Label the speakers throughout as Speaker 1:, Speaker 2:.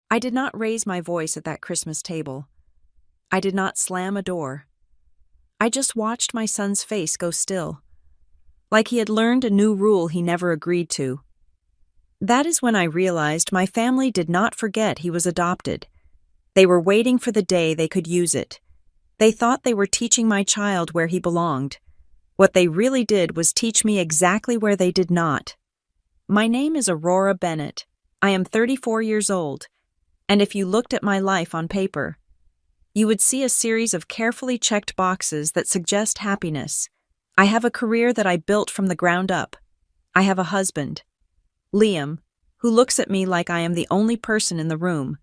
Speaker 1: I did not raise my voice at that Christmas table. I did not slam a door. I just watched my son's face go still, like he had learned a new rule he never agreed to. That is when I realized my family did not forget he was adopted. They were waiting for the day they could use it. They thought they were teaching my child where he belonged. What they really did was teach me exactly where they did not. My name is Aurora Bennett. I am 34 years old, and if you looked at my life on paper, you would see a series of carefully checked boxes that suggest happiness. I have a career that I built from the ground up. I have a husband, Liam, who looks at me like I am the only person in the room,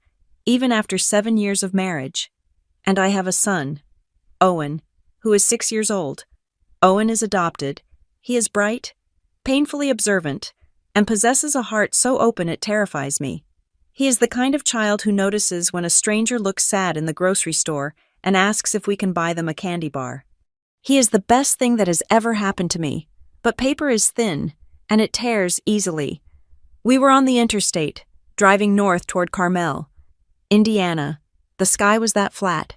Speaker 1: even after 7 years of marriage. And I have a son, Owen, who is 6 years old. Owen is adopted. He is bright, painfully observant, and possesses a heart so open it terrifies me. He is the kind of child who notices when a stranger looks sad in the grocery store and asks if we can buy them a candy bar. He is the best thing that has ever happened to me, but paper is thin, and it tears easily. We were on the interstate, driving north toward Carmel, Indiana. The sky was that flat,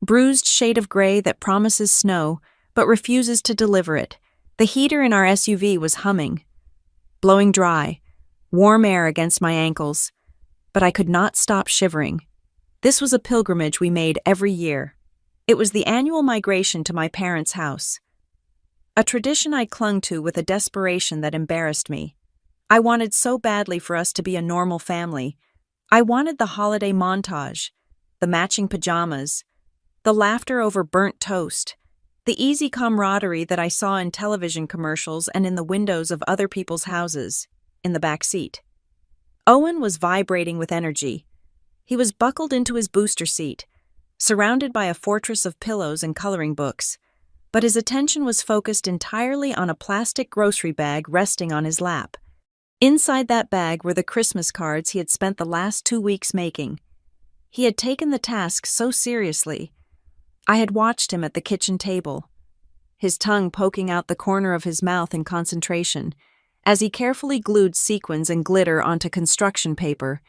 Speaker 1: bruised shade of gray that promises snow but refuses to deliver it. The heater in our SUV was humming, blowing dry, warm air against my ankles, but I could not stop shivering. This was a pilgrimage we made every year. It was the annual migration to my parents' house, a tradition I clung to with a desperation that embarrassed me. I wanted so badly for us to be a normal family. I wanted the holiday montage, the matching pajamas, the laughter over burnt toast, the easy camaraderie that I saw in television commercials and in the windows of other people's houses, in the back seat. Owen was vibrating with energy. He was buckled into his booster seat, surrounded by a fortress of pillows and coloring books, but his attention was focused entirely on a plastic grocery bag resting on his lap. Inside that bag were the Christmas cards he had spent the last 2 weeks making. He had taken the task so seriously. I had watched him at the kitchen table, his tongue poking out the corner of his mouth in concentration, as he carefully glued sequins and glitter onto construction paper.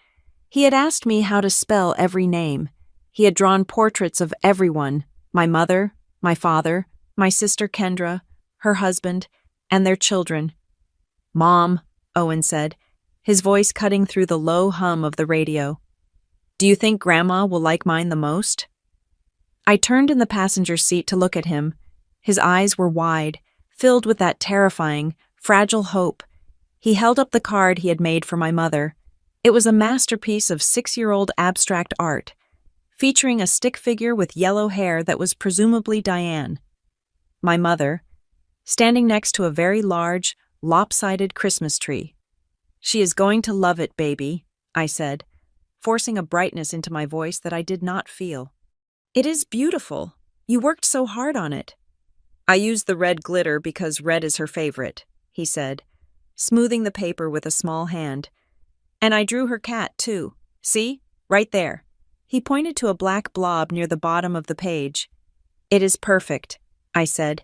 Speaker 1: He had asked me how to spell every name. He had drawn portraits of everyone, my mother, my father, my sister Kendra, her husband, and their children. "Mom," Owen said, his voice cutting through the low hum of the radio. "Do you think Grandma will like mine the most?" I turned in the passenger seat to look at him. His eyes were wide, filled with that terrifying, fragile hope. He held up the card he had made for my mother. It was a masterpiece of 6-year-old abstract art, featuring a stick figure with yellow hair that was presumably Diane. My mother, standing next to a very large, lopsided Christmas tree. "She is going to love it, baby," I said, forcing a brightness into my voice that I did not feel. "It is beautiful. You worked so hard on it." "I used the red glitter because red is her favorite," he said, smoothing the paper with a small hand. "And I drew her cat, too. See? Right there." He pointed to a black blob near the bottom of the page. "It is perfect," I said.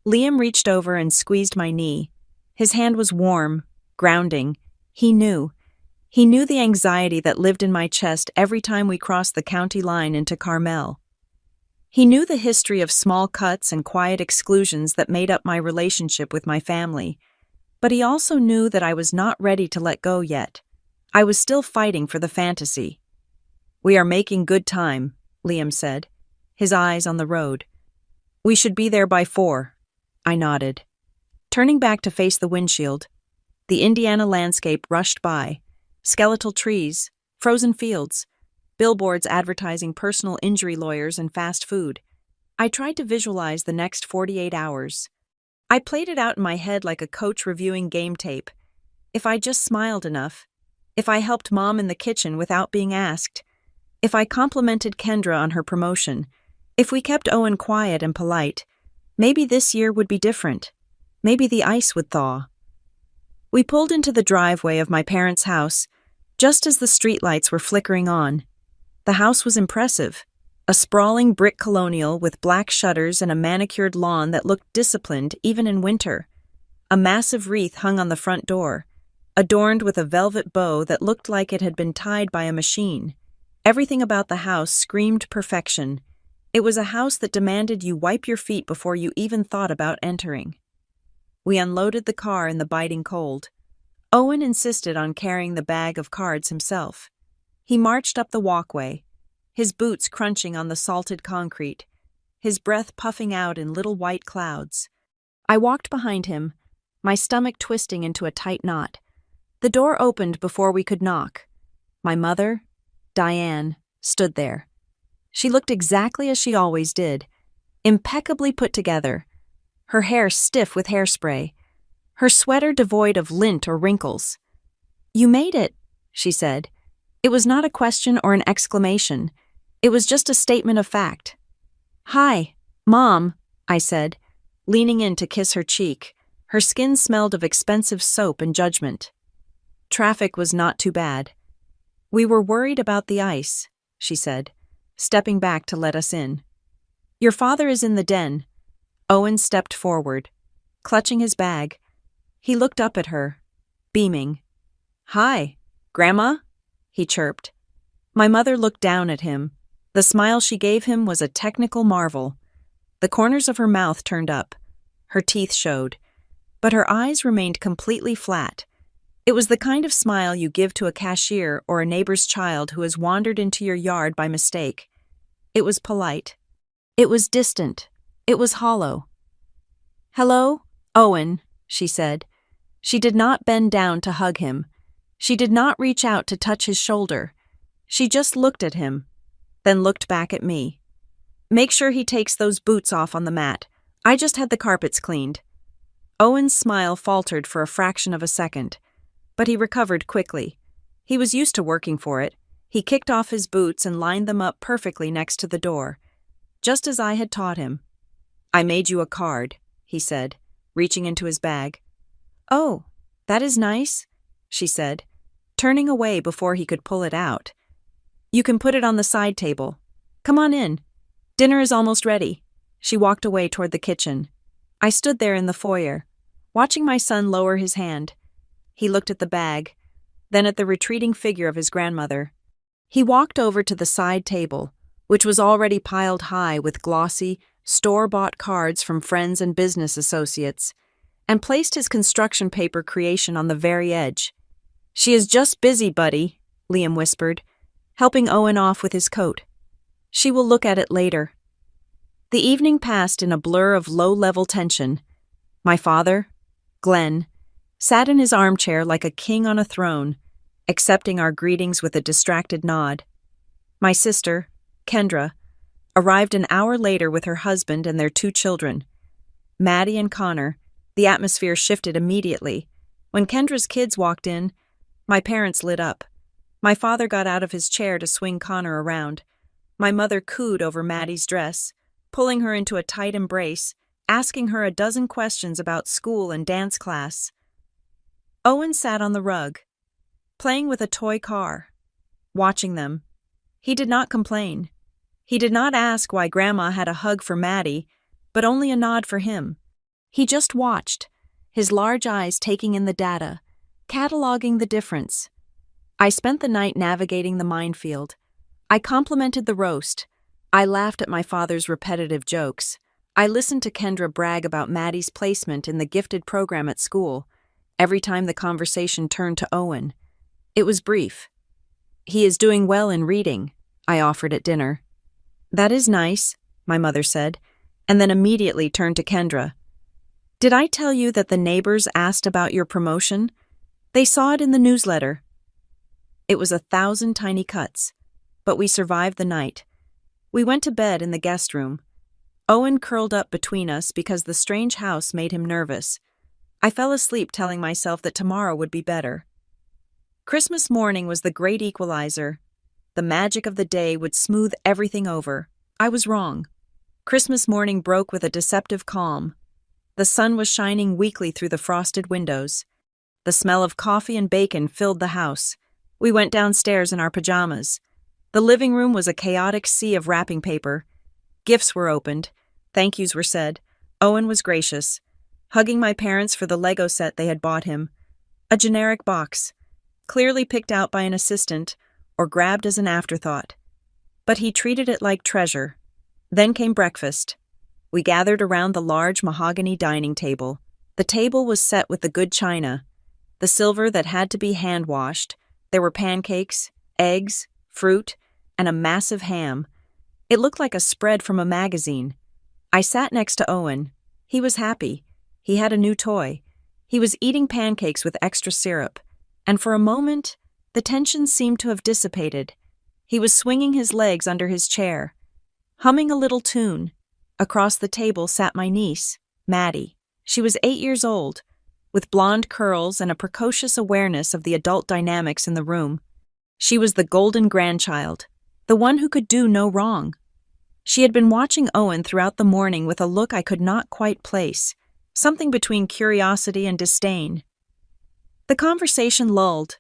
Speaker 1: Liam reached over and squeezed my knee. His hand was warm, grounding. He knew. He knew the anxiety that lived in my chest every time we crossed the county line into Carmel. He knew the history of small cuts and quiet exclusions that made up my relationship with my family. But he also knew that I was not ready to let go yet. I was still fighting for the fantasy. "We are making good time," Liam said, his eyes on the road. "We should be there by 4. I nodded. Turning back to face the windshield, the Indiana landscape rushed by. Skeletal trees, frozen fields, billboards advertising personal injury lawyers and fast food. I tried to visualize the next 48 hours. I played it out in my head like a coach reviewing game tape. If I just smiled enough, if I helped Mom in the kitchen without being asked, if I complimented Kendra on her promotion, if we kept Owen quiet and polite, maybe this year would be different. Maybe the ice would thaw. We pulled into the driveway of my parents' house, just as the streetlights were flickering on. The house was impressive, a sprawling brick colonial with black shutters and a manicured lawn that looked disciplined even in winter. A massive wreath hung on the front door, adorned with a velvet bow that looked like it had been tied by a machine. Everything about the house screamed perfection. It was a house that demanded you wipe your feet before you even thought about entering. We unloaded the car in the biting cold. Owen insisted on carrying the bag of cards himself. He marched up the walkway, his boots crunching on the salted concrete, his breath puffing out in little white clouds. I walked behind him, my stomach twisting into a tight knot. The door opened before we could knock. My mother, Diane, stood there. She looked exactly as she always did, impeccably put together, her hair stiff with hairspray, her sweater devoid of lint or wrinkles. "You made it," she said. It was not a question or an exclamation. It was just a statement of fact. "Hi, Mom," I said, leaning in to kiss her cheek. Her skin smelled of expensive soap and judgment. Traffic was not too bad. "We were worried about the ice," she said, stepping back to let us in. "Your father is in the den." Owen stepped forward, clutching his bag. He looked up at her, beaming. "Hi, Grandma?" he chirped. My mother looked down at him. The smile she gave him was a technical marvel. The corners of her mouth turned up. Her teeth showed. But her eyes remained completely flat. It was the kind of smile you give to a cashier or a neighbor's child who has wandered into your yard by mistake. It was polite. It was distant. It was hollow. "Hello, Owen," she said. She did not bend down to hug him. She did not reach out to touch his shoulder. She just looked at him, then looked back at me. "Make sure he takes those boots off on the mat. I just had the carpets cleaned." Owen's smile faltered for a fraction of a second, but he recovered quickly. He was used to working for it. He kicked off his boots and lined them up perfectly next to the door, just as I had taught him. "I made you a card," he said, reaching into his bag. "Oh, that is nice," she said, turning away before he could pull it out. "You can put it on the side table. Come on in. Dinner is almost ready." She walked away toward the kitchen. I stood there in the foyer, watching my son lower his hand. He looked at the bag, then at the retreating figure of his grandmother. He walked over to the side table, which was already piled high with glossy, store-bought cards from friends and business associates, and placed his construction paper creation on the very edge. "She is just busy, buddy," Liam whispered, helping Owen off with his coat. "She will look at it later." The evening passed in a blur of low-level tension. My father, Glenn, sat in his armchair like a king on a throne, accepting our greetings with a distracted nod. My sister, Kendra, arrived an hour later with her husband and their 2 children. Maddie and Connor. The atmosphere shifted immediately. When Kendra's kids walked in, my parents lit up. My father got out of his chair to swing Connor around. My mother cooed over Maddie's dress, pulling her into a tight embrace, asking her a dozen questions about school and dance class. Owen sat on the rug, playing with a toy car, watching them. He did not complain. He did not ask why Grandma had a hug for Maddie, but only a nod for him. He just watched, his large eyes taking in the data, cataloging the difference. I spent the night navigating the minefield. I complimented the roast. I laughed at my father's repetitive jokes. I listened to Kendra brag about Maddie's placement in the gifted program at school. Every time the conversation turned to Owen. It was brief. "He is doing well in reading," I offered at dinner. "That is nice," my mother said, and then immediately turned to Kendra. "Did I tell you that the neighbors asked about your promotion? They saw it in the newsletter." It was 1,000 tiny cuts, but we survived the night. We went to bed in the guest room. Owen curled up between us because the strange house made him nervous. I fell asleep telling myself that tomorrow would be better. Christmas morning was the great equalizer. The magic of the day would smooth everything over. I was wrong. Christmas morning broke with a deceptive calm. The sun was shining weakly through the frosted windows. The smell of coffee and bacon filled the house. We went downstairs in our pajamas. The living room was a chaotic sea of wrapping paper. Gifts were opened. Thank yous were said. Owen was gracious, hugging my parents for the Lego set they had bought him. A generic box, clearly picked out by an assistant or grabbed as an afterthought. But he treated it like treasure. Then came breakfast. We gathered around the large mahogany dining table. The table was set with the good china, the silver that had to be hand-washed. There were pancakes, eggs, fruit, and a massive ham. It looked like a spread from a magazine. I sat next to Owen. He was happy. He had a new toy. He was eating pancakes with extra syrup. And for a moment, the tension seemed to have dissipated. He was swinging his legs under his chair, humming a little tune. Across the table sat my niece, Maddie. She was 8 years old, with blonde curls and a precocious awareness of the adult dynamics in the room. She was the golden grandchild, the one who could do no wrong. She had been watching Owen throughout the morning with a look I could not quite place, something between curiosity and disdain. The conversation lulled.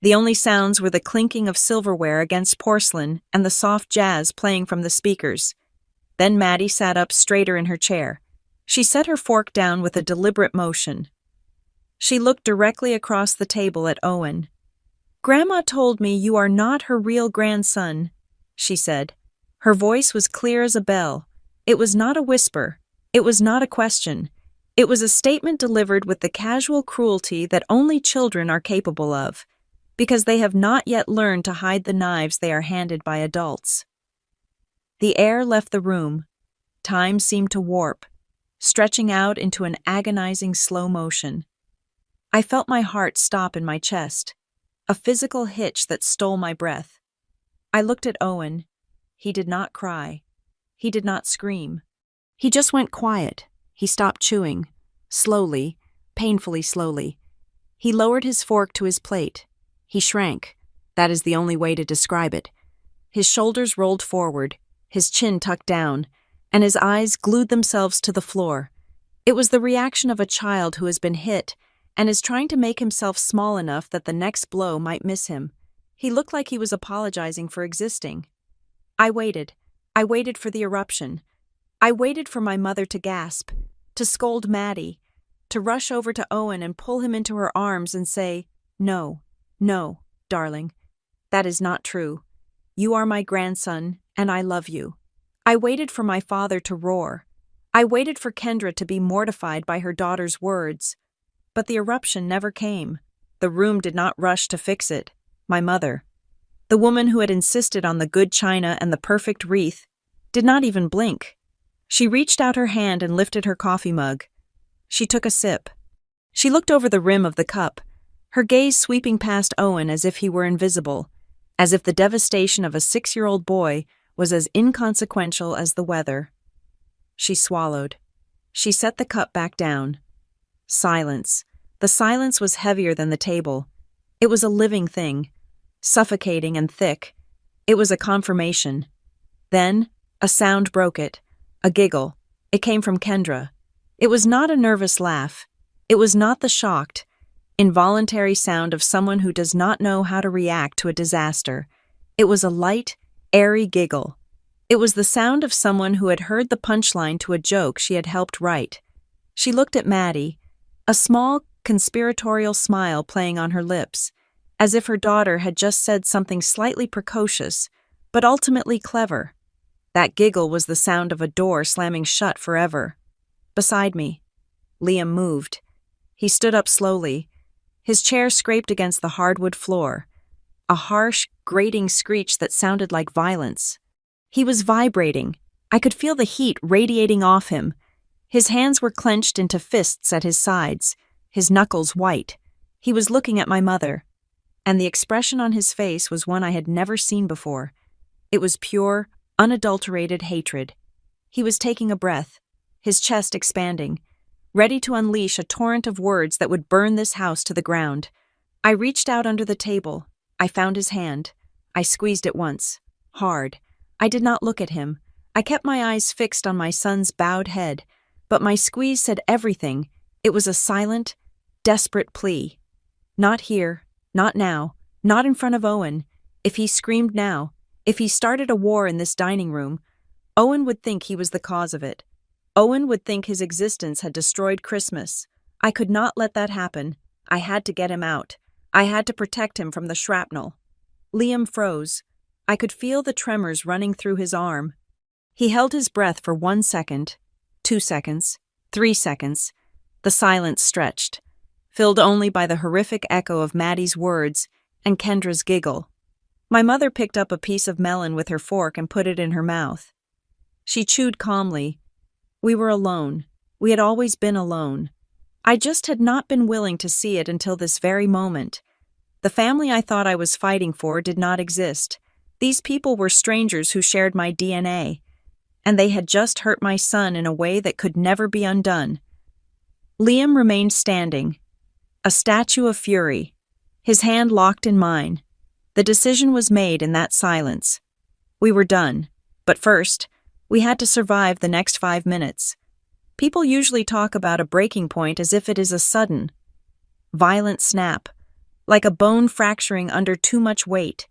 Speaker 1: The only sounds were the clinking of silverware against porcelain and the soft jazz playing from the speakers. Then Maddie sat up straighter in her chair. She set her fork down with a deliberate motion. She looked directly across the table at Owen. "Grandma told me you are not her real grandson," she said. Her voice was clear as a bell. It was not a whisper. It was not a question. It was a statement delivered with the casual cruelty that only children are capable of, because they have not yet learned to hide the knives they are handed by adults. The air left the room. Time seemed to warp, stretching out into an agonizing slow motion. I felt my heart stop in my chest, a physical hitch that stole my breath. I looked at Owen. He did not cry. He did not scream. He just went quiet. He stopped chewing. Slowly, painfully slowly. He lowered his fork to his plate. He shrank. That is the only way to describe it. His shoulders rolled forward, his chin tucked down, and his eyes glued themselves to the floor. It was the reaction of a child who has been hit and is trying to make himself small enough that the next blow might miss him. He looked like he was apologizing for existing. I waited. I waited for the eruption. I waited for my mother to gasp, to scold Maddie, to rush over to Owen and pull him into her arms and say, "No, no, darling, that is not true. You are my grandson, and I love you." I waited for my father to roar. I waited for Kendra to be mortified by her daughter's words. But the eruption never came. The room did not rush to fix it. My mother, the woman who had insisted on the good china and the perfect wreath, did not even blink. She reached out her hand and lifted her coffee mug. She took a sip. She looked over the rim of the cup, her gaze sweeping past Owen as if he were invisible, as if the devastation of a 6-year-old boy was as inconsequential as the weather. She swallowed. She set the cup back down. Silence. The silence was heavier than the table. It was a living thing, suffocating and thick. It was a confirmation. Then, a sound broke it. A giggle. It came from Kendra. It was not a nervous laugh. It was not the shocked, involuntary sound of someone who does not know how to react to a disaster. It was a light, airy giggle. It was the sound of someone who had heard the punchline to a joke she had helped write. She looked at Maddie, a small, conspiratorial smile playing on her lips, as if her daughter had just said something slightly precocious, but ultimately clever. That giggle was the sound of a door slamming shut forever. Beside me, Liam moved. He stood up slowly. His chair scraped against the hardwood floor, a harsh, grating screech that sounded like violence. He was vibrating. I could feel the heat radiating off him. His hands were clenched into fists at his sides, his knuckles white. He was looking at my mother, and the expression on his face was one I had never seen before. It was pure, unadulterated hatred. He was taking a breath, his chest expanding, ready to unleash a torrent of words that would burn this house to the ground. I reached out under the table. I found his hand. I squeezed it once, hard. I did not look at him. I kept my eyes fixed on my son's bowed head, but my squeeze said everything. It was a silent, desperate plea. Not here, not now, not in front of Owen. If he screamed now, if he started a war in this dining room, Owen would think he was the cause of it. Owen would think his existence had destroyed Christmas. I could not let that happen. I had to get him out. I had to protect him from the shrapnel. Liam froze. I could feel the tremors running through his arm. He held his breath for 1 second, 2 seconds, 3 seconds. The silence stretched, filled only by the horrific echo of Maddie's words and Kendra's giggle. My mother picked up a piece of melon with her fork and put it in her mouth. She chewed calmly. We were alone. We had always been alone. I just had not been willing to see it until this very moment. The family I thought I was fighting for did not exist. These people were strangers who shared my DNA, and they had just hurt my son in a way that could never be undone. Liam remained standing, a statue of fury, his hand locked in mine. The decision was made in that silence. We were done, but first, we had to survive the next 5 minutes. People usually talk about a breaking point as if it is a sudden, violent snap, like a bone fracturing under too much weight.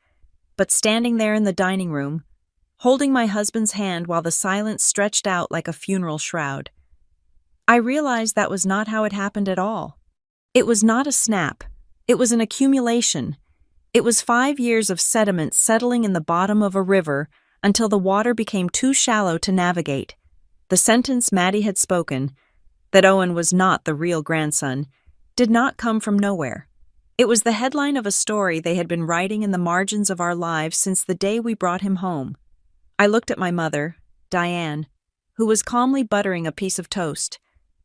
Speaker 1: But standing there in the dining room, holding my husband's hand while the silence stretched out like a funeral shroud, I realized that was not how it happened at all. It was not a snap. It was an accumulation. It was 5 years of sediment settling in the bottom of a river until the water became too shallow to navigate. The sentence Maddie had spoken, that Owen was not the real grandson, did not come from nowhere. It was the headline of a story they had been writing in the margins of our lives since the day we brought him home. I looked at my mother, Diane, who was calmly buttering a piece of toast,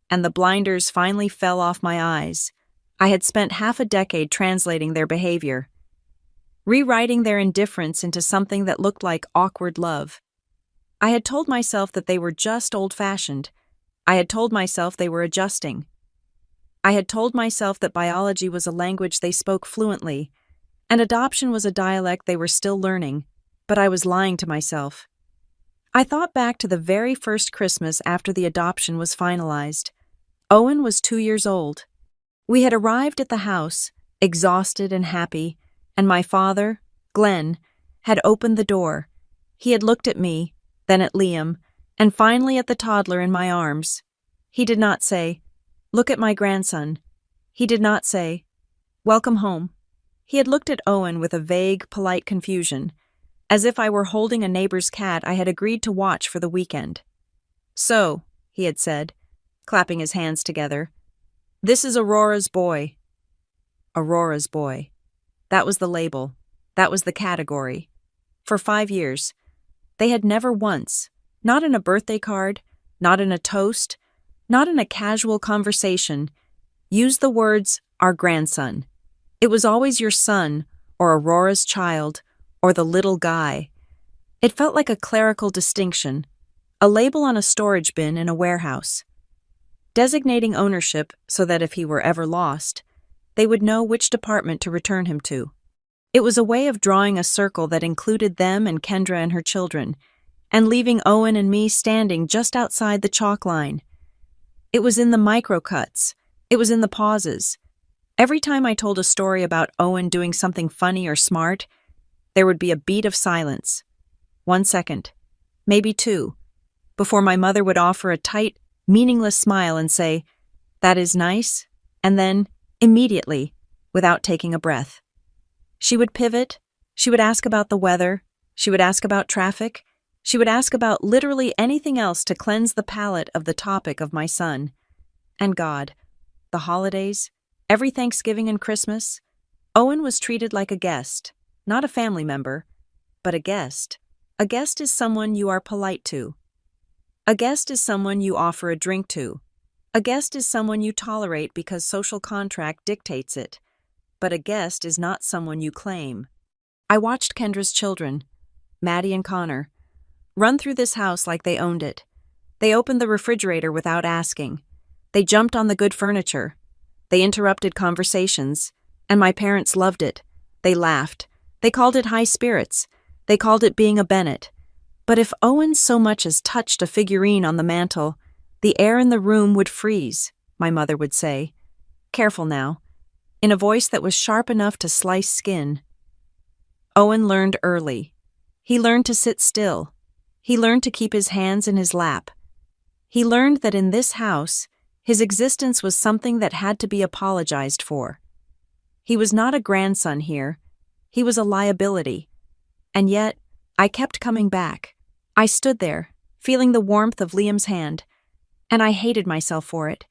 Speaker 1: and the blinders finally fell off my eyes. I had spent half a decade translating their behavior, rewriting their indifference into something that looked like awkward love. I had told myself that they were just old-fashioned. I had told myself they were adjusting. I had told myself that biology was a language they spoke fluently, and adoption was a dialect they were still learning, but I was lying to myself. I thought back to the very first Christmas after the adoption was finalized. Owen was 2 years old. We had arrived at the house, exhausted and happy, and my father, Glenn, had opened the door. He had looked at me, then at Liam, and finally at the toddler in my arms. He did not say, "Look at my grandson." He did not say, "Welcome home." He had looked at Owen with a vague, polite confusion, as if I were holding a neighbor's cat I had agreed to watch for the weekend. "So," he had said, clapping his hands together, "this is Aurora's boy." Aurora's boy. That was the label. That was the category. For 5 years, they had never once, not in a birthday card, not in a toast, not in a casual conversation, used the words, "our grandson." It was always your son, or Aurora's child, or the little guy. It felt like a clerical distinction, a label on a storage bin in a warehouse, designating ownership so that if he were ever lost, they would know which department to return him to. It was a way of drawing a circle that included them and Kendra and her children, and leaving Owen and me standing just outside the chalk line. It was in the micro-cuts. It was in the pauses. Every time I told a story about Owen doing something funny or smart, there would be a beat of silence. 1 second, maybe 2, before my mother would offer a tight, meaningless smile and say, "That is nice," and then, immediately, without taking a breath. She would pivot, she would ask about the weather, she would ask about traffic, she would ask about literally anything else to cleanse the palate of the topic of my son. And God, the holidays, every Thanksgiving and Christmas, Owen was treated like a guest, not a family member, but a guest. A guest is someone you are polite to. A guest is someone you offer a drink to. A guest is someone you tolerate because social contract dictates it. But a guest is not someone you claim. I watched Kendra's children, Maddie and Connor, run through this house like they owned it. They opened the refrigerator without asking. They jumped on the good furniture. They interrupted conversations, and my parents loved it. They laughed. They called it high spirits. They called it being a Bennett. But if Owen so much as touched a figurine on the mantel, the air in the room would freeze, my mother would say. "Careful now," in a voice that was sharp enough to slice skin. Owen learned early. He learned to sit still. He learned to keep his hands in his lap. He learned that in this house, His existence was something that had to be apologized for. He was not a grandson here. He was a liability. And yet, I kept coming back. I stood there, feeling the warmth of Liam's hand, and I hated myself for it.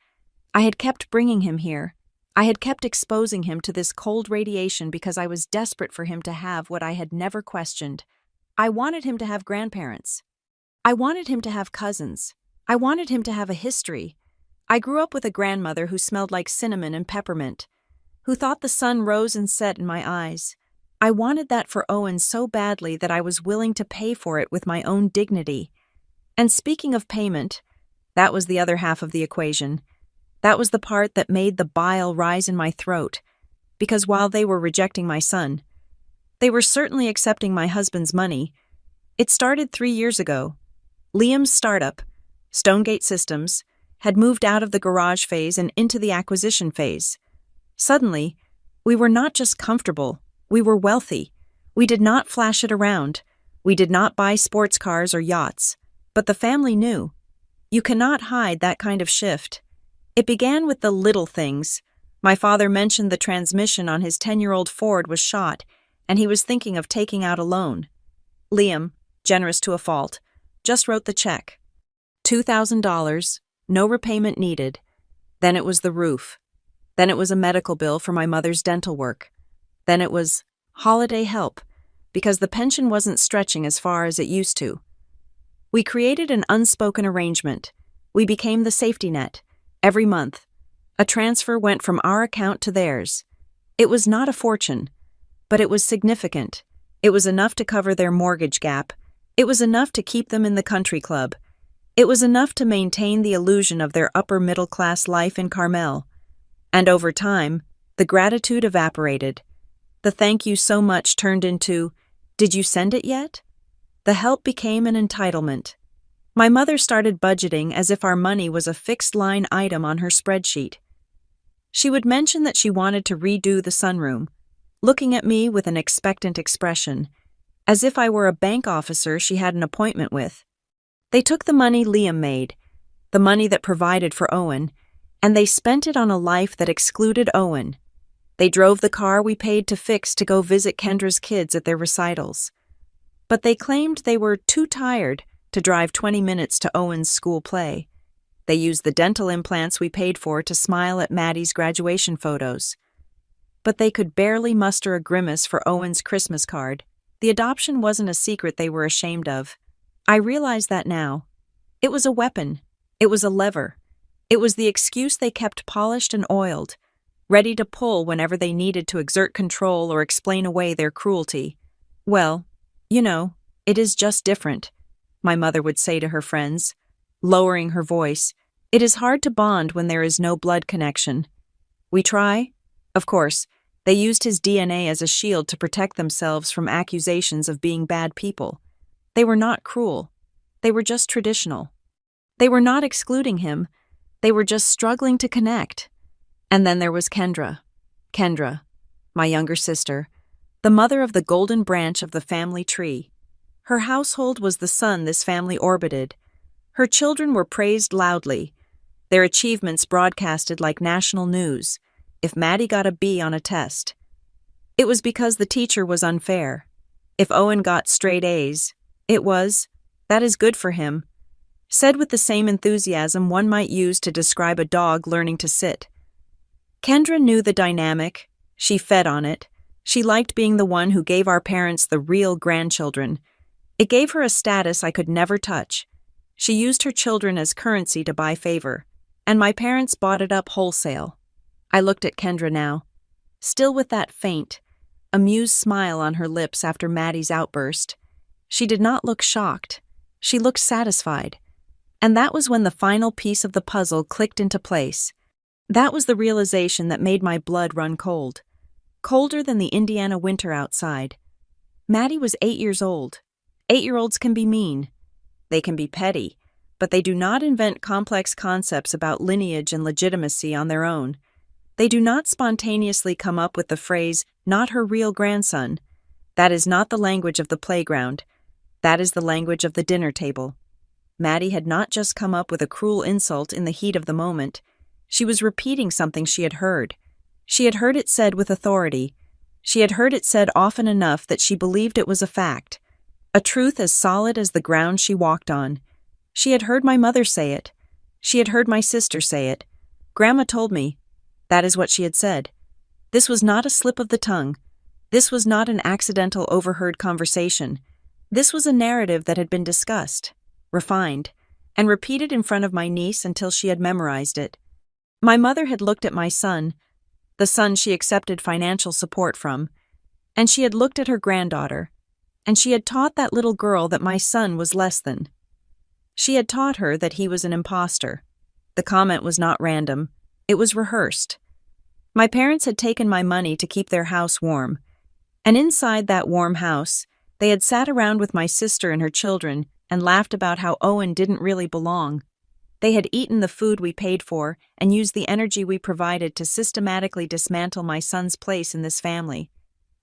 Speaker 1: I had kept bringing him here. I had kept exposing him to this cold radiation because I was desperate for him to have what I had never questioned. I wanted him to have grandparents. I wanted him to have cousins. I wanted him to have a history. I grew up with a grandmother who smelled like cinnamon and peppermint, who thought the sun rose and set in my eyes. I wanted that for Owen so badly that I was willing to pay for it with my own dignity. And speaking of payment, that was the other half of the equation. That was the part that made the bile rise in my throat, because while they were rejecting my son, they were certainly accepting my husband's money. It started 3 years ago. Liam's startup, Stonegate Systems, had moved out of the garage phase and into the acquisition phase. Suddenly, we were not just comfortable, we were wealthy. We did not flash it around. We did not buy sports cars or yachts. But the family knew. You cannot hide that kind of shift. It began with the little things. My father mentioned the transmission on his 10-year-old Ford was shot, and he was thinking of taking out a loan. Liam, generous to a fault, just wrote the check. $2,000, no repayment needed. Then it was the roof. Then it was a medical bill for my mother's dental work. Then it was holiday help, because the pension wasn't stretching as far as it used to. We created an unspoken arrangement. We became the safety net. Every month, a transfer went from our account to theirs. It was not a fortune, but it was significant. It was enough to cover their mortgage gap. It was enough to keep them in the country club. It was enough to maintain the illusion of their upper-middle-class life in Carmel. And over time, the gratitude evaporated. The thank you so much turned into, did you send it yet? The help became an entitlement. My mother started budgeting as if our money was a fixed-line item on her spreadsheet. She would mention that she wanted to redo the sunroom, looking at me with an expectant expression, as if I were a bank officer she had an appointment with. They took the money Liam made, the money that provided for Owen, and they spent it on a life that excluded Owen. They drove the car we paid to fix to go visit Kendra's kids at their recitals. But they claimed they were too tired to drive 20 minutes to Owen's school play. They used the dental implants we paid for to smile at Maddie's graduation photos. But they could barely muster a grimace for Owen's Christmas card. The adoption wasn't a secret they were ashamed of. I realize that now. It was a weapon. It was a lever. It was the excuse they kept polished and oiled, ready to pull whenever they needed to exert control or explain away their cruelty. Well, you know, it is just different, my mother would say to her friends, lowering her voice. It is hard to bond when there is no blood connection. We try? Of course, they used his DNA as a shield to protect themselves from accusations of being bad people. They were not cruel. They were just traditional. They were not excluding him. They were just struggling to connect. And then there was Kendra. Kendra, my younger sister, the mother of the golden branch of the family tree. Her household was the sun this family orbited. Her children were praised loudly, their achievements broadcasted like national news. If Maddie got a B on a test, it was because the teacher was unfair. If Owen got straight A's, it was, that is good for him, said with the same enthusiasm one might use to describe a dog learning to sit. Kendra knew the dynamic. She fed on it. She liked being the one who gave our parents the real grandchildren. It gave her a status I could never touch. She used her children as currency to buy favor, and my parents bought it up wholesale. I looked at Kendra now, still with that faint, amused smile on her lips after Maddie's outburst. She did not look shocked. She looked satisfied. And that was when the final piece of the puzzle clicked into place. That was the realization that made my blood run cold. Colder than the Indiana winter outside. Maddie was 8 years old. 8-year-olds can be mean. They can be petty, but they do not invent complex concepts about lineage and legitimacy on their own. They do not spontaneously come up with the phrase, not her real grandson. That is not the language of the playground. That is the language of the dinner table. Maddie had not just come up with a cruel insult in the heat of the moment. She was repeating something she had heard. She had heard it said with authority. She had heard it said often enough that she believed it was a fact, a truth as solid as the ground she walked on. She had heard my mother say it. She had heard my sister say it. Grandma told me. That is what she had said. This was not a slip of the tongue. This was not an accidental overheard conversation. This was a narrative that had been discussed, refined, and repeated in front of my niece until she had memorized it. My mother had looked at my son, the son she accepted financial support from, and she had looked at her granddaughter, and she had taught that little girl that my son was less than. She had taught her that he was an imposter. The comment was not random. It was rehearsed. My parents had taken my money to keep their house warm, and inside that warm house, they had sat around with my sister and her children and laughed about how Owen didn't really belong. They had eaten the food we paid for and used the energy we provided to systematically dismantle my son's place in this family.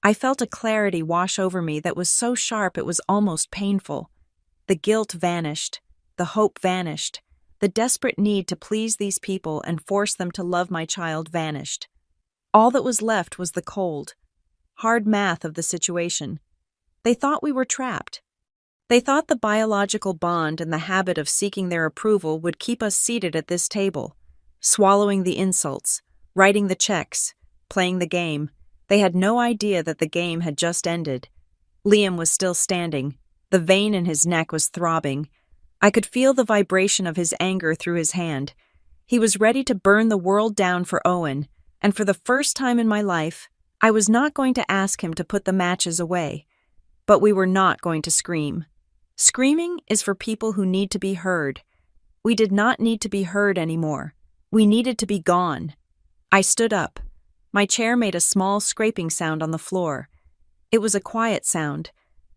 Speaker 1: I felt a clarity wash over me that was so sharp it was almost painful. The guilt vanished. The hope vanished. The desperate need to please these people and force them to love my child vanished. All that was left was the cold, hard math of the situation. They thought we were trapped. They thought the biological bond and the habit of seeking their approval would keep us seated at this table, swallowing the insults, writing the checks, playing the game. They had no idea that the game had just ended. Liam was still standing. The vein in his neck was throbbing. I could feel the vibration of his anger through his hand. He was ready to burn the world down for Owen, and for the first time in my life, I was not going to ask him to put the matches away. But we were not going to scream. Screaming is for people who need to be heard. We did not need to be heard anymore. We needed to be gone. I stood up. My chair made a small scraping sound on the floor. It was a quiet sound,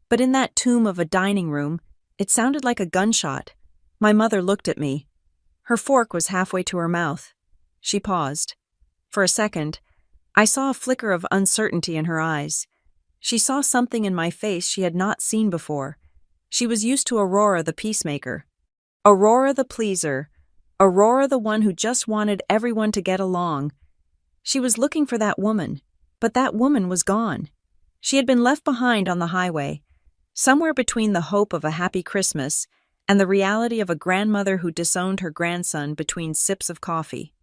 Speaker 1: but in that tomb of a dining room, it sounded like a gunshot. My mother looked at me. Her fork was halfway to her mouth. She paused. For a second, I saw a flicker of uncertainty in her eyes. She saw something in my face she had not seen before. She was used to Aurora the peacemaker. Aurora the pleaser. Aurora the one who just wanted everyone to get along. She was looking for that woman, but that woman was gone. She had been left behind on the highway, somewhere between the hope of a happy Christmas and the reality of a grandmother who disowned her grandson between sips of coffee.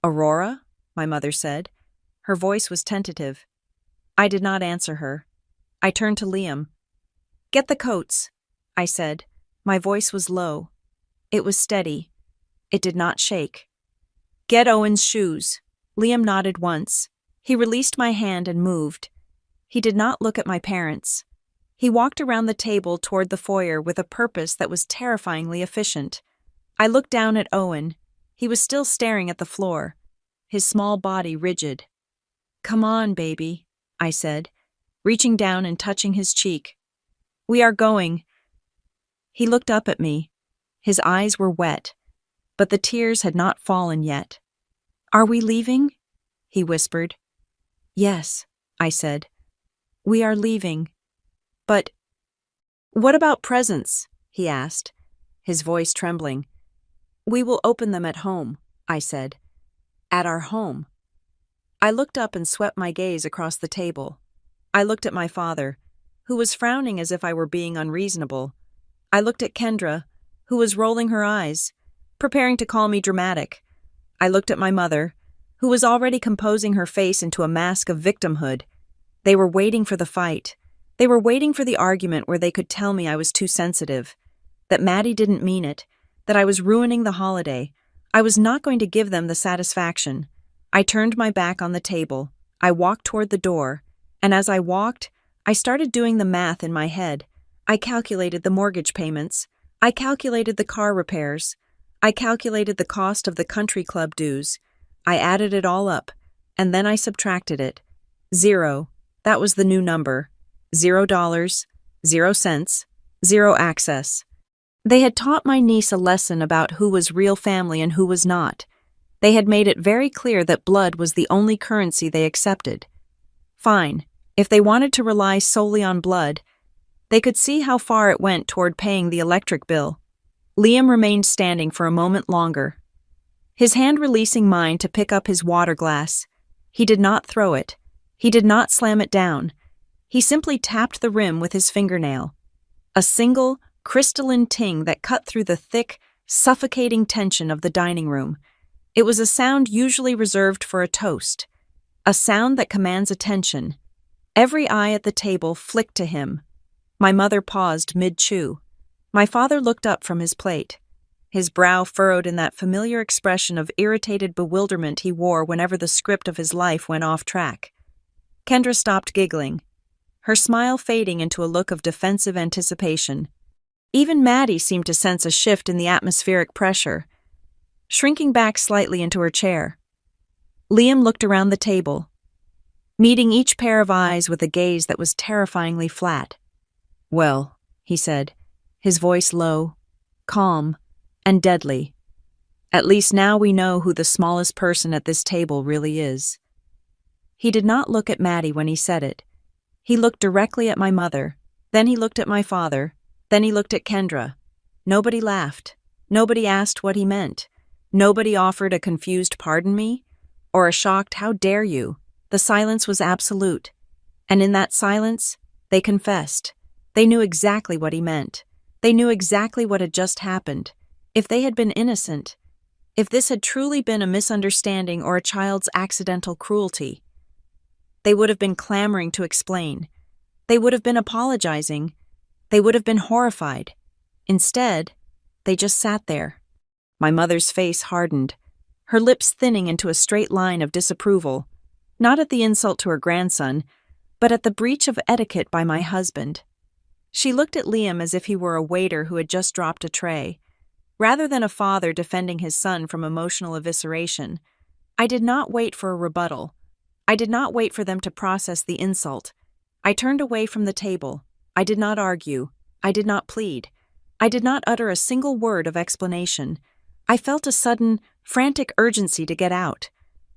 Speaker 1: "Aurora?" my mother said. Her voice was tentative. I did not answer her. I turned to Liam. "Get the coats," I said. My voice was low. It was steady. It did not shake. "Get Owen's shoes." Liam nodded once. He released my hand and moved. He did not look at my parents. He walked around the table toward the foyer with a purpose that was terrifyingly efficient. I looked down at Owen. He was still staring at the floor, his small body rigid. "Come on, baby," I said, reaching down and touching his cheek. "We are going." He looked up at me. His eyes were wet, but the tears had not fallen yet. "Are we leaving?" he whispered. "Yes," I said. "We are leaving." "But what about presents?" he asked, his voice trembling. "We will open them at home," I said. "At our home." I looked up and swept my gaze across the table. I looked at my father, who was frowning as if I were being unreasonable. I looked at Kendra, who was rolling her eyes, preparing to call me dramatic. I looked at my mother, who was already composing her face into a mask of victimhood. They were waiting for the fight. They were waiting for the argument where they could tell me I was too sensitive, that Maddie didn't mean it, that I was ruining the holiday. I was not going to give them the satisfaction. I turned my back on the table. I walked toward the door, and as I walked, I started doing the math in my head. I calculated the mortgage payments. I calculated the car repairs. I calculated the cost of the country club dues. I added it all up, and then I subtracted it. 0. That was the new number. $0, 0 cents, 0 access. They had taught my niece a lesson about who was real family and who was not. They had made it very clear that blood was the only currency they accepted. Fine, if they wanted to rely solely on blood, they could see how far it went toward paying the electric bill. Liam remained standing for a moment longer. his hand releasing mine to pick up his water glass. He did not throw it. He did not slam it down. He simply tapped the rim with his fingernail. A single, crystalline ting that cut through the thick, suffocating tension of the dining room. It was a sound usually reserved for a toast. A sound that commands attention. Every eye at the table flicked to him. My mother paused mid-chew. My father looked up from his plate, his brow furrowed in that familiar expression of irritated bewilderment he wore whenever the script of his life went off track. Kendra stopped giggling, her smile fading into a look of defensive anticipation. Even Maddie seemed to sense a shift in the atmospheric pressure, shrinking back slightly into her chair. Liam looked around the table, meeting each pair of eyes with a gaze that was terrifyingly flat. "Well," he said, his voice low, calm, and deadly. "At least now we know who the smallest person at this table really is." He did not look at Maddie when he said it. He looked directly at my mother, then he looked at my father, then he looked at Kendra. Nobody laughed. Nobody asked what he meant. Nobody offered a confused "pardon me?" or a shocked "how dare you?" The silence was absolute. And in that silence, they confessed. They knew exactly what he meant. They knew exactly what had just happened. If they had been innocent, if this had truly been a misunderstanding or a child's accidental cruelty, they would have been clamoring to explain. They would have been apologizing. They would have been horrified. Instead, they just sat there. My mother's face hardened, her lips thinning into a straight line of disapproval, not at the insult to her grandson, but at the breach of etiquette by my husband. She looked at Liam as if he were a waiter who had just dropped a tray. Rather than a father defending his son from emotional evisceration, I did not wait for a rebuttal. I did not wait for them to process the insult. I turned away from the table. I did not argue. I did not plead. I did not utter a single word of explanation. I felt a sudden, frantic urgency to get out,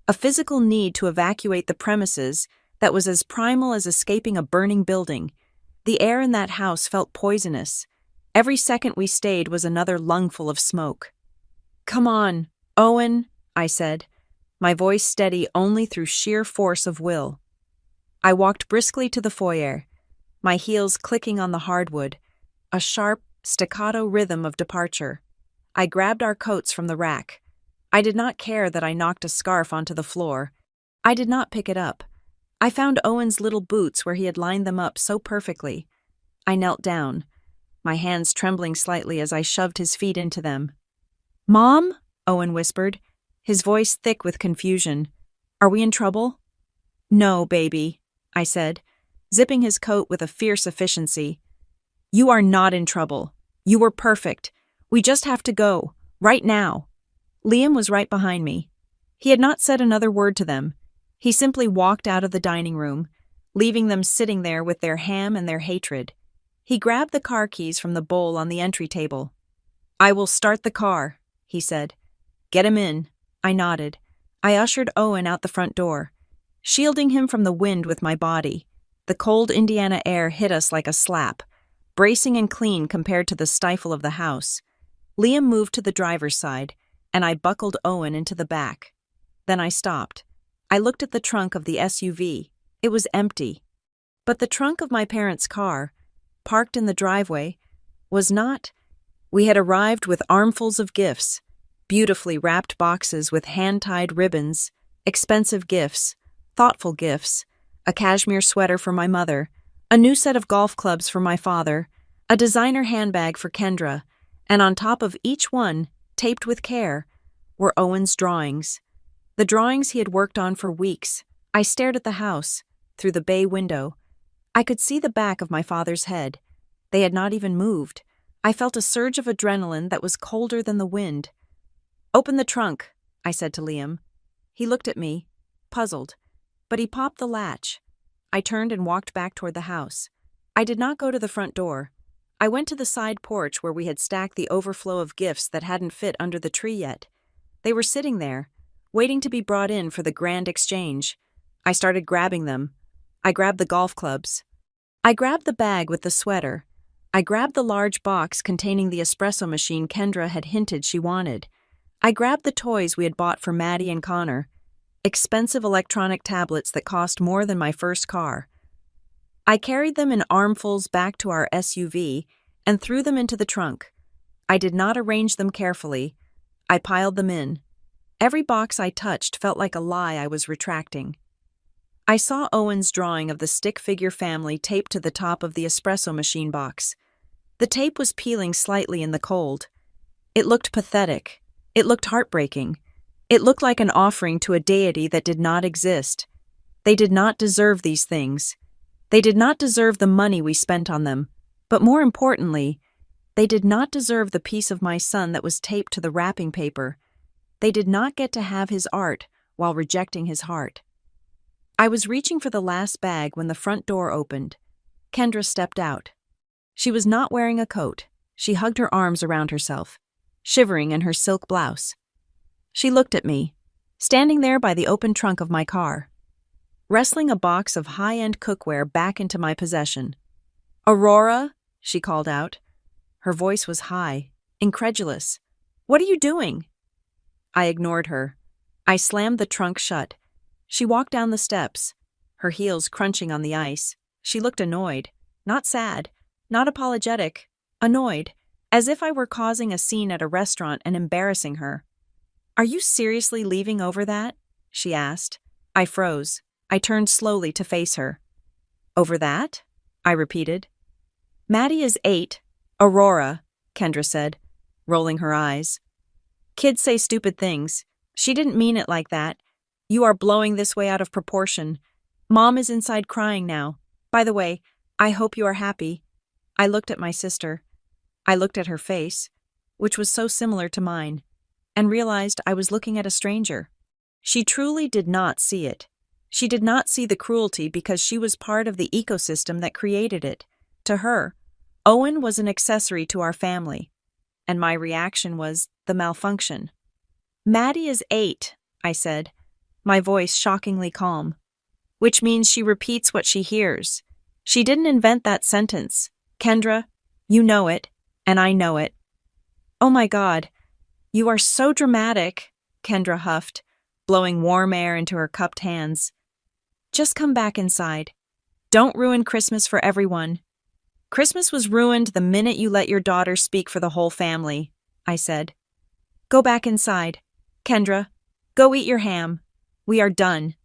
Speaker 1: a physical need to evacuate the premises that was as primal as escaping a burning building. The air in that house felt poisonous. Every second we stayed was another lungful of smoke. "Come on, Owen," I said, my voice steady only through sheer force of will. I walked briskly to the foyer, my heels clicking on the hardwood, a sharp, staccato rhythm of departure. I grabbed our coats from the rack. I did not care that I knocked a scarf onto the floor. I did not pick it up. I found Owen's little boots where he had lined them up so perfectly. I knelt down, my hands trembling slightly as I shoved his feet into them. "Mom?" Owen whispered, his voice thick with confusion. "Are we in trouble?" "No, baby," I said, zipping his coat with a fierce efficiency. "You are not in trouble. You were perfect. We just have to go, right now." Liam was right behind me. He had not said another word to them. He simply walked out of the dining room, leaving them sitting there with their ham and their hatred. He grabbed the car keys from the bowl on the entry table. "I will start the car," he said. "Get him in." I nodded. I ushered Owen out the front door, shielding him from the wind with my body. The cold Indiana air hit us like a slap, bracing and clean compared to the stifle of the house. Liam moved to the driver's side, and I buckled Owen into the back. Then I stopped. I looked at the trunk of the SUV. It was empty. But the trunk of my parents' car, parked in the driveway, was not. We had arrived with armfuls of gifts, beautifully wrapped boxes with hand-tied ribbons, expensive gifts, thoughtful gifts, a cashmere sweater for my mother, a new set of golf clubs for my father, a designer handbag for Kendra, and on top of each one, taped with care, were Owen's drawings. The drawings he had worked on for weeks. I stared at the house, through the bay window. I could see the back of my father's head. They had not even moved. I felt a surge of adrenaline that was colder than the wind. "Open the trunk," I said to Liam. He looked at me, puzzled, but he popped the latch. I turned and walked back toward the house. I did not go to the front door. I went to the side porch where we had stacked the overflow of gifts that hadn't fit under the tree yet. They were sitting there, waiting to be brought in for the grand exchange. I started grabbing them. I grabbed the golf clubs. I grabbed the bag with the sweater. I grabbed the large box containing the espresso machine Kendra had hinted she wanted. I grabbed the toys we had bought for Maddie and Connor, expensive electronic tablets that cost more than my first car. I carried them in armfuls back to our SUV and threw them into the trunk. I did not arrange them carefully. I piled them in. Every box I touched felt like a lie I was retracting. I saw Owen's drawing of the stick figure family taped to the top of the espresso machine box. The tape was peeling slightly in the cold. It looked pathetic. It looked heartbreaking. It looked like an offering to a deity that did not exist. They did not deserve these things. They did not deserve the money we spent on them. But more importantly, they did not deserve the piece of my son that was taped to the wrapping paper. They did not get to have his art while rejecting his heart. I was reaching for the last bag when the front door opened. Kendra stepped out. She was not wearing a coat. She hugged her arms around herself, shivering in her silk blouse. She looked at me, standing there by the open trunk of my car, wrestling a box of high-end cookware back into my possession. "Aurora," she called out. Her voice was high, incredulous. "What are you doing?" I ignored her. I slammed the trunk shut. She walked down the steps, her heels crunching on the ice. She looked annoyed, not sad, not apologetic, annoyed, as if I were causing a scene at a restaurant and embarrassing her. "Are you seriously leaving over that?" she asked. I froze. I turned slowly to face her. "Over that?" I repeated. "Maddie is 8. Aurora," Kendra said, rolling her eyes. "Kids say stupid things. She didn't mean it like that. You are blowing this way out of proportion. Mom is inside crying now. By the way, I hope you are happy." I looked at my sister. I looked at her face, which was so similar to mine, and realized I was looking at a stranger. She truly did not see it. She did not see the cruelty because she was part of the ecosystem that created it. To her, Owen was an accessory to our family, and my reaction was the malfunction. "Maddie is 8, I said, my voice shockingly calm. "Which means she repeats what she hears. She didn't invent that sentence. Kendra, you know it, and I know it." "Oh my God, you are so dramatic," Kendra huffed, blowing warm air into her cupped hands. "Just come back inside. Don't ruin Christmas for everyone." "Christmas was ruined the minute you let your daughter speak for the whole family," I said. "Go back inside. Kendra, go eat your ham. We are done."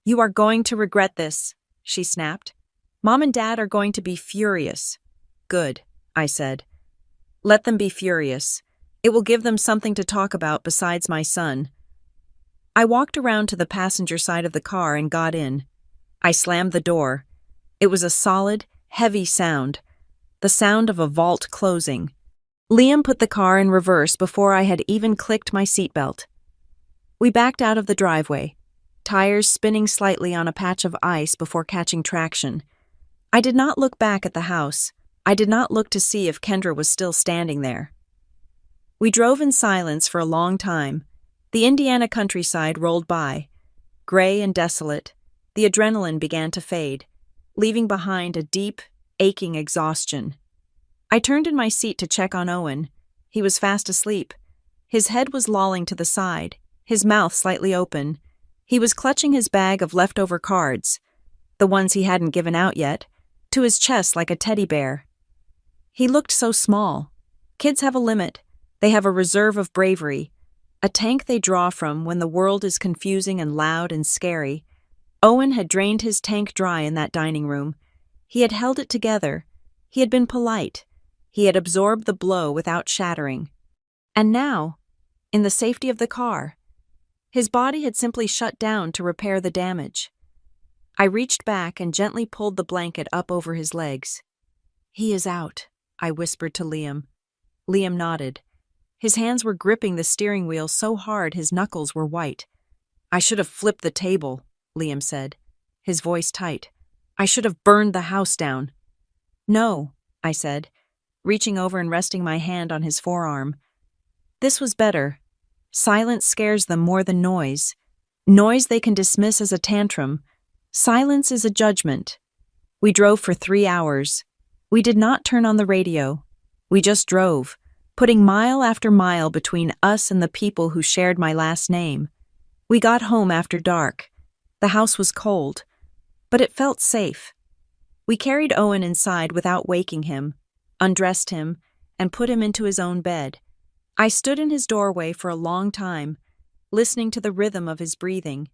Speaker 1: "You are going to regret this," she snapped. "Mom and Dad are going to be furious." "Good," I said. "Let them be furious. It will give them something to talk about besides my son." I walked around to the passenger side of the car and got in. I slammed the door. It was a solid, heavy sound, the sound of a vault closing. Liam put the car in reverse before I had even clicked my seatbelt. We backed out of the driveway, tires spinning slightly on a patch of ice before catching traction. I did not look back at the house. I did not look to see if Kendra was still standing there. We drove in silence for a long time. The Indiana countryside rolled by. Gray and desolate, the adrenaline began to fade, leaving behind a deep, aching exhaustion. I turned in my seat to check on Owen. He was fast asleep. His head was lolling to the side, his mouth slightly open. He was clutching his bag of leftover cards, the ones he hadn't given out yet, to his chest like a teddy bear. He looked so small. Kids have a limit. They have a reserve of bravery, a tank they draw from when the world is confusing and loud and scary. Owen had drained his tank dry in that dining room. He had held it together. He had been polite. He had absorbed the blow without shattering. And now, in the safety of the car, his body had simply shut down to repair the damage. I reached back and gently pulled the blanket up over his legs. "He is out," I whispered to Liam. Liam nodded. His hands were gripping the steering wheel so hard his knuckles were white. "I should have flipped the table," Liam said, his voice tight. "I should have burned the house down." "No," I said, reaching over and resting my hand on his forearm. "This was better. Silence scares them more than noise. Noise they can dismiss as a tantrum. Silence is a judgment." We drove for 3 hours. We did not turn on the radio. We just drove, putting mile after mile between us and the people who shared my last name. We got home after dark. The house was cold, but it felt safe. We carried Owen inside without waking him, undressed him, and put him into his own bed. I stood in his doorway for a long time, listening to the rhythm of his breathing,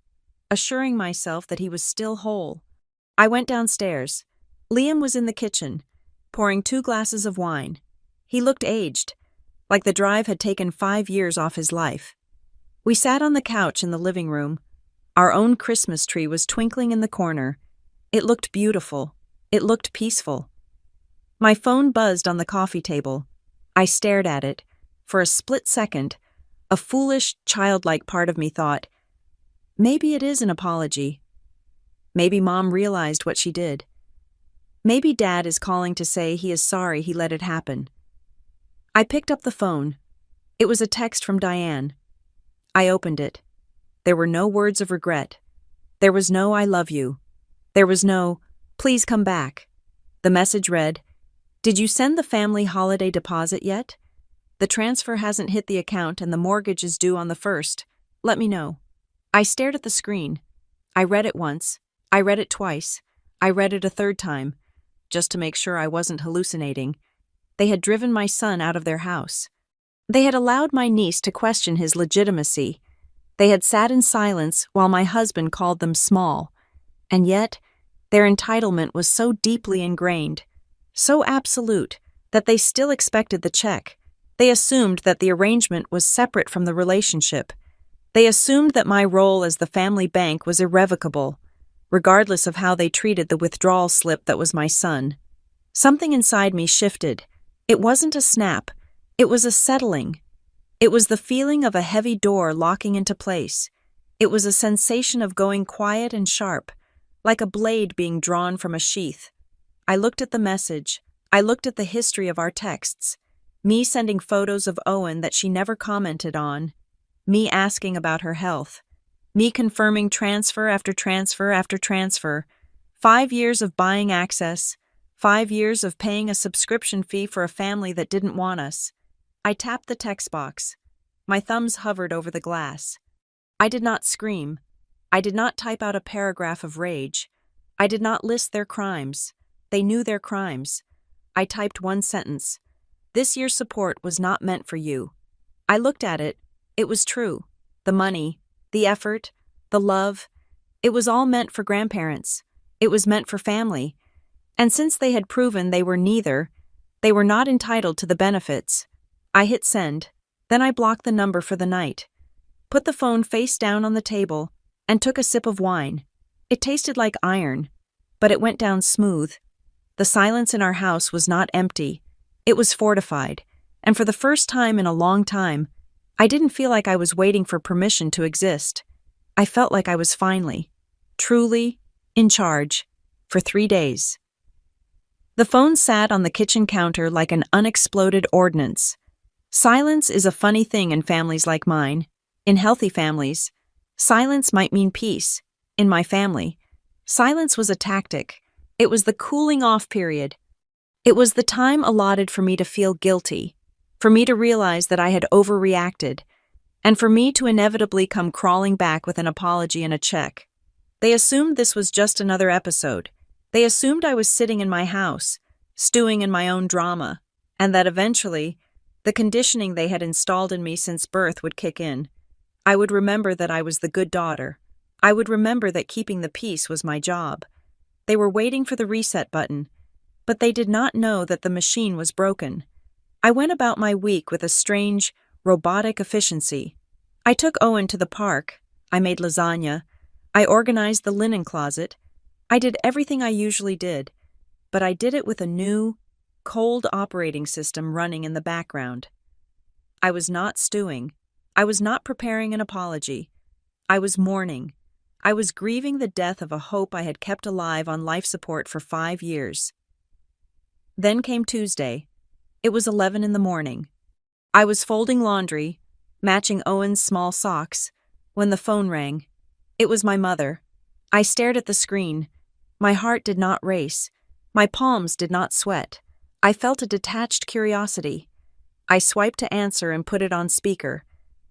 Speaker 1: assuring myself that he was still whole. I went downstairs. Liam was in the kitchen, pouring 2 glasses of wine. He looked aged, like the drive had taken 5 years off his life. We sat on the couch in the living room. Our own Christmas tree was twinkling in the corner. It looked beautiful. It looked peaceful. My phone buzzed on the coffee table. I stared at it. For a split second, a foolish, childlike part of me thought, maybe it is an apology. Maybe Mom realized what she did. Maybe Dad is calling to say he is sorry he let it happen. I picked up the phone. It was a text from Diane. I opened it. There were no words of regret. There was no "I love you." There was no "please come back." The message read, "Did you send the family holiday deposit yet? The transfer hasn't hit the account and the mortgage is due on the 1st. Let me know." I stared at the screen. I read it once. I read it twice. I read it a 3rd time, just to make sure I wasn't hallucinating. They had driven my son out of their house. They had allowed my niece to question his legitimacy. They had sat in silence while my husband called them small. And yet, their entitlement was so deeply ingrained, so absolute, that they still expected the check. They assumed that the arrangement was separate from the relationship. They assumed that my role as the family bank was irrevocable, regardless of how they treated the withdrawal slip that was my son. Something inside me shifted. It wasn't a snap. It was a settling. It was the feeling of a heavy door locking into place. It was a sensation of going quiet and sharp, like a blade being drawn from a sheath. I looked at the message. I looked at the history of our texts. Me sending photos of Owen that she never commented on. Me asking about her health. Me confirming transfer after transfer after transfer. 5 years of buying access. 5 years of paying a subscription fee for a family that didn't want us. I tapped the text box. My thumbs hovered over the glass. I did not scream. I did not type out a paragraph of rage. I did not list their crimes. They knew their crimes. I typed one sentence. This year's support was not meant for you. I looked at it. It was true. The money, the effort, the love, it was all meant for grandparents. It was meant for family. And since they had proven they were neither, they were not entitled to the benefits. I hit send. Then I blocked the number for the night, put the phone face down on the table, and took a sip of wine. It tasted like iron, but it went down smooth. The silence in our house was not empty. It was fortified, and for the first time in a long time, I didn't feel like I was waiting for permission to exist. I felt like I was finally, truly, in charge, for 3 days. The phone sat on the kitchen counter like an unexploded ordnance. Silence is a funny thing in families like mine. In healthy families, silence might mean peace. In my family, silence was a tactic. It was the cooling off period. It was the time allotted for me to feel guilty, for me to realize that I had overreacted, and for me to inevitably come crawling back with an apology and a check. They assumed this was just another episode. They assumed I was sitting in my house, stewing in my own drama, and that eventually, the conditioning they had installed in me since birth would kick in. I would remember that I was the good daughter. I would remember that keeping the peace was my job. They were waiting for the reset button, but they did not know that the machine was broken. I went about my week with a strange, robotic efficiency. I took Owen to the park. I made lasagna. I organized the linen closet. I did everything I usually did, but I did it with a new, cold operating system running in the background. I was not stewing. I was not preparing an apology. I was mourning. I was grieving the death of a hope I had kept alive on life support for 5 years. Then came Tuesday. It was 11 in the morning. I was folding laundry, matching Owen's small socks, when the phone rang. It was my mother. I stared at the screen. My heart did not race. My palms did not sweat. I felt a detached curiosity. I swiped to answer and put it on speaker,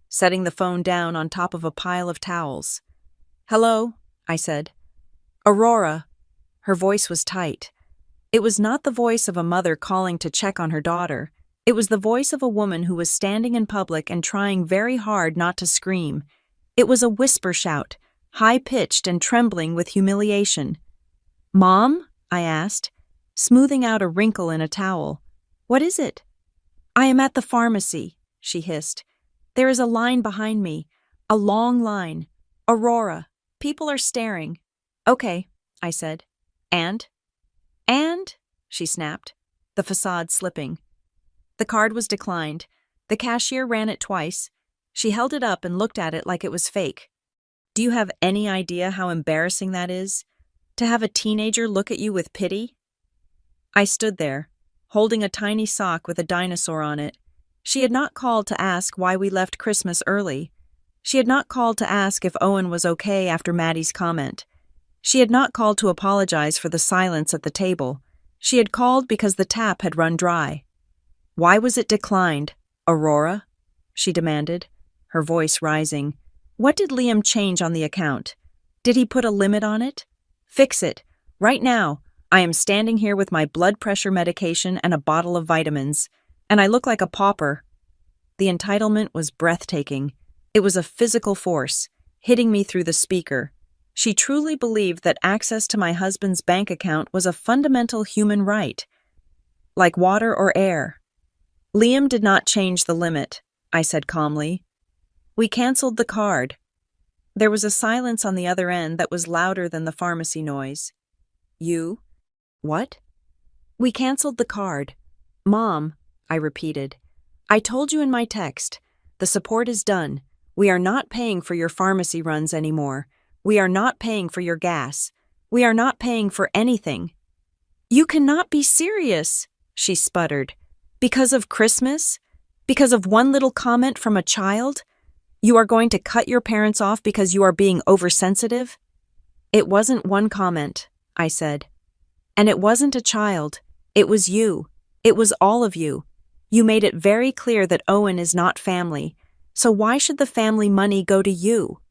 Speaker 1: setting the phone down on top of a pile of towels. "Hello," I said. "Aurora." Her voice was tight. It was not the voice of a mother calling to check on her daughter. It was the voice of a woman who was standing in public and trying very hard not to scream. It was a whisper shout, high-pitched and trembling with humiliation. "Mom?" I asked, smoothing out a wrinkle in a towel. "What is it?" "I am at the pharmacy," she hissed. "There is a line behind me, a long line. Aurora, people are staring." "Okay," I said. "And?" "And?" she snapped, the facade slipping. The card was declined. The cashier ran it twice. She held it up and looked at it like it was fake. "Do you have any idea how embarrassing that is? To have a teenager look at you with pity?" I stood there, holding a tiny sock with a dinosaur on it. She had not called to ask why we left Christmas early. She had not called to ask if Owen was okay after Maddie's comment. She had not called to apologize for the silence at the table. She had called because the tap had run dry. "Why was it declined, Aurora?" she demanded, her voice rising. "What did Liam change on the account? Did he put a limit on it? Fix it. Right now. I am standing here with my blood pressure medication and a bottle of vitamins, and I look like a pauper." The entitlement was breathtaking. It was a physical force, hitting me through the speaker. She truly believed that access to my husband's bank account was a fundamental human right, like water or air. "Liam did not change the limit," I said calmly. "We canceled the card." There was a silence on the other end that was louder than the pharmacy noise. "You? What?" "We canceled the card. Mom," I repeated. "I told you in my text. The support is done. We are not paying for your pharmacy runs anymore. We are not paying for your gas. We are not paying for anything." "You cannot be serious," she sputtered. "Because of Christmas? Because of one little comment from a child? You are going to cut your parents off because you are being oversensitive?" "It wasn't one comment," I said. "And it wasn't a child. It was you. It was all of you. You made it very clear that Owen is not family. So why should the family money go to you?"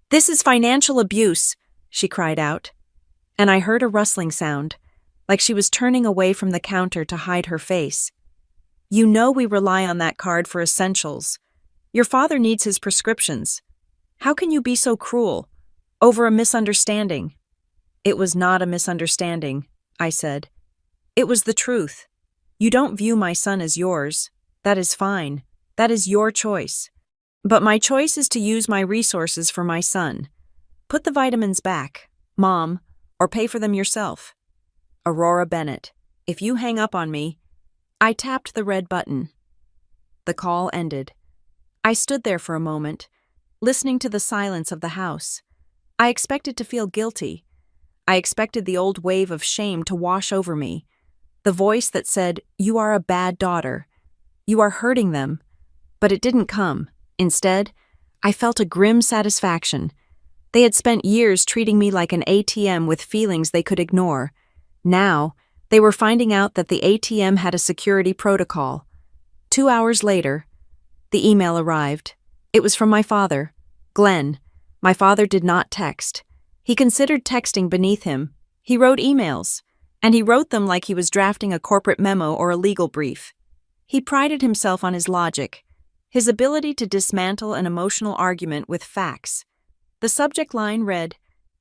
Speaker 1: "This is financial abuse," she cried out. And I heard a rustling sound, like she was turning away from the counter to hide her face. "You know we rely on that card for essentials. Your father needs his prescriptions. How can you be so cruel? Over a misunderstanding." "It was not a misunderstanding," I said. "It was the truth. You don't view my son as yours. That is fine. That is your choice. But my choice is to use my resources for my son. Put the vitamins back, Mom, or pay for them yourself. Aurora Bennett, if you hang up on me..." I tapped the red button. The call ended. I stood there for a moment, listening to the silence of the house. I expected to feel guilty. I expected the old wave of shame to wash over me. The voice that said, "You are a bad daughter. You are hurting them." But it didn't come. Instead, I felt a grim satisfaction. They had spent years treating me like an ATM with feelings they could ignore. Now, they were finding out that the ATM had a security protocol. 2 hours later, the email arrived. It was from my father, Glenn. My father did not text. He considered texting beneath him. He wrote emails, and he wrote them like he was drafting a corporate memo or a legal brief. He prided himself on his logic, his ability to dismantle an emotional argument with facts. The subject line read,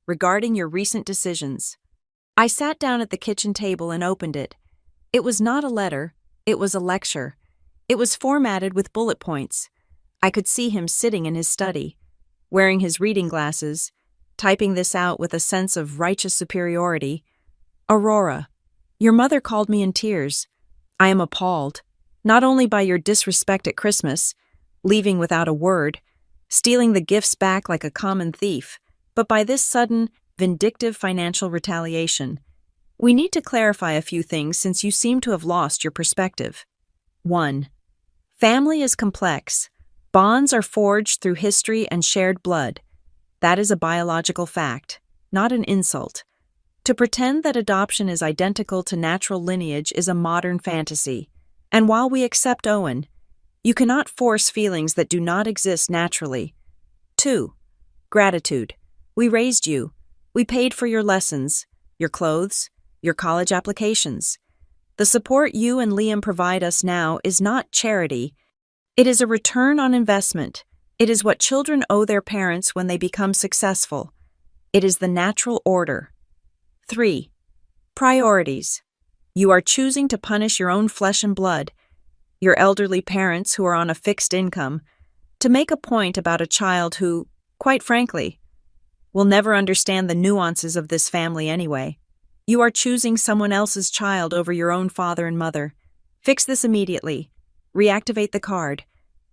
Speaker 1: "Regarding your recent decisions." I sat down at the kitchen table and opened it. It was not a letter, it was a lecture. It was formatted with bullet points. I could see him sitting in his study, wearing his reading glasses, typing this out with a sense of righteous superiority. "Aurora, your mother called me in tears. I am appalled, not only by your disrespect at Christmas, leaving without a word, stealing the gifts back like a common thief, but by this sudden, vindictive financial retaliation. We need to clarify a few things since you seem to have lost your perspective. 1. Family is complex. Bonds are forged through history and shared blood. That is a biological fact, not an insult. To pretend that adoption is identical to natural lineage is a modern fantasy. And while we accept Owen, You cannot force feelings that do not exist naturally. 2. Gratitude. We raised you. We paid for your lessons, your clothes, your college applications. The support you and Liam provide us now is not charity. It is a return on investment. It is what children owe their parents when they become successful. It is the natural order. 3. Priorities. You are choosing to punish your own flesh and blood, your elderly parents who are on a fixed income, to make a point about a child who, quite frankly, will never understand the nuances of this family anyway. You are choosing someone else's child over your own father and mother. Fix this immediately. Reactivate the card.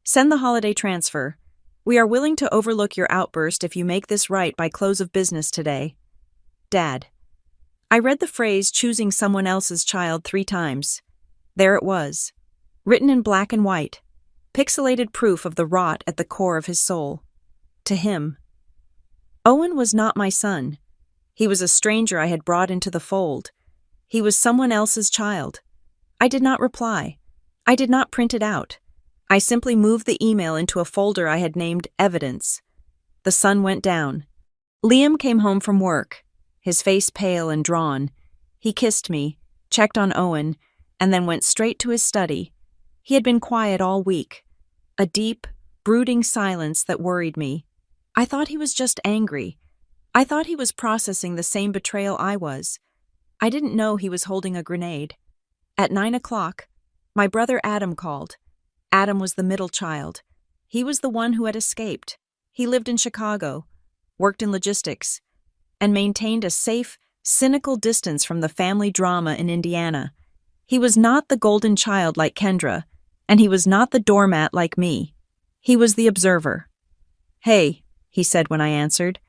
Speaker 1: Send the holiday transfer. We are willing to overlook your outburst if you make this right by close of business today. Dad. I read the phrase choosing someone else's child 3 times. There it was, written in black and white, pixelated proof of the rot at the core of his soul. To him. Owen was not my son. He was a stranger I had brought into the fold. He was someone else's child. I did not reply. I did not print it out. I simply moved the email into a folder I had named Evidence. The sun went down. Liam came home from work, his face pale and drawn. He kissed me, checked on Owen, and then went straight to his study. He had been quiet all week. A deep, brooding silence that worried me. I thought he was just angry. I thought he was processing the same betrayal I was. I didn't know he was holding a grenade. At 9 o'clock, my brother Adam called. Adam was the middle child. He was the one who had escaped. He lived in Chicago, worked in logistics, and maintained a safe, cynical distance from the family drama in Indiana. He was not the golden child like Kendra, and he was not the doormat like me. He was the observer. "Hey," he said when I answered.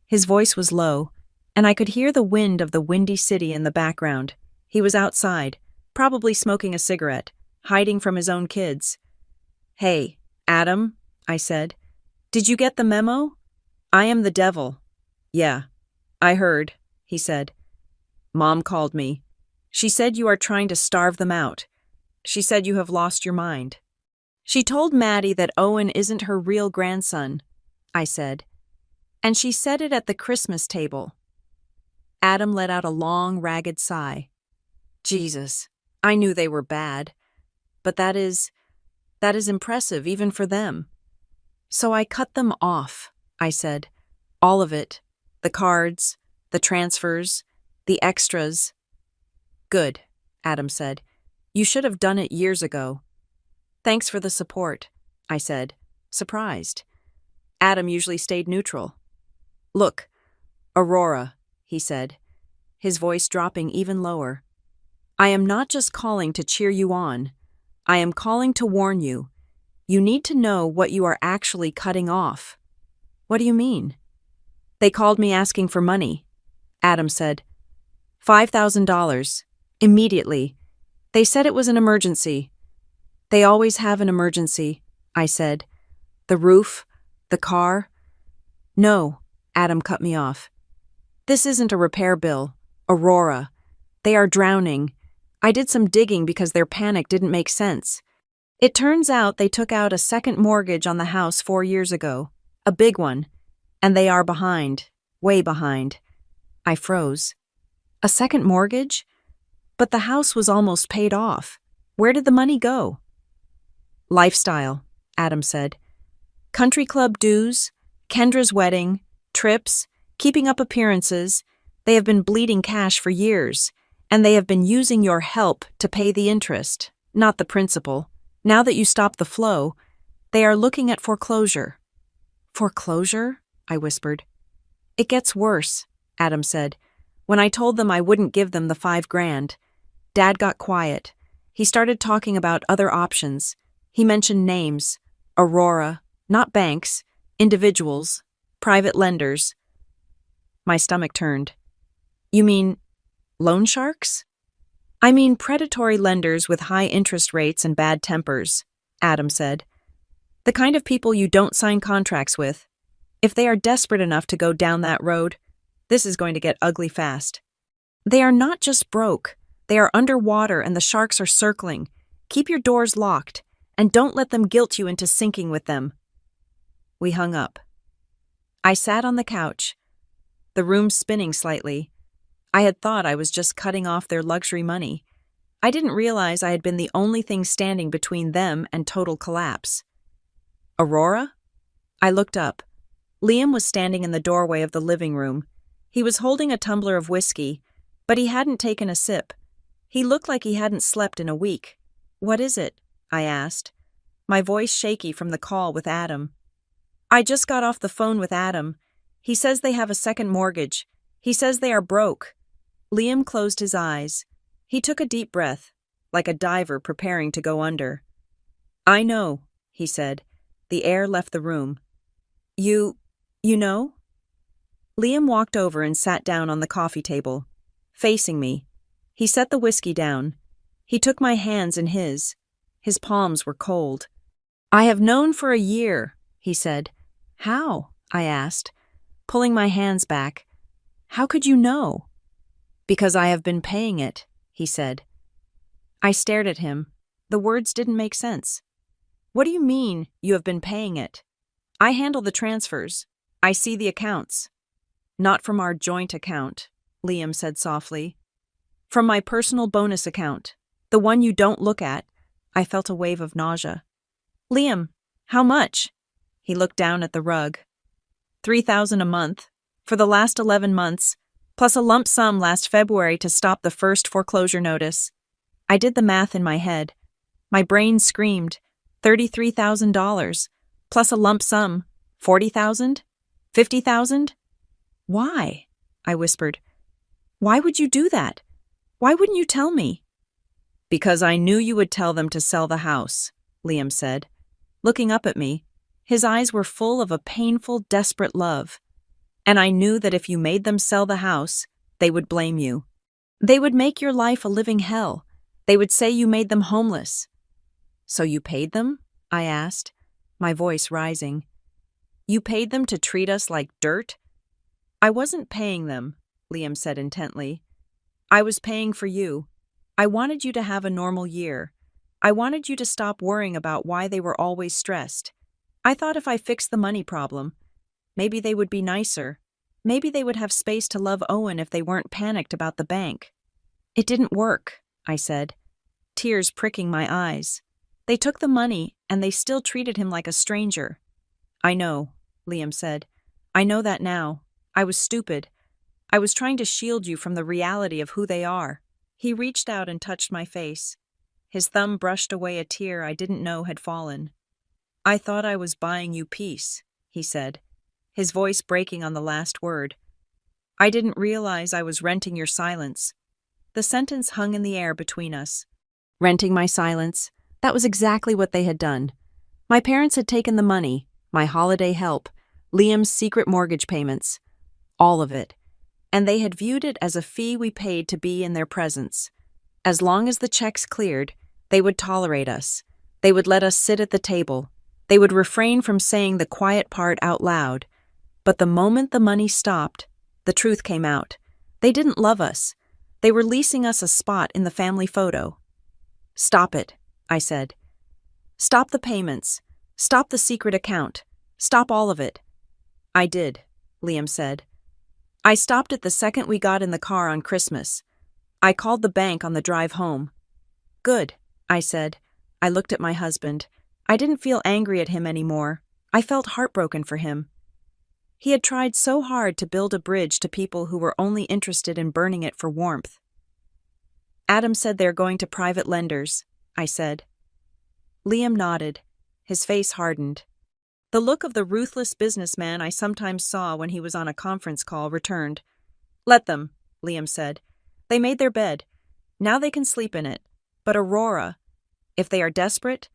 Speaker 1: His voice was low, and I could hear the wind of the windy city in the background. He was outside, probably smoking a cigarette, hiding from his own kids. "Hey, Adam," I said. "Did you get the memo? I am the devil." "Yeah, I heard," he said. "Mom called me. She said you are trying to starve them out. She said you have lost your mind." "She told Maddie that Owen isn't her real grandson," I said. "And she said it at the Christmas table." Adam let out a long, ragged sigh. "Jesus, I knew they were bad. But that is impressive, even for them." "So I cut them off," I said. "All of it. The cards, the transfers, the extras." "Good," Adam said. "You should have done it years ago." "Thanks for the support," I said, surprised. Adam usually stayed neutral. "Look, Aurora," he said, his voice dropping even lower. "I am not just calling to cheer you on. I am calling to warn you. You need to know what you are actually cutting off." "What do you mean?" "They called me asking for money," Adam said. $5,000. Immediately. They said it was an emergency." "They always have an emergency," I said. "The roof, the car." "No," Adam cut me off. "This isn't a repair bill. Aurora. They are drowning. I did some digging because their panic didn't make sense. It turns out they took out a second mortgage on the house 4 years ago. A big one. And they are behind. Way behind." I froze. A second mortgage? But the house was almost paid off. Where did the money go? "Lifestyle," Adam said. "Country club dues, Kendra's wedding, trips, keeping up appearances. They have been bleeding cash for years, and they have been using your help to pay the interest, not the principal. Now that you stop the flow, they are looking at foreclosure." "Foreclosure?" I whispered. "It gets worse," Adam said. "When I told them I wouldn't give them the $5,000, Dad got quiet. He started talking about other options. He mentioned names. Aurora, not banks, individuals, private lenders." My stomach turned. "You mean loan sharks?" "I mean predatory lenders with high interest rates and bad tempers," Adam said. "The kind of people you don't sign contracts with. If they are desperate enough to go down that road, this is going to get ugly fast. They are not just broke. They are underwater and the sharks are circling. Keep your doors locked. and don't let them guilt you into sinking with them." We hung up. I sat on the couch, the room spinning slightly. I had thought I was just cutting off their luxury money. I didn't realize I had been the only thing standing between them and total collapse. "Aurora?" I looked up. Liam was standing in the doorway of the living room. He was holding a tumbler of whiskey, but he hadn't taken a sip. He looked like he hadn't slept in a week. "What is it?" I asked, my voice shaky from the call with Adam. "I just got off the phone with Adam. He says they have a second mortgage. He says they are broke." Liam closed his eyes. He took a deep breath, like a diver preparing to go under. "I know," he said. The air left the room. You know?" Liam walked over and sat down on the coffee table, facing me. He set the whiskey down. He took my hands in his. His palms were cold. "I have known for a year," he said. "How?" I asked, pulling my hands back. "How could you know?" "Because I have been paying it," he said. I stared at him. The words didn't make sense. "What do you mean, you have been paying it?" "I handle the transfers. I see the accounts." "Not from our joint account," Liam said softly. "From my personal bonus account, the one you don't look at." I felt a wave of nausea. "Liam, how much?" He looked down at the rug. $3,000 a month, for the last 11 months, plus a lump sum last February to stop the first foreclosure notice. I did the math in my head. My brain screamed, $33,000, plus a lump sum, 40,000? 50,000? "Why?" I whispered. "Why would you do that? Why wouldn't you tell me?" "Because I knew you would tell them to sell the house," Liam said, looking up at me. His eyes were full of a painful, desperate love. "And I knew that if you made them sell the house, they would blame you. They would make your life a living hell. They would say you made them homeless." "So you paid them?" I asked, my voice rising. "You paid them to treat us like dirt?" "I wasn't paying them," Liam said intently. "I was paying for you. I wanted you to have a normal year. I wanted you to stop worrying about why they were always stressed. I thought if I fixed the money problem, maybe they would be nicer. Maybe they would have space to love Owen if they weren't panicked about the bank." "It didn't work," I said, tears pricking my eyes. "They took the money, and they still treated him like a stranger." "I know," Liam said. "I know that now. I was stupid. I was trying to shield you from the reality of who they are." He reached out and touched my face. His thumb brushed away a tear I didn't know had fallen. "I thought I was buying you peace," he said, his voice breaking on the last word. "I didn't realize I was renting your silence." The sentence hung in the air between us. Renting my silence, that was exactly what they had done. My parents had taken the money, my holiday help, Liam's secret mortgage payments, all of it, and they had viewed it as a fee we paid to be in their presence. As long as the checks cleared, they would tolerate us. They would let us sit at the table. They would refrain from saying the quiet part out loud. But the moment the money stopped, the truth came out. They didn't love us. They were leasing us a spot in the family photo. "Stop it," I said. "Stop the payments. Stop the secret account. Stop all of it." "I did," Liam said. "I stopped it the second we got in the car on Christmas. I called the bank on the drive home." "Good," I said. I looked at my husband. I didn't feel angry at him anymore. I felt heartbroken for him. He had tried so hard to build a bridge to people who were only interested in burning it for warmth. "Adam said they're going to private lenders," I said. Liam nodded. His face hardened. The look of the ruthless businessman I sometimes saw when he was on a conference call returned. "Let them," Liam said. "They made their bed. Now they can sleep in it. But Aurora, if they are desperate,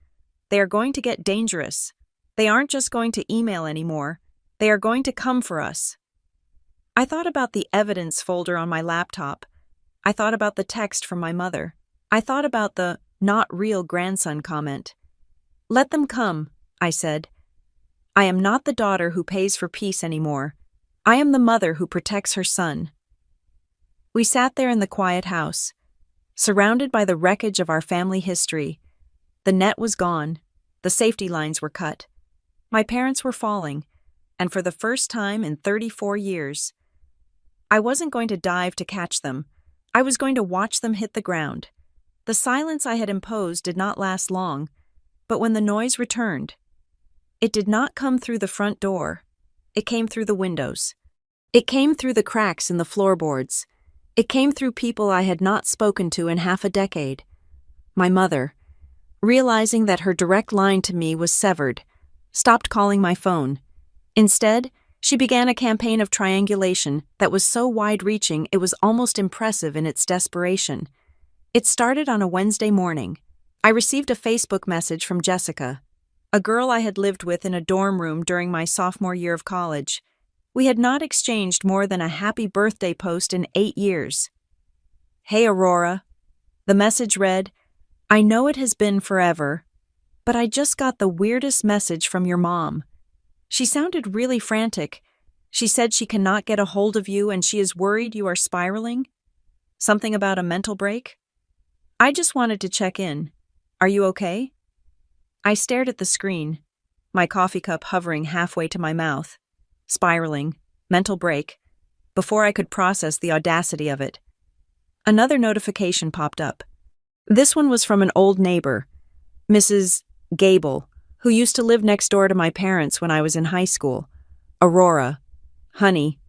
Speaker 1: they are going to get dangerous. They aren't just going to email anymore. They are going to come for us." I thought about the evidence folder on my laptop. I thought about the text from my mother. I thought about the "not real grandson" comment. "Let them come," I said. "I am not the daughter who pays for peace anymore. I am the mother who protects her son." We sat there in the quiet house, surrounded by the wreckage of our family history. The net was gone. The safety lines were cut. My parents were falling, and for the first time in 34 years, I wasn't going to dive to catch them. I was going to watch them hit the ground. The silence I had imposed did not last long, but when the noise returned, it did not come through the front door. It came through the windows. It came through the cracks in the floorboards. It came through people I had not spoken to in half a decade. My mother, realizing that her direct line to me was severed, stopped calling my phone. Instead, she began a campaign of triangulation that was so wide-reaching it was almost impressive in its desperation. It started on a Wednesday morning. I received a Facebook message from Jessica, a girl I had lived with in a dorm room during my sophomore year of college. We had not exchanged more than a happy birthday post in 8 years. "Hey, Aurora." The message read, "I know it has been forever, but I just got the weirdest message from your mom. She sounded really frantic. She said she cannot get a hold of you and she is worried you are spiraling. Something about a mental break? I just wanted to check in. Are you okay?" I stared at the screen, my coffee cup hovering halfway to my mouth. Spiraling, mental break, before I could process the audacity of it. Another notification popped up. This one was from an old neighbor, Mrs. Gable, who used to live next door to my parents when I was in high school. "Aurora, honey,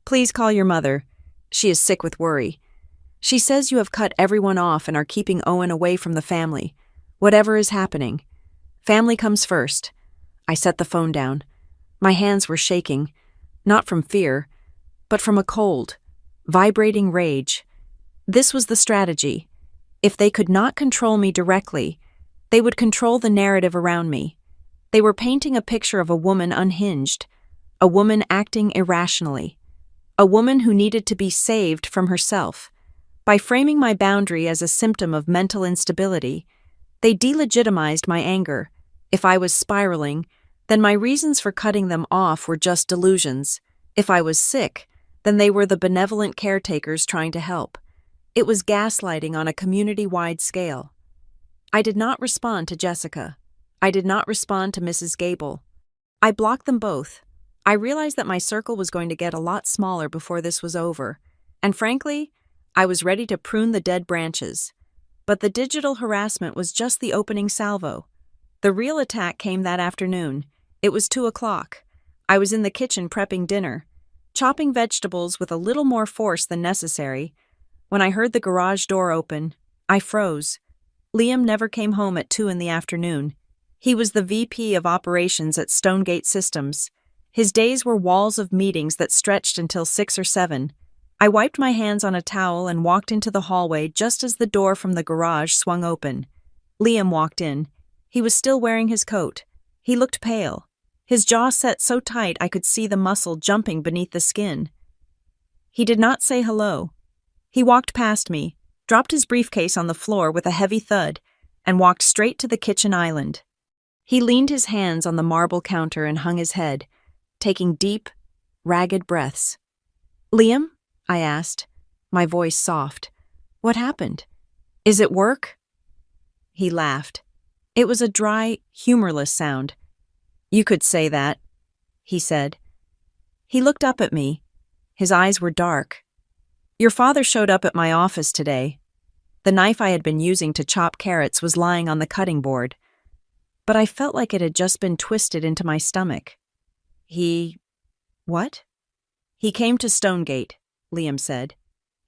Speaker 1: please call your mother. She is sick with worry. She says you have cut everyone off and are keeping Owen away from the family. Whatever is happening. Family comes first." I set the phone down. My hands were shaking, not from fear, but from a cold, vibrating rage. This was the strategy. If they could not control me directly, they would control the narrative around me. They were painting a picture of a woman unhinged, a woman acting irrationally, a woman who needed to be saved from herself. By framing my boundary as a symptom of mental instability, they delegitimized my anger. If I was spiraling, then my reasons for cutting them off were just delusions. If I was sick, then they were the benevolent caretakers trying to help. It was gaslighting on a community-wide scale. I did not respond to Jessica. I did not respond to Mrs. Gable. I blocked them both. I realized that my circle was going to get a lot smaller before this was over, and frankly, I was ready to prune the dead branches. But the digital harassment was just the opening salvo. The real attack came that afternoon. It was 2:00. I was in the kitchen prepping dinner, chopping vegetables with a little more force than necessary. When I heard the garage door open, I froze. Liam never came home at 2 in the afternoon. He was the VP of operations at Stonegate Systems. His days were walls of meetings that stretched until 6 or 7. I wiped my hands on a towel and walked into the hallway just as the door from the garage swung open. Liam walked in. He was still wearing his coat. He looked pale. His jaw set so tight I could see the muscle jumping beneath the skin. He did not say hello. He walked past me, dropped his briefcase on the floor with a heavy thud, and walked straight to the kitchen island. He leaned his hands on the marble counter and hung his head, taking deep, ragged breaths. "Liam?" I asked, my voice soft. "What happened? Is it work?" He laughed. It was a dry, humorless sound. "You could say that," he said. He looked up at me. His eyes were dark. "Your father showed up at my office today. The knife I had been using to chop carrots was lying on the cutting board, but I felt like it had just been twisted into my stomach. What?" "He came to Stonegate," Liam said.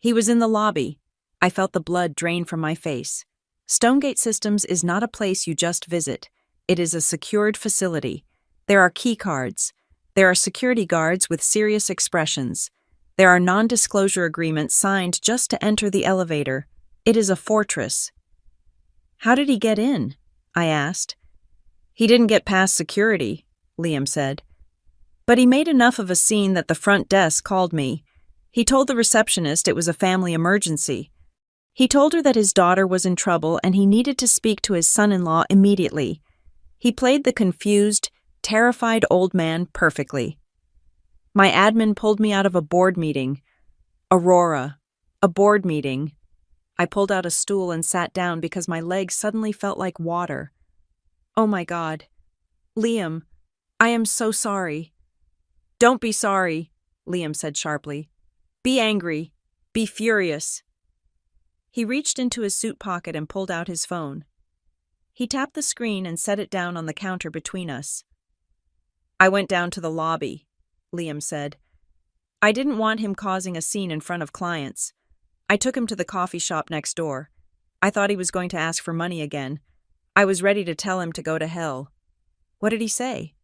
Speaker 1: "He was in the lobby." I felt the blood drain from my face. Stonegate Systems is not a place you just visit. It is a secured facility. There are key cards. There are security guards with serious expressions. There are non-disclosure agreements signed just to enter the elevator. It is a fortress. "How did he get in?" I asked. "He didn't get past security," Liam said. "But he made enough of a scene that the front desk called me. He told the receptionist it was a family emergency. He told her that his daughter was in trouble and he needed to speak to his son-in-law immediately. He played the confused, terrified old man perfectly. My admin pulled me out of a board meeting. Aurora, a board meeting. I pulled out a stool and sat down because my legs suddenly felt like water. Oh my God. Liam, I am so sorry. Don't be sorry, Liam said sharply. Be angry. Be furious. He reached into his suit pocket and pulled out his phone. He tapped the screen and set it down on the counter between us. I went down to the lobby, Liam said. I didn't want him causing a scene in front of clients. I took him to the coffee shop next door. I thought he was going to ask for money again. I was ready to tell him to go to hell. What did he say?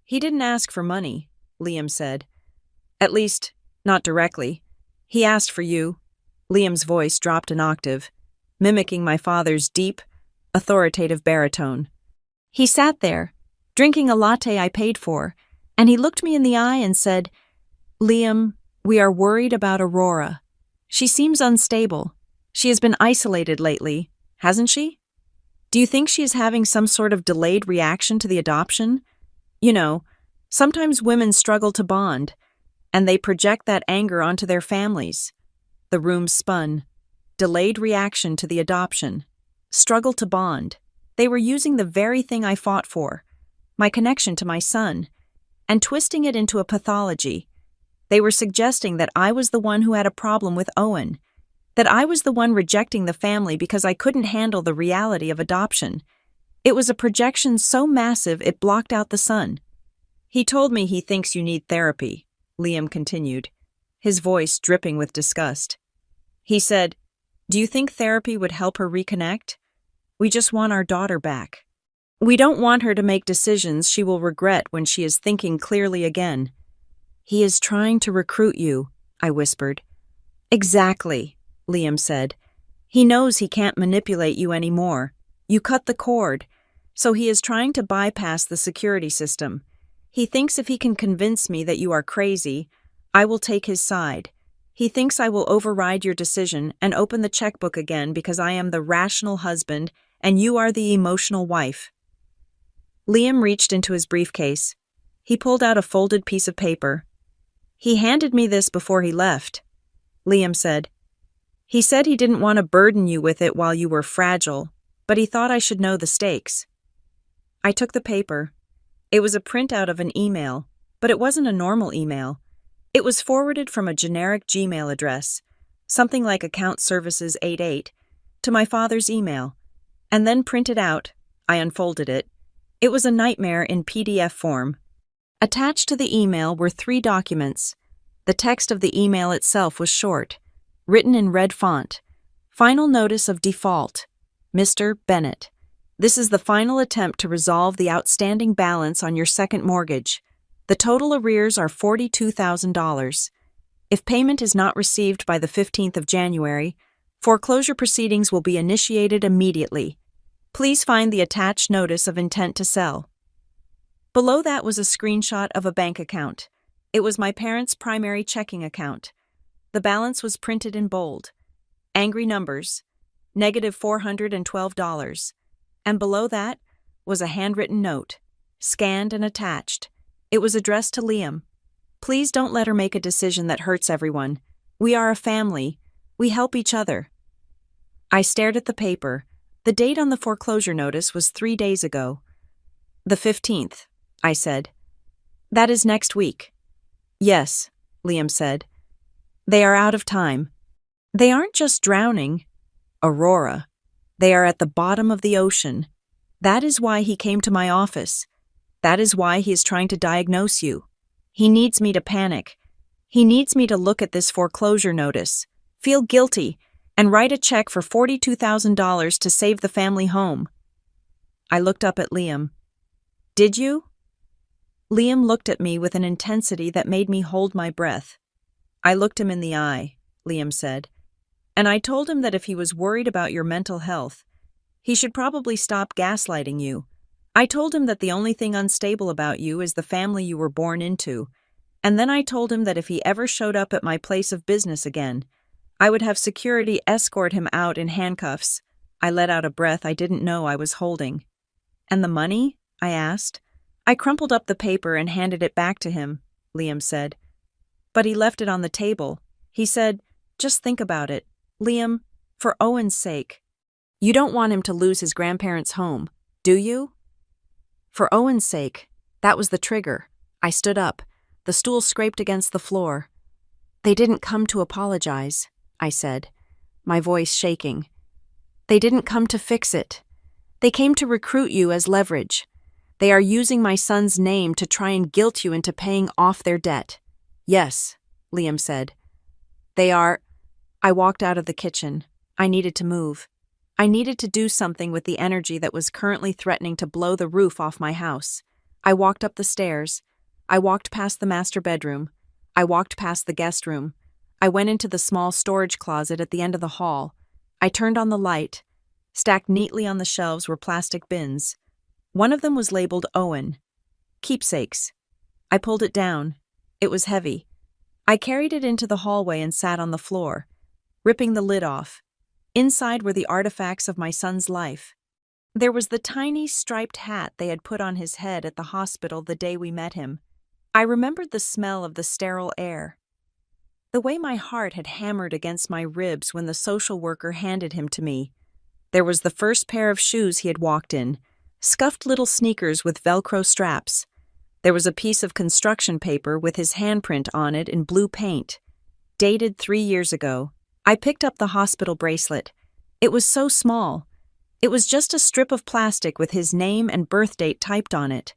Speaker 1: He didn't ask for money, Liam said. At least, not directly. He asked for you. Liam's voice dropped an octave, mimicking my father's deep, authoritative baritone. He sat there, drinking a latte I paid for, and he looked me in the eye and said, Liam, we are worried about Aurora. She seems unstable. She has been isolated lately, hasn't she? Do you think she is having some sort of delayed reaction to the adoption? You know, sometimes women struggle to bond, and they project that anger onto their families. The room spun. Delayed reaction to the adoption. Struggle to bond. They were using the very thing I fought for, my connection to my son, and twisting it into a pathology. They were suggesting that I was the one who had a problem with Owen, that I was the one rejecting the family because I couldn't handle the reality of adoption. It was a projection so massive it blocked out the sun. He told me he thinks you need therapy, Liam continued, his voice dripping with disgust. He said, do you think therapy would help her reconnect? We just want our daughter back. We don't want her to make decisions she will regret when she is thinking clearly again. He is trying to recruit you, I whispered. Exactly, Liam said. He knows he can't manipulate you anymore. You cut the cord, so he is trying to bypass the security system. He thinks if he can convince me that you are crazy, I will take his side. He thinks I will override your decision and open the checkbook again because I am the rational husband and you are the emotional wife. Liam reached into his briefcase. He pulled out a folded piece of paper. He handed me this before he left. Liam said, he said he didn't want to burden you with it while you were fragile, but he thought I should know the stakes. I took the paper. It was a printout of an email, but it wasn't a normal email. It was forwarded from a generic Gmail address, something like Account Services 88, to my father's email, and then printed out. I unfolded it. It was a nightmare in PDF form. Attached to the email were 3 documents. The text of the email itself was short, written in red font. Final notice of default. Mr. Bennett. This is the final attempt to resolve the outstanding balance on your second mortgage. The total arrears are $42,000. If payment is not received by the 15th of January, foreclosure proceedings will be initiated immediately. Please find the attached notice of intent to sell. Below that was a screenshot of a bank account. It was my parents' primary checking account. The balance was printed in bold. Angry numbers. -$412. And below that was a handwritten note, scanned and attached. It was addressed to Liam. Please don't let her make a decision that hurts everyone. We are a family. We help each other. I stared at the paper. The date on the foreclosure notice was 3 days ago. The 15th, I said. That is next week. Yes, Liam said. They are out of time. They aren't just drowning. Aurora. They are at the bottom of the ocean. That is why he came to my office. That is why he is trying to diagnose you. He needs me to panic. He needs me to look at this foreclosure notice, feel guilty, and write a check for $42,000 to save the family home. I looked up at Liam. Did you? Liam looked at me with an intensity that made me hold my breath. I looked him in the eye, Liam said, and I told him that if he was worried about your mental health, he should probably stop gaslighting you. I told him that the only thing unstable about you is the family you were born into, and then I told him that if he ever showed up at my place of business again, I would have security escort him out in handcuffs. I let out a breath I didn't know I was holding. And the money? I asked. I crumpled up the paper and handed it back to him, Liam said. But he left it on the table. He said, just think about it, Liam, for Owen's sake. You don't want him to lose his grandparents' home, do you? For Owen's sake, that was the trigger. I stood up. The stool scraped against the floor. They didn't come to apologize, I said, my voice shaking. They didn't come to fix it. They came to recruit you as leverage. They are using my son's name to try and guilt you into paying off their debt. Yes, Liam said. They are. I walked out of the kitchen. I needed to move. I needed to do something with the energy that was currently threatening to blow the roof off my house. I walked up the stairs. I walked past the master bedroom. I walked past the guest room. I went into the small storage closet at the end of the hall. I turned on the light. Stacked neatly on the shelves were plastic bins. One of them was labeled Owen. Keepsakes. I pulled it down. It was heavy. I carried it into the hallway and sat on the floor, ripping the lid off. Inside were the artifacts of my son's life. There was the tiny striped hat they had put on his head at the hospital the day we met him. I remembered the smell of the sterile air. The way my heart had hammered against my ribs when the social worker handed him to me. There was the first pair of shoes he had walked in, scuffed little sneakers with Velcro straps. There was a piece of construction paper with his handprint on it in blue paint, dated 3 years ago. I picked up the hospital bracelet. It was so small. It was just a strip of plastic with his name and birth date typed on it.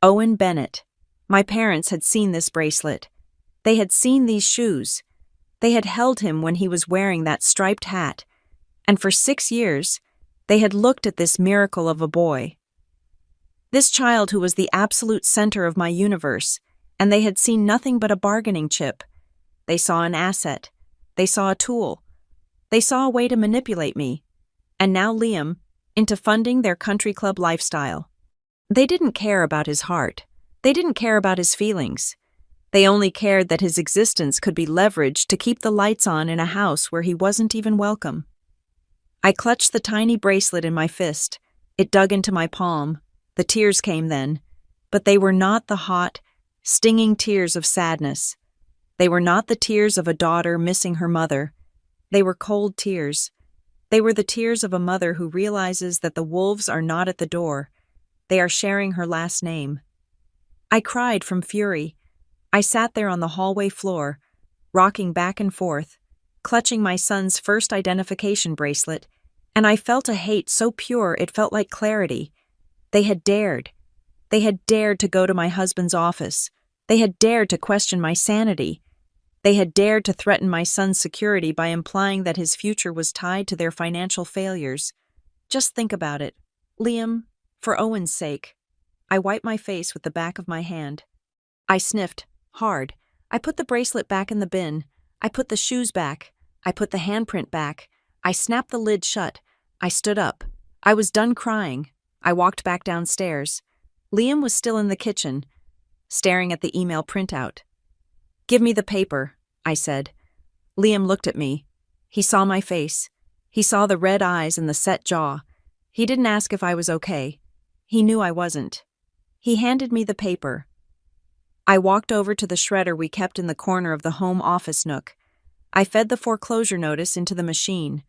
Speaker 1: Owen Bennett. My parents had seen this bracelet. They had seen these shoes. They had held him when he was wearing that striped hat. And for 6 years, they had looked at this miracle of a boy. This child who was the absolute center of my universe, and they had seen nothing but a bargaining chip. They saw an asset. They saw a tool. They saw a way to manipulate me. And now Liam, into funding their country club lifestyle. They didn't care about his heart. They didn't care about his feelings. They only cared that his existence could be leveraged to keep the lights on in a house where he wasn't even welcome. I clutched the tiny bracelet in my fist. It dug into my palm. The tears came then, but they were not the hot, stinging tears of sadness. They were not the tears of a daughter missing her mother. They were cold tears. They were the tears of a mother who realizes that the wolves are not at the door. They are sharing her last name. I cried from fury. I sat there on the hallway floor, rocking back and forth, clutching my son's first identification bracelet, and I felt a hate so pure it felt like clarity. They had dared. They had dared to go to my husband's office. They had dared to question my sanity. They had dared to threaten my son's security by implying that his future was tied to their financial failures. Just think about it. Liam, for Owen's sake. I wiped my face with the back of my hand. I sniffed, hard. I put the bracelet back in the bin. I put the shoes back. I put the handprint back. I snapped the lid shut. I stood up. I was done crying. I walked back downstairs. Liam was still in the kitchen, staring at the email printout. "Give me the paper," I said. Liam looked at me. He saw my face. He saw the red eyes and the set jaw. He didn't ask if I was okay. He knew I wasn't. He handed me the paper. I walked over to the shredder we kept in the corner of the home office nook. I fed the foreclosure notice into the machine.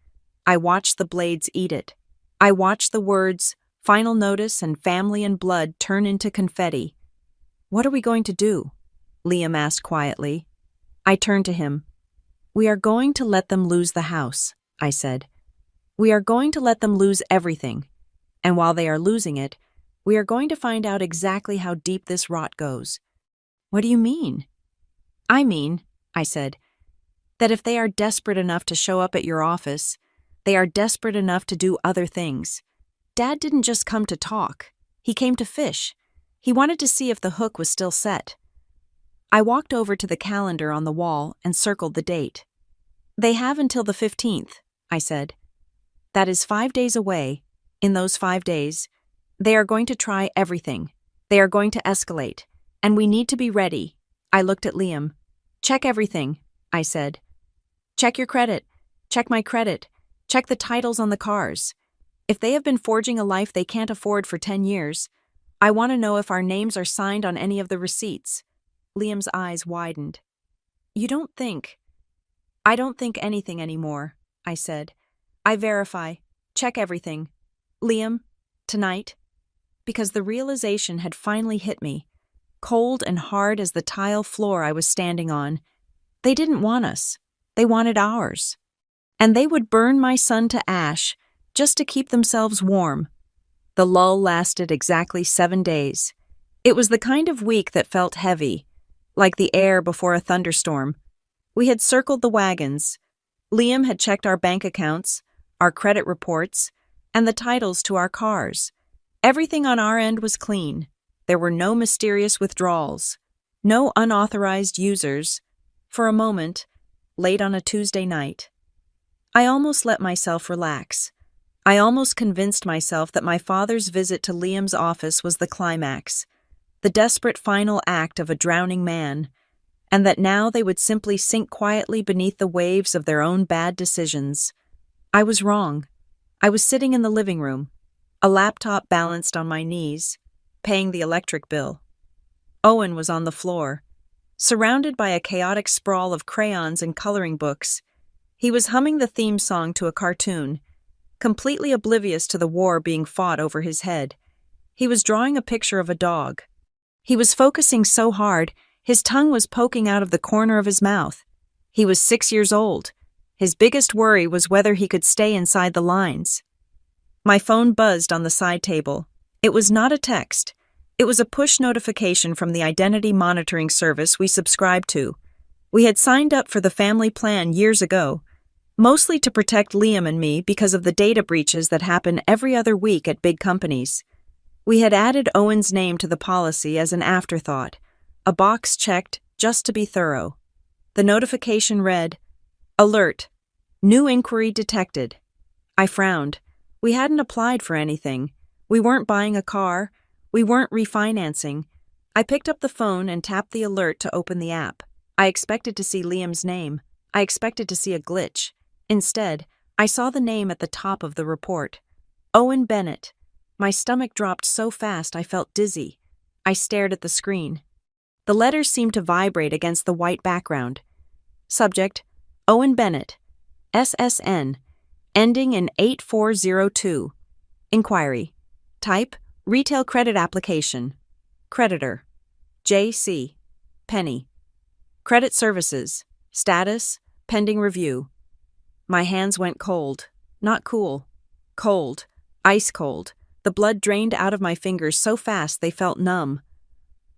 Speaker 1: I watched the blades eat it. I watched the words, final notice and family and blood turn into confetti. "What are we going to do?" Liam asked quietly. I turned to him. "We are going to let them lose the house," I said. "We are going to let them lose everything. And while they are losing it, we are going to find out exactly how deep this rot goes." "What do you mean?" "I mean," I said, "that if they are desperate enough to show up at your office, they are desperate enough to do other things. Dad didn't just come to talk. He came to fish. He wanted to see if the hook was still set." I walked over to the calendar on the wall and circled the date. "They have until the 15th, I said. "That is 5 days away. In those 5 days, they are going to try everything. They are going to escalate. And we need to be ready." I looked at Liam. "Check everything," I said. "Check your credit. Check my credit. Check the titles on the cars. If they have been forging a life they can't afford for 10 years, I want to know if our names are signed on any of the receipts." Liam's eyes widened. "You don't think—" "I don't think anything anymore," I said. "I verify. Check everything. Liam, tonight. because the realization had finally hit me, cold and hard as the tile floor I was standing on. They didn't want us. They wanted ours. And they would burn my son to ash just to keep themselves warm. The lull lasted exactly 7 days. It was the kind of week that felt heavy, like the air before a thunderstorm. We had circled the wagons. Liam had checked our bank accounts, our credit reports, and the titles to our cars. Everything on our end was clean. There were no mysterious withdrawals, no unauthorized users. For a moment, late on a Tuesday night, I almost let myself relax. I almost convinced myself that my father's visit to Liam's office was the climax, the desperate final act of a drowning man, and that now they would simply sink quietly beneath the waves of their own bad decisions. I was wrong. I was sitting in the living room, a laptop balanced on my knees, paying the electric bill. Owen was on the floor, surrounded by a chaotic sprawl of crayons and coloring books. He was humming the theme song to a cartoon, completely oblivious to the war being fought over his head. He was drawing a picture of a dog. He was focusing so hard, his tongue was poking out of the corner of his mouth. He was 6 years old. His biggest worry was whether he could stay inside the lines. My phone buzzed on the side table. It was not a text. It was a push notification from the identity monitoring service we subscribed to. We had signed up for the family plan years ago, mostly to protect Liam and me because of the data breaches that happen every other week at big companies. We had added Owen's name to the policy as an afterthought, a box checked just to be thorough. The notification read, "Alert. New inquiry detected." I frowned. We hadn't applied for anything. We weren't buying a car. We weren't refinancing. I picked up the phone and tapped the alert to open the app. I expected to see Liam's name. I expected to see a glitch. Instead, I saw the name at the top of the report. Owen Bennett. My stomach dropped so fast I felt dizzy. I stared at the screen. The letters seemed to vibrate against the white background. Subject, Owen Bennett. SSN. Ending in 8402. Inquiry. Type, retail credit application. Creditor. J.C. Penny. Credit services. Status, pending review. My hands went cold. Not cool. Cold. Ice cold. The blood drained out of my fingers so fast they felt numb.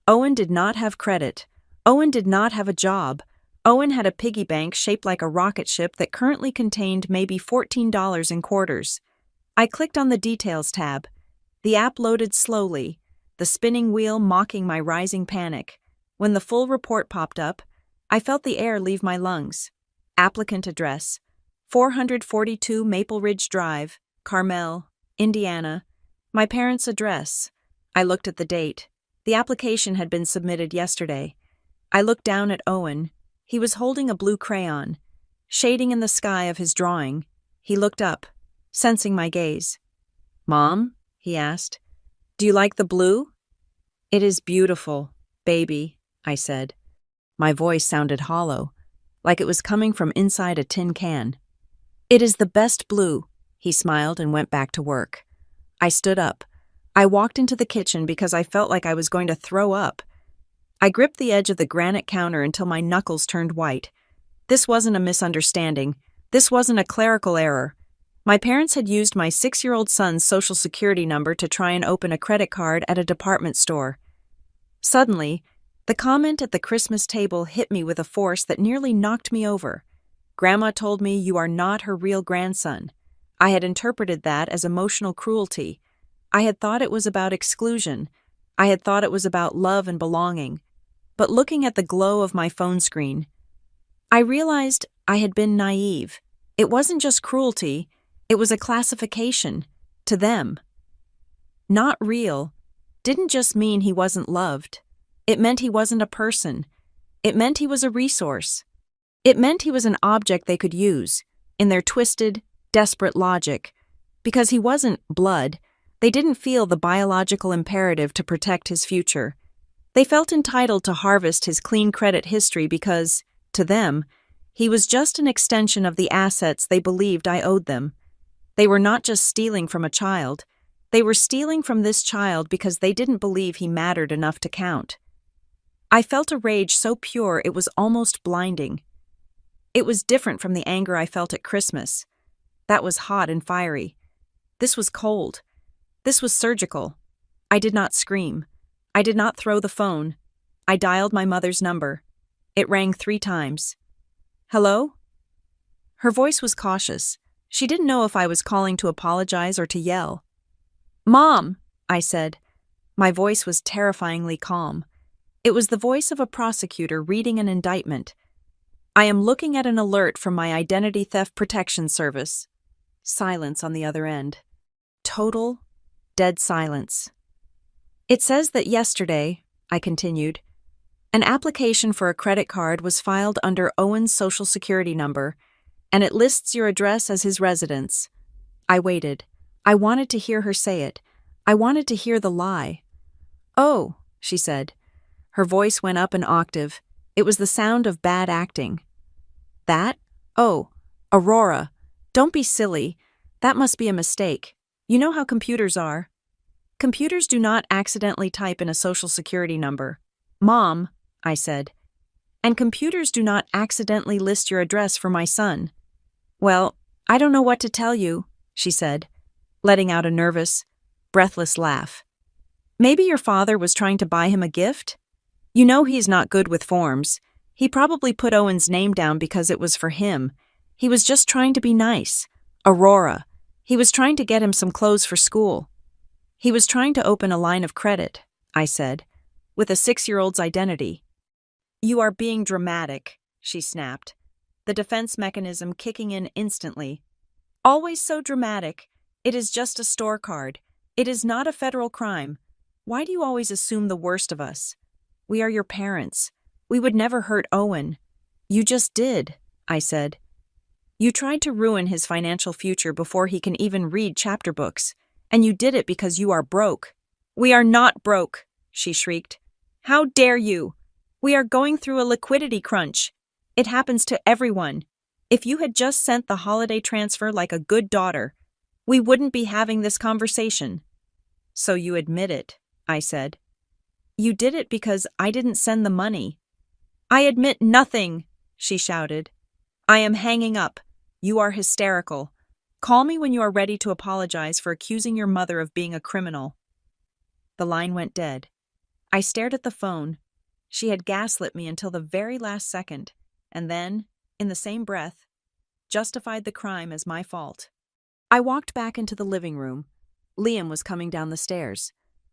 Speaker 1: Owen did not have credit. Owen did not have a job. Owen had a piggy bank shaped like a rocket ship that currently contained maybe $14 in quarters. I clicked on the Details tab. The app loaded slowly, the spinning wheel mocking my rising panic. When the full report popped up, I felt the air leave my lungs. Applicant address: 442 Maple Ridge Drive, Carmel, Indiana. My parents' address. I looked at the date. The application had been submitted yesterday. I looked down at Owen. He was holding a blue crayon, shading in the sky of his drawing. He looked up, sensing my gaze. "Mom?" he asked. "Do you like the blue?" "It is beautiful, baby," I said. My voice sounded hollow, like it was coming from inside a tin can. "It is the best blue," he smiled and went back to work. I stood up. I walked into the kitchen because I felt like I was going to throw up. I gripped the edge of the granite counter until my knuckles turned white. This wasn't a misunderstanding. This wasn't a clerical error. My parents had used my 6-year-old son's social security number to try and open a credit card at a department store. Suddenly, the comment at the Christmas table hit me with a force that nearly knocked me over. Grandma told me you are not her real grandson. I had interpreted that as emotional cruelty. I had thought it was about exclusion. I had thought it was about love and belonging. But looking at the glow of my phone screen, I realized I had been naive. It wasn't just cruelty, it was a classification. To them. Not real didn't just mean he wasn't loved. It meant he wasn't a person. It meant he was a resource. It meant he was an object they could use, in their twisted, desperate logic. Because he wasn't blood, they didn't feel the biological imperative to protect his future. They felt entitled to harvest his clean credit history because, to them, he was just an extension of the assets they believed I owed them. They were not just stealing from a child, They were stealing from this child because they didn't believe he mattered enough to count. I felt a rage so pure it was almost blinding. It was different from the anger I felt at Christmas. That was hot and fiery. This was cold. This was surgical. I did not scream. I did not throw the phone. I dialed my mother's number. It rang 3 times. Hello? Her voice was cautious. She didn't know if I was calling to apologize or to yell. Mom, I said. My voice was terrifyingly calm. It was the voice of a prosecutor reading an indictment. I am looking at an alert from my Identity Theft Protection Service. Silence on the other end. Total, dead silence. It says that yesterday, I continued, an application for a credit card was filed under Owen's Social Security number, and it lists your address as his residence. I waited. I wanted to hear her say it. I wanted to hear the lie. Oh, she said. Her voice went up an octave. It was the sound of bad acting. That? Oh, Aurora. Don't be silly. That must be a mistake. You know how computers are. Computers do not accidentally type in a social security number. Mom, I said. And computers do not accidentally list your address for my son. Well, I don't know what to tell you, she said, letting out a nervous, breathless laugh. Maybe your father was trying to buy him a gift? You know he's not good with forms. He probably put Owen's name down because it was for him. He was just trying to be nice. Aurora. He was trying to get him some clothes for school. He was trying to open a line of credit, I said, with a 6-year-old's identity. You are being dramatic, she snapped, the defense mechanism kicking in instantly. Always so dramatic. It is just a store card. It is not a federal crime. Why do you always assume the worst of us? We are your parents. We would never hurt Owen. You just did, I said. You tried to ruin his financial future before he can even read chapter books, and you did it because you are broke. We are not broke, she shrieked. How dare you? We are going through a liquidity crunch. It happens to everyone. If you had just sent the holiday transfer like a good daughter, we wouldn't be having this conversation. So you admit it, I said. You did it because I didn't send the money. I admit nothing, she shouted. I am hanging up. You are hysterical. Call me when you are ready to apologize for accusing your mother of being a criminal. The line went dead. I stared at the phone. She had gaslit me until the very last second, and then, in the same breath, justified the crime as my fault. I walked back into the living room. Liam was coming down the stairs.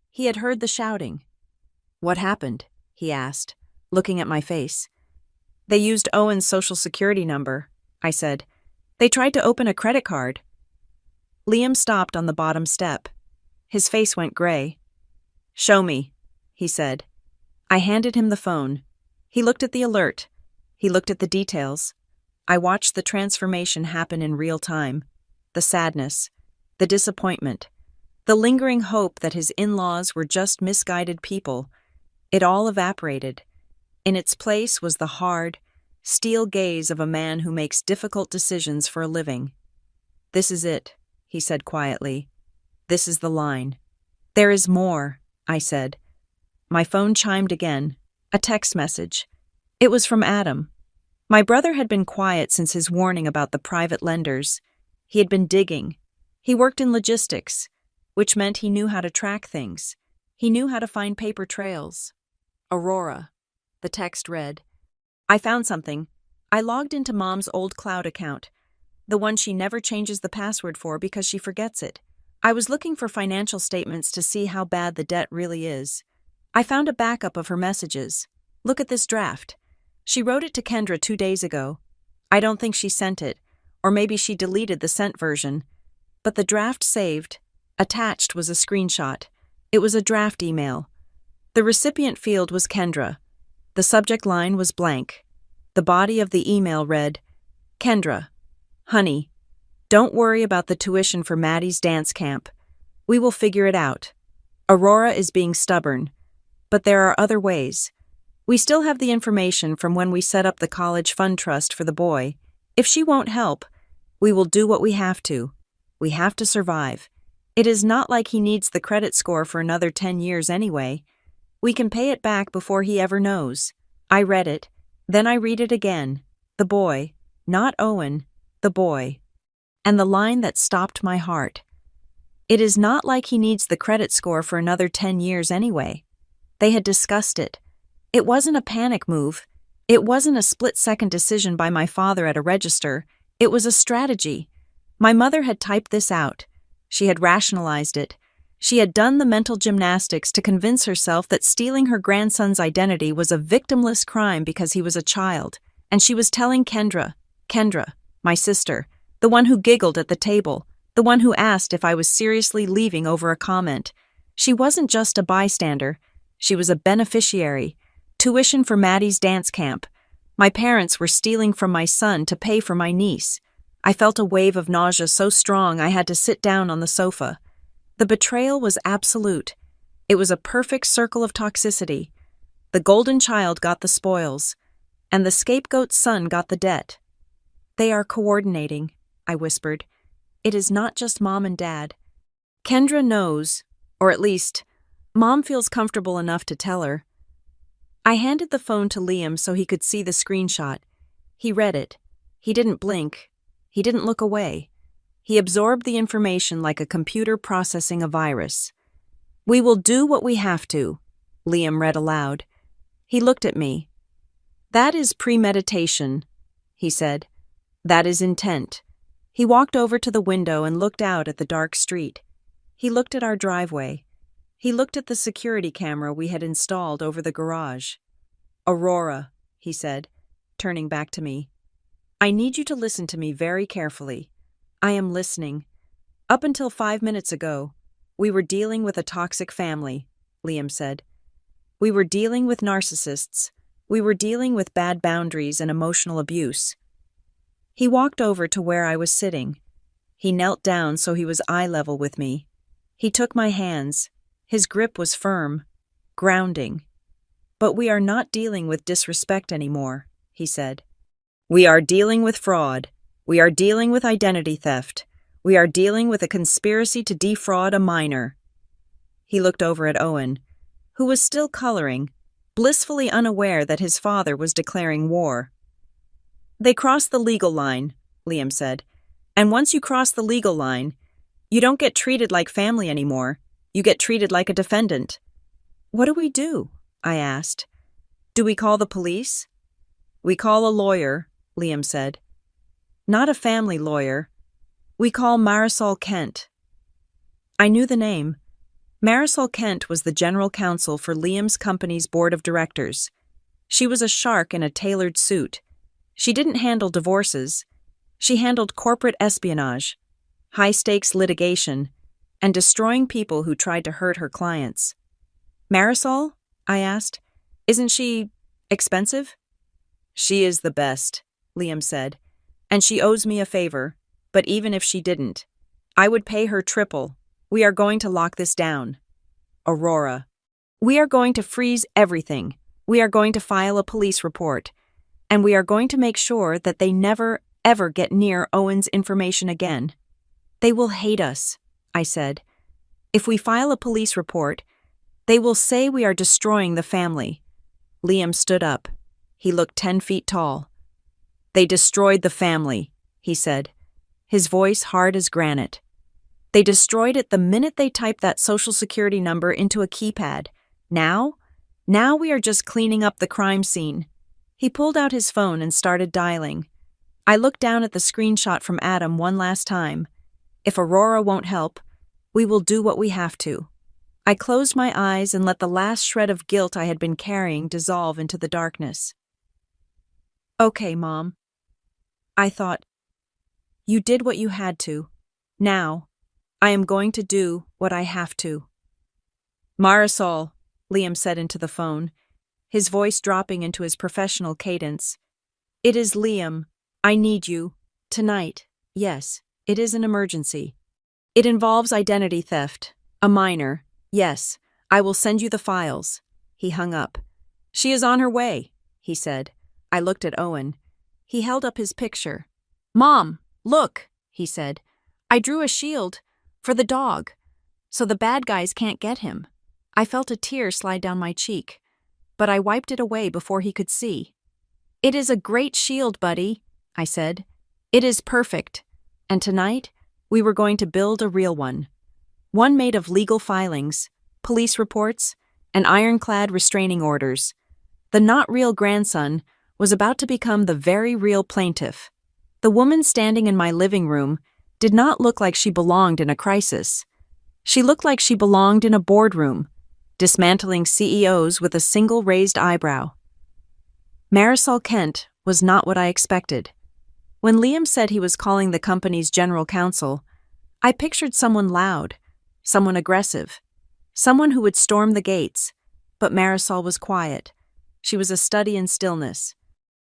Speaker 1: He had heard the shouting. What happened? He asked, looking at my face. They used Owen's social security number, I said. They tried to open a credit card. Liam stopped on the bottom step. His face went gray. Show me, he said. I handed him the phone. He looked at the alert. He looked at the details. I watched the transformation happen in real time. The sadness, the disappointment, the lingering hope that his in-laws were just misguided people. It all evaporated. In its place was the hard, steel gaze of a man who makes difficult decisions for a living. This is it, he said quietly. This is the line. There is more, I said. My phone chimed again. A text message. It was from Adam. My brother had been quiet since his warning about the private lenders. He had been digging. He worked in logistics, which meant he knew how to track things. He knew how to find paper trails. Aurora. The text read. I found something. I logged into Mom's old cloud account, the one she never changes the password for because she forgets it. I was looking for financial statements to see how bad the debt really is. I found a backup of her messages. Look at this draft. She wrote it to Kendra 2 days ago. I don't think she sent it, or maybe she deleted the sent version. But the draft saved. Attached was a screenshot. It was a draft email. The recipient field was Kendra. The subject line was blank. The body of the email read, Kendra, honey, don't worry about the tuition for Maddie's dance camp. We will figure it out. Aurora is being stubborn, but there are other ways. We still have the information from when we set up the college fund trust for the boy. If she won't help, we will do what we have to. We have to survive. It is not like he needs the credit score for another 10 years anyway. We can pay it back before he ever knows. I read it. Then I read it again. The boy, not Owen, the boy. And the line that stopped my heart. It is not like he needs the credit score for another 10 years anyway. They had discussed it. It wasn't a panic move. It wasn't a split-second decision by my father at a register. It was a strategy. My mother had typed this out. She had rationalized it. She had done the mental gymnastics to convince herself that stealing her grandson's identity was a victimless crime because he was a child, and she was telling Kendra, my sister, the one who giggled at the table, the one who asked if I was seriously leaving over a comment. She wasn't just a bystander. She was a beneficiary. Tuition for Maddie's dance camp. My parents were stealing from my son to pay for my niece. I felt a wave of nausea so strong I had to sit down on the sofa. The betrayal was absolute. It was a perfect circle of toxicity. The golden child got the spoils, and the scapegoat's son got the debt. They are coordinating, I whispered. It is not just Mom and Dad. Kendra knows, or at least, Mom feels comfortable enough to tell her. I handed the phone to Liam so he could see the screenshot. He read it. He didn't blink. He didn't look away. He absorbed the information like a computer processing a virus. "We will do what we have to," Liam read aloud. He looked at me. "That is premeditation," he said. "That is intent." He walked over to the window and looked out at the dark street. He looked at our driveway. He looked at the security camera we had installed over the garage. "Aurora," he said, turning back to me. "I need you to listen to me very carefully. I am listening. Up until 5 minutes ago, we were dealing with a toxic family," Liam said. "We were dealing with narcissists. We were dealing with bad boundaries and emotional abuse." He walked over to where I was sitting. He knelt down so he was eye level with me. He took my hands. His grip was firm, grounding. "But we are not dealing with disrespect anymore," he said. "We are dealing with fraud. We are dealing with identity theft. We are dealing with a conspiracy to defraud a minor." He looked over at Owen, who was still coloring, blissfully unaware that his father was declaring war. "They crossed the legal line," Liam said. "And once you cross the legal line, you don't get treated like family anymore. You get treated like a defendant." "What do we do?" I asked. "Do we call the police?" "We call a lawyer," Liam said. "Not a family lawyer. We call Marisol Kent." I knew the name. Marisol Kent was the general counsel for Liam's company's board of directors. She was a shark in a tailored suit. She didn't handle divorces. She handled corporate espionage, high-stakes litigation, and destroying people who tried to hurt her clients. "Marisol?" I asked. "Isn't she expensive?" "She is the best," Liam said. "And she owes me a favor, but even if she didn't, I would pay her triple. We are going to lock this down. Aurora. We are going to freeze everything. We are going to file a police report. And we are going to make sure that they never, ever get near Owen's information again. They will hate us," I said. "If we file a police report, they will say we are destroying the family." Liam stood up. He looked 10 feet tall. "They destroyed the family," he said, his voice hard as granite. "They destroyed it the minute they typed that social security number into a keypad. Now we are just cleaning up the crime scene." He pulled out his phone and started dialing. I looked down at the screenshot from Adam one last time. If Aurora won't help, we will do what we have to. I closed my eyes and let the last shred of guilt I had been carrying dissolve into the darkness. "Okay, Mom." I thought, "You did what you had to. Now, I am going to do what I have to." "Marisol," Liam said into the phone, his voice dropping into his professional cadence. "It is Liam. I need you. Tonight. Yes, it is an emergency. It involves identity theft. A minor. Yes, I will send you the files." He hung up. "She is on her way," he said. I looked at Owen. He held up his picture. "Mom, look," he said. "I drew a shield for the dog. So the bad guys can't get him. I felt a tear slide down my cheek, but I wiped it away before he could see. It is a great shield, buddy, I said. It is perfect. And tonight, we were going to build a real one. One made of legal filings, police reports, and ironclad restraining orders. The not real grandson was about to become the very real plaintiff. The woman standing in my living room did not look like she belonged in a crisis. She looked like she belonged in a boardroom, dismantling CEOs with a single raised eyebrow. Marisol Kent was not what I expected. When Liam said he was calling the company's general counsel, I pictured someone loud, someone aggressive, someone who would storm the gates, but Marisol was quiet. She was a study in stillness.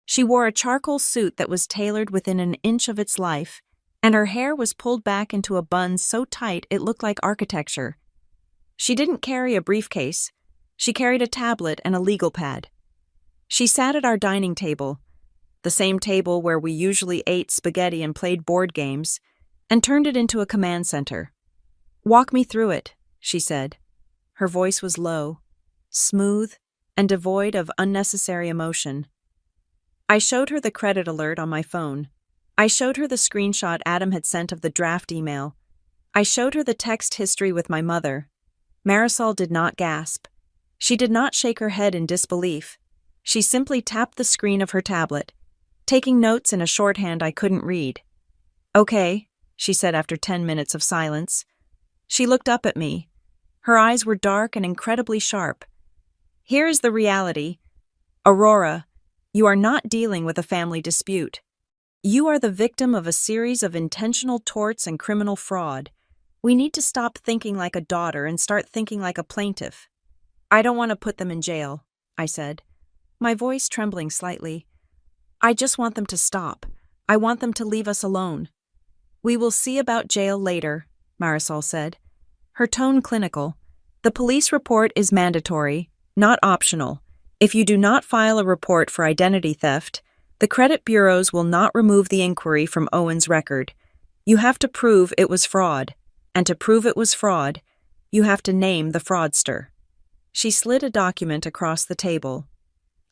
Speaker 1: She wore a charcoal suit that was tailored within an inch of its life, and her hair was pulled back into a bun so tight it looked like architecture. She didn't carry a briefcase. She carried a tablet and a legal pad. She sat at our dining table, the same table where we usually ate spaghetti and played board games, and turned it into a command center. "Walk me through it," she said. Her voice was low, smooth, and devoid of unnecessary emotion. I showed her the credit alert on my phone. I showed her the screenshot Adam had sent of the draft email. I showed her the text history with my mother. Marisol did not gasp. She did not shake her head in disbelief. She simply tapped the screen of her tablet, taking notes in a shorthand I couldn't read. "Okay," she said after 10 minutes of silence. She looked up at me. Her eyes were dark and incredibly sharp. "Here is the reality. Aurora, you are not dealing with a family dispute. You are the victim of a series of intentional torts and criminal fraud. We need to stop thinking like a daughter and start thinking like a plaintiff." "I don't want to put them in jail," I said, my voice trembling slightly. "I just want them to stop. I want them to leave us alone." "We will see about jail later," Marisol said, her tone clinical. "The police report is mandatory, not optional. If you do not file a report for identity theft, the credit bureaus will not remove the inquiry from Owen's record. You have to prove it was fraud, and to prove it was fraud, you have to name the fraudster." She slid a document across the table.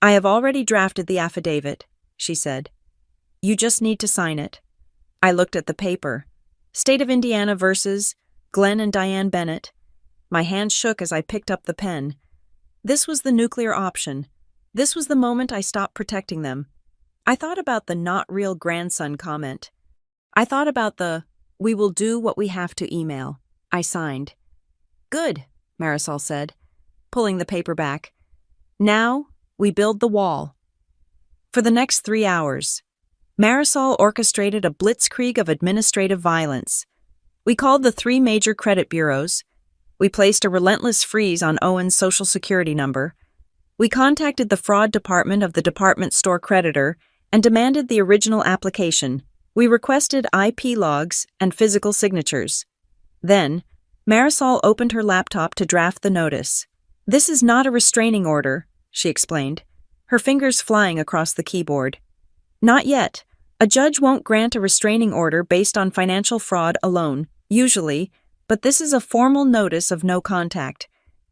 Speaker 1: "I have already drafted the affidavit," she said. "You just need to sign it." I looked at the paper. State of Indiana versus Glenn and Diane Bennett. My hand shook as I picked up the pen. This was the nuclear option. This was the moment I stopped protecting them. I thought about the not real grandson comment. I thought about the "we will do what we have to" email. I signed. "Good," Marisol said, pulling the paper back. "Now, we build the wall." For the next 3 hours, Marisol orchestrated a blitzkrieg of administrative violence. We called the 3 major credit bureaus. We placed a relentless freeze on Owen's Social Security number. We contacted the fraud department of the department store creditor and demanded the original application. We requested IP logs and physical signatures. Then, Marisol opened her laptop to draft the notice. "This is not a restraining order," she explained, her fingers flying across the keyboard. "Not yet. A judge won't grant a restraining order based on financial fraud alone, usually, but this is a formal notice of no contact.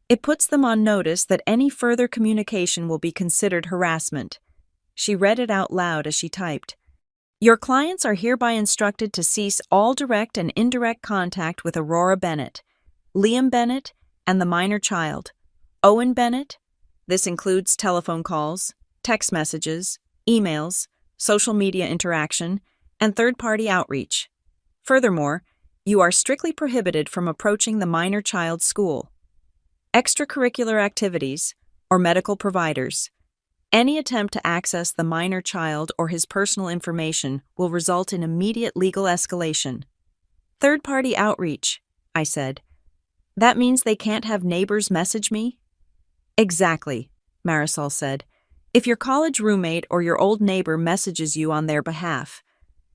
Speaker 1: It puts them on notice that any further communication will be considered harassment." She read it out loud as she typed. "Your clients are hereby instructed to cease all direct and indirect contact with Aurora Bennett, Liam Bennett, and the minor child, Owen Bennett. This includes telephone calls, text messages, emails, social media interaction, and third-party outreach. Furthermore, you are strictly prohibited from approaching the minor child's school, extracurricular activities, or medical providers. Any attempt to access the minor child or his personal information will result in immediate legal escalation." "Third-party outreach," I said. "That means they can't have neighbors message me?" "Exactly," Marisol said. "If your college roommate or your old neighbor messages you on their behalf,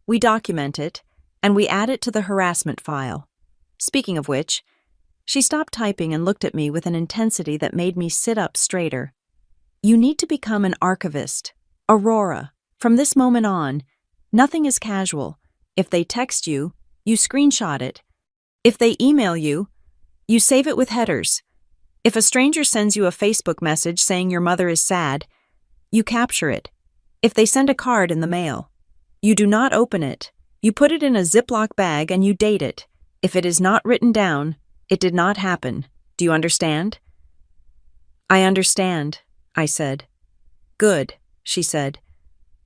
Speaker 1: we document it, and we add it to the harassment file. Speaking of which," she stopped typing and looked at me with an intensity that made me sit up straighter. "You need to become an archivist. Aurora, from this moment on, nothing is casual. If they text you, you screenshot it. If they email you, You save it with headers. If a stranger sends you a Facebook message saying your mother is sad, you capture it. If they send a card in the mail, you do not open it. You put it in a Ziploc bag and you date it. If it is not written down, it did not happen. Do you understand? I understand, I said. Good, she said.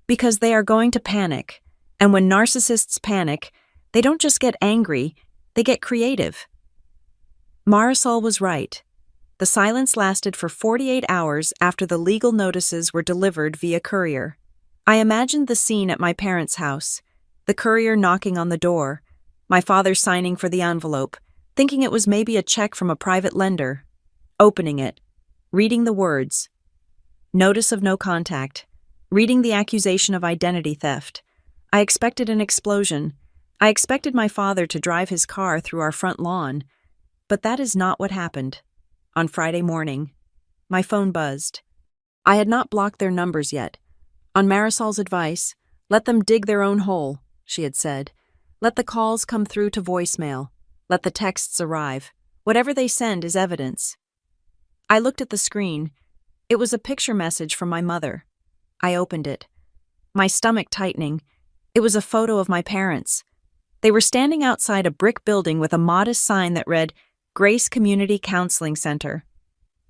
Speaker 1: Because they are going to panic. And when narcissists panic, they don't just get angry, they get creative. Marisol was right. The silence lasted for 48 hours after the legal notices were delivered via courier. I imagined the scene at my parents' house, the courier knocking on the door, my father signing for the envelope, thinking it was maybe a check from a private lender, opening it, reading the words, notice of no contact, reading the accusation of identity theft. I expected an explosion. I expected my father to drive his car through our front lawn, but that is not what happened. On Friday morning, my phone buzzed. I had not blocked their numbers yet. On Marisol's advice, let them dig their own hole, she had said. Let the calls come through to voicemail. Let the texts arrive. Whatever they send is evidence. I looked at the screen. It was a picture message from my mother. I opened it. My stomach tightening. It was a photo of my parents. They were standing outside a brick building with a modest sign that read, Grace Community Counseling Center.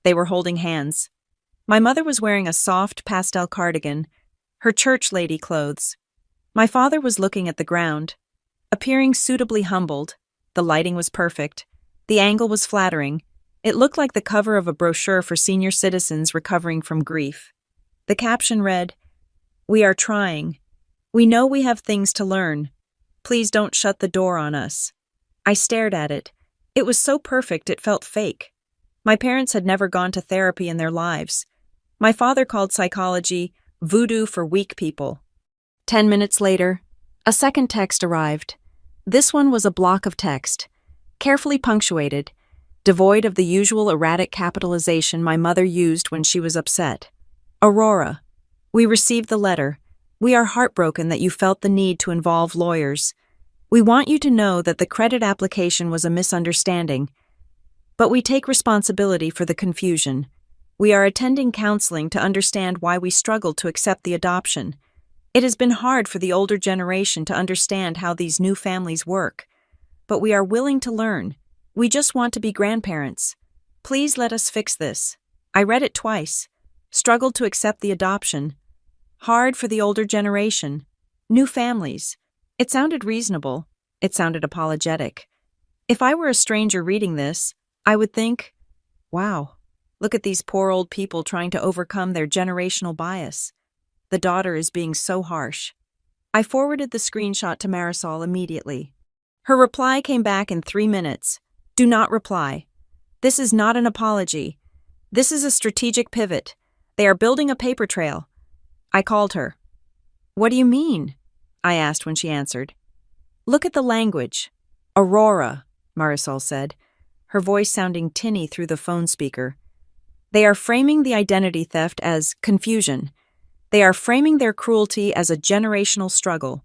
Speaker 1: They were holding hands. My mother was wearing a soft pastel cardigan, her church lady clothes. My father was looking at the ground, appearing suitably humbled. The lighting was perfect. The angle was flattering. It looked like the cover of a brochure for senior citizens recovering from grief. The caption read, We are trying. We know we have things to learn. Please don't shut the door on us. I stared at it. It was so perfect it felt fake. My parents had never gone to therapy in their lives. My father called psychology voodoo for weak people. 10 minutes later, a second text arrived. This one was a block of text, carefully punctuated, devoid of the usual erratic capitalization my mother used when she was upset. Aurora, we received the letter. We are heartbroken that you felt the need to involve lawyers. We want you to know that the credit application was a misunderstanding, but we take responsibility for the confusion. We are attending counseling to understand why we struggled to accept the adoption. It has been hard for the older generation to understand how these new families work, but we are willing to learn. We just want to be grandparents. Please let us fix this. I read it twice. Struggled to accept the adoption. Hard for the older generation. New families. It sounded reasonable. It sounded apologetic. If I were a stranger reading this, I would think, wow, look at these poor old people trying to overcome their generational bias. The daughter is being so harsh. I forwarded the screenshot to Marisol immediately. Her reply came back in 3 minutes. Do not reply. This is not an apology. This is a strategic pivot. They are building a paper trail. I called her. What do you mean? I asked when she answered. Look at the language. Aurora, Marisol said, her voice sounding tinny through the phone speaker. They are framing the identity theft as confusion. They are framing their cruelty as a generational struggle.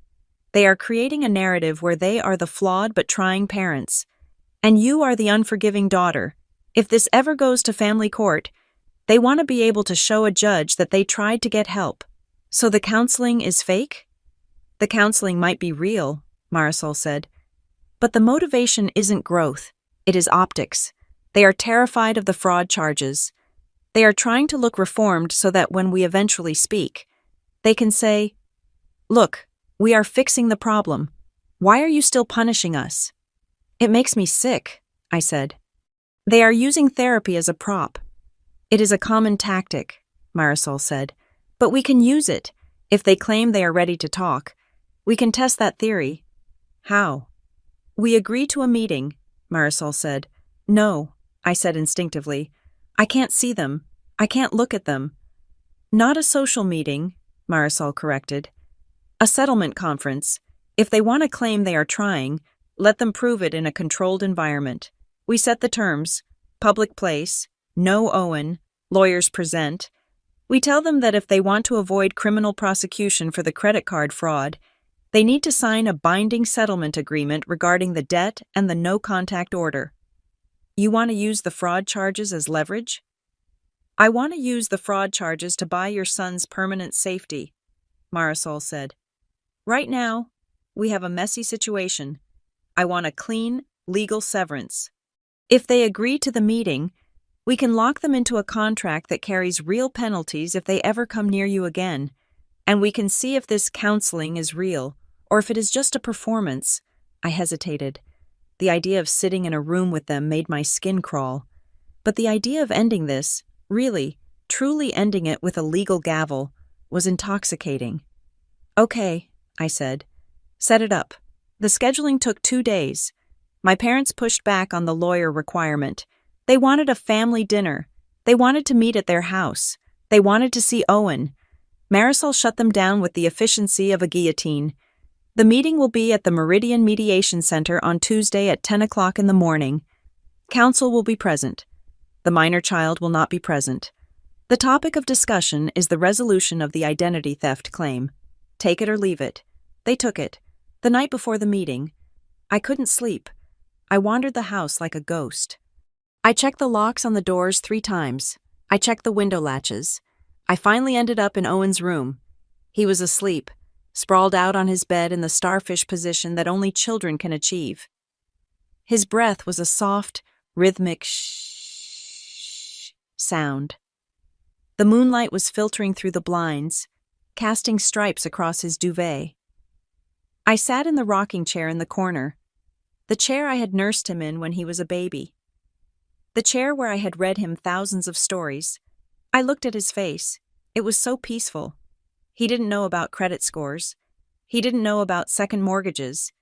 Speaker 1: They are creating a narrative where they are the flawed but trying parents, and you are the unforgiving daughter. If this ever goes to family court, they want to be able to show a judge that they tried to get help. So the counseling is fake? The counseling might be real, Marisol said, but the motivation isn't growth. It is optics. They are terrified of the fraud charges. They are trying to look reformed so that when we eventually speak, they can say, look, we are fixing the problem. Why are you still punishing us? It makes me sick, I said. They are using therapy as a prop. It is a common tactic, Marisol said, but we can use it. If they claim they are ready to talk, we can test that theory. How? We agree to a meeting, Marisol said. No, I said instinctively. I can't see them. I can't look at them. Not a social meeting, Marisol corrected. A settlement conference. If they want to claim they are trying, let them prove it in a controlled environment. We set the terms. Public place. No Owen. Lawyers present. We tell them that if they want to avoid criminal prosecution for the credit card fraud, they need to sign a binding settlement agreement regarding the debt and the no-contact order. You want to use the fraud charges as leverage? I want to use the fraud charges to buy your son's permanent safety, Marisol said. Right now, we have a messy situation. I want a clean, legal severance. If they agree to the meeting, we can lock them into a contract that carries real penalties if they ever come near you again, and we can see if this counseling is real or if it is just a performance. I hesitated. The idea of sitting in a room with them made my skin crawl. But the idea of ending this, really, truly ending it with a legal gavel, was intoxicating. Okay, I said. Set it up. The scheduling took 2 days. My parents pushed back on the lawyer requirement. They wanted a family dinner. They wanted to meet at their house. They wanted to see Owen. Marisol shut them down with the efficiency of a guillotine. The meeting will be at the Meridian Mediation Center on Tuesday at 10 o'clock in the morning. Counsel will be present. The minor child will not be present. The topic of discussion is the resolution of the identity theft claim. Take it or leave it. They took it. The night before the meeting, I couldn't sleep. I wandered the house like a ghost. I checked the locks on the doors 3 times. I checked the window latches. I finally ended up in Owen's room. He was asleep, sprawled out on his bed in the starfish position that only children can achieve. His breath was a soft, rhythmic shh sound. The moonlight was filtering through the blinds, casting stripes across his duvet. I sat in the rocking chair in the corner, the chair I had nursed him in when he was a baby. The chair where I had read him thousands of stories. I looked at his face. It was so peaceful. He didn't know about credit scores. He didn't know about second mortgages.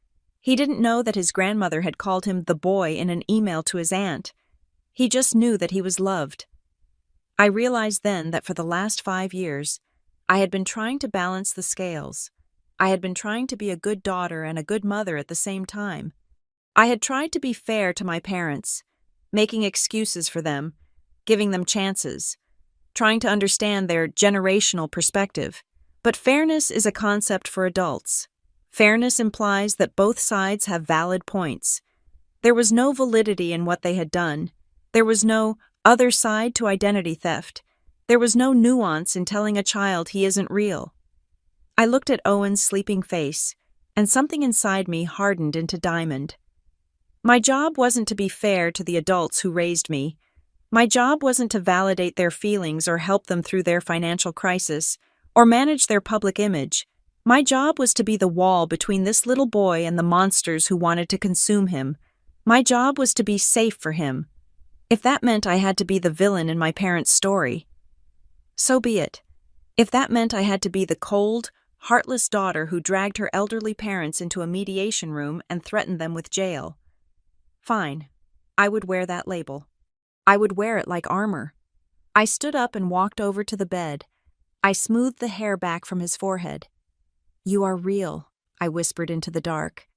Speaker 1: He didn't know that his grandmother had called him the boy in an email to his aunt. He just knew that he was loved. I realized then that for the last 5 years, I had been trying to balance the scales. I had been trying to be a good daughter and a good mother at the same time. I had tried to be fair to my parents, making excuses for them, giving them chances, trying to understand their generational perspective. But fairness is a concept for adults. Fairness implies that both sides have valid points. There was no validity in what they had done. There was no other side to identity theft. There was no nuance in telling a child he isn't real. I looked at Owen's sleeping face, and something inside me hardened into diamond. My job wasn't to be fair to the adults who raised me. My job wasn't to validate their feelings or help them through their financial crisis, or manage their public image. My job was to be the wall between this little boy and the monsters who wanted to consume him. My job was to be safe for him. If that meant I had to be the villain in my parents' story, so be it. If that meant I had to be the cold, heartless daughter who dragged her elderly parents into a mediation room and threatened them with jail, fine. I would wear that label. I would wear it like armor. I stood up and walked over to the bed. I smoothed the hair back from his forehead. You are real, I whispered into the dark.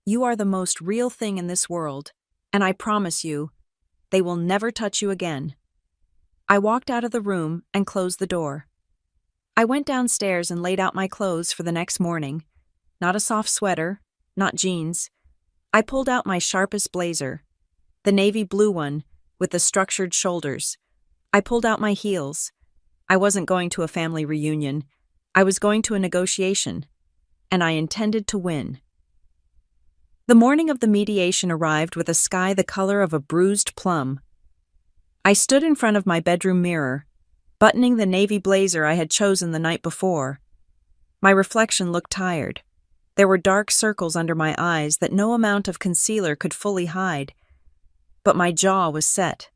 Speaker 1: You are the most real thing in this world, and I promise you, they will never touch you again. I walked out of the room and closed the door. I went downstairs and laid out my clothes for the next morning. Not a soft sweater, not jeans. I pulled out my sharpest blazer, the navy blue one with the structured shoulders. I pulled out my heels. I wasn't going to a family reunion. I was going to a negotiation, and I intended to win. The morning of the mediation arrived with a sky the color of a bruised plum. I stood in front of my bedroom mirror, buttoning the navy blazer I had chosen the night before. My reflection looked tired. There were dark circles under my eyes that no amount of concealer could fully hide. But my jaw was set.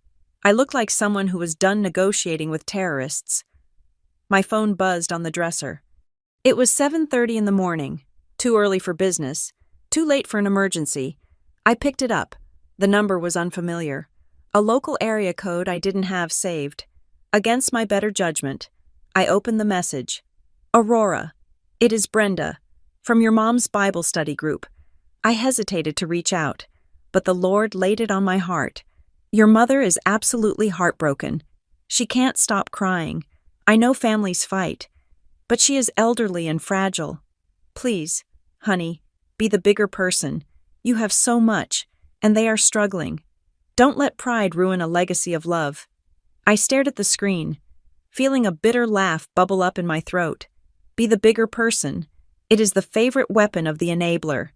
Speaker 1: I looked like someone who was done negotiating with terrorists. My phone buzzed on the dresser. It was 7:30 in the morning, too early for business, too late for an emergency. I picked it up. The number was unfamiliar. A local area code I didn't have saved. Against my better judgment, I opened the message. Aurora, it is Brenda, from your mom's Bible study group. I hesitated to reach out, but the Lord laid it on my heart. Your mother is absolutely heartbroken. She can't stop crying. I know families fight, but she is elderly and fragile. Please, honey, be the bigger person. You have so much, and they are struggling. Don't let pride ruin a legacy of love. I stared at the screen, feeling a bitter laugh bubble up in my throat. Be the bigger person. It is the favorite weapon of the enabler.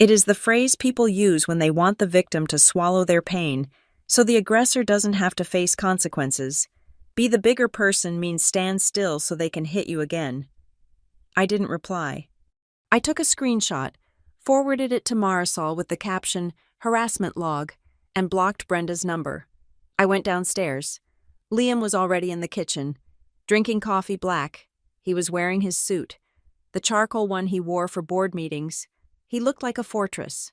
Speaker 1: It is the phrase people use when they want the victim to swallow their pain, so the aggressor doesn't have to face consequences. Be the bigger person means stand still so they can hit you again. I didn't reply. I took a screenshot, forwarded it to Marisol with the caption, "Harassment log," and blocked Brenda's number. I went downstairs. Liam was already in the kitchen, drinking coffee black. He was wearing his suit, the charcoal one he wore for board meetings. He looked like a fortress.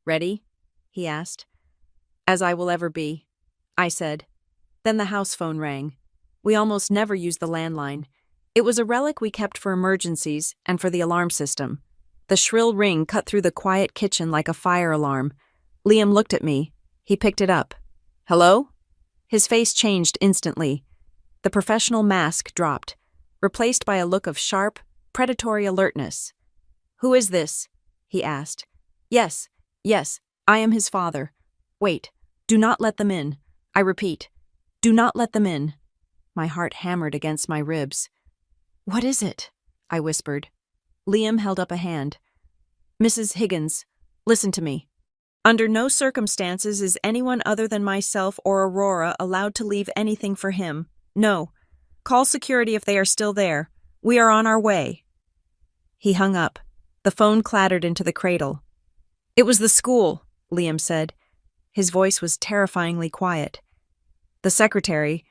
Speaker 1: "Ready?" he asked. "As I will ever be," I said. Then the house phone rang. We almost never used the landline. It was a relic we kept for emergencies and for the alarm system. The shrill ring cut through the quiet kitchen like a fire alarm. Liam looked at me. He picked it up. "Hello?" His face changed instantly. The professional mask dropped, replaced by a look of sharp, predatory alertness. "Who is this?" he asked. Yes, I am his father. Wait, do not let them in. I repeat, do not let them in." My heart hammered against my ribs. "What is it?" I whispered. Liam held up a hand. "Mrs. Higgins, listen to me. Under no circumstances is anyone other than myself or Aurora allowed to leave anything for him. No. Call security if they are still there. We are on our way." He hung up. The phone clattered into the cradle. "It was the school," Liam said. His voice was terrifyingly quiet. "The secretary.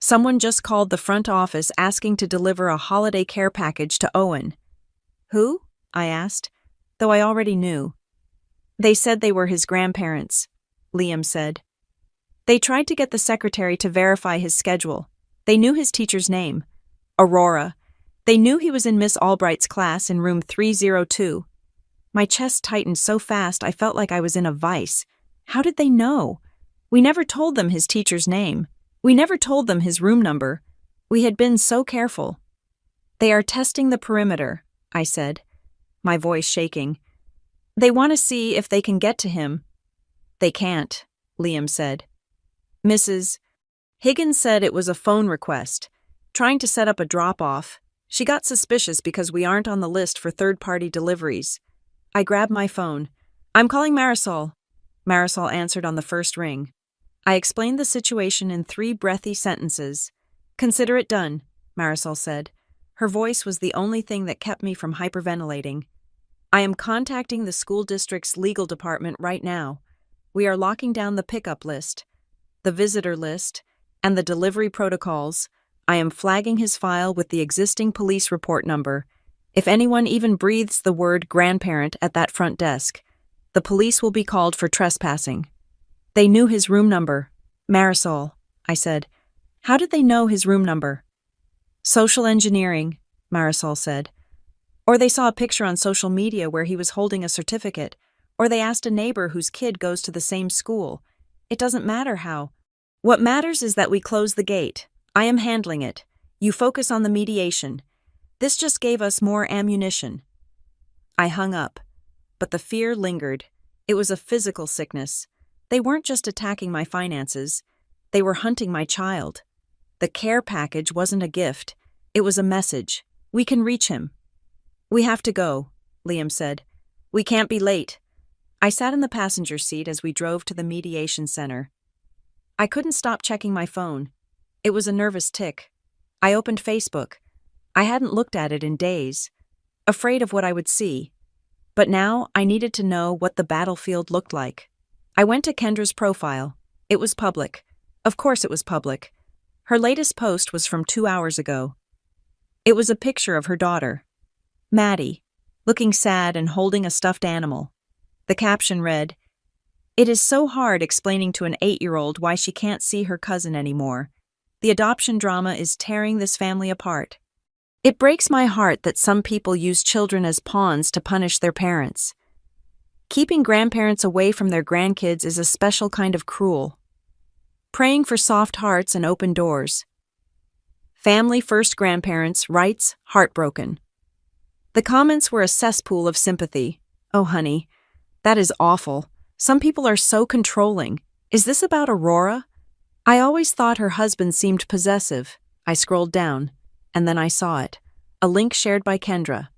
Speaker 1: Someone just called the front office asking to deliver a holiday care package to Owen." "Who?" I asked, though I already knew. "They said they were his grandparents," Liam said. "They tried to get the secretary to verify his schedule. They knew his teacher's name, Aurora. They knew he was in Miss Albright's class in room 302. My chest tightened so fast I felt like I was in a vice. How did they know? We never told them his teacher's name. We never told them his room number. We had been so careful. "They are testing the perimeter," I said, my voice shaking. "They want to see if they can get to him." "They can't," Liam said. "Mrs. Higgins said it was a phone request, trying to set up a drop-off. She got suspicious because we aren't on the list for third-party deliveries." I grabbed my phone. "I'm calling Marisol." Marisol answered on the first ring. I explained the situation in 3 breathy sentences. "Consider it done," Marisol said. Her voice was the only thing that kept me from hyperventilating. "I am contacting the school district's legal department right now. We are locking down the pickup list, the visitor list, and the delivery protocols. I am flagging his file with the existing police report number. If anyone even breathes the word grandparent at that front desk, the police will be called for trespassing." "They knew his room number." "Marisol," I said. "How did they know his room number?" "Social engineering," Marisol said. "Or they saw a picture on social media where he was holding a certificate, or they asked a neighbor whose kid goes to the same school. It doesn't matter how. What matters is that we close the gate. I am handling it. You focus on the mediation. This just gave us more ammunition." I hung up, but the fear lingered. It was a physical sickness. They weren't just attacking my finances. They were hunting my child. The care package wasn't a gift. It was a message. We can reach him. "We have to go," Liam said. "We can't be late." I sat in the passenger seat as we drove to the mediation center. I couldn't stop checking my phone. It was a nervous tick. I opened Facebook. I hadn't looked at it in days, afraid of what I would see. But now I needed to know what the battlefield looked like. I went to Kendra's profile. It was public. Of course it was public. Her latest post was from 2 hours ago. It was a picture of her daughter, Maddie, looking sad and holding a stuffed animal. The caption read, "It is so hard explaining to an 8-year-old why she can't see her cousin anymore. The adoption drama is tearing this family apart. It breaks my heart that some people use children as pawns to punish their parents. Keeping grandparents away from their grandkids is a special kind of cruel. Praying for soft hearts and open doors. Family first grandparents, rights, heartbroken." The comments were a cesspool of sympathy. "Oh, honey, that is awful. Some people are so controlling. Is this about Aurora? I always thought her husband seemed possessive. I scrolled down, and then I saw it. A link shared by Kendra.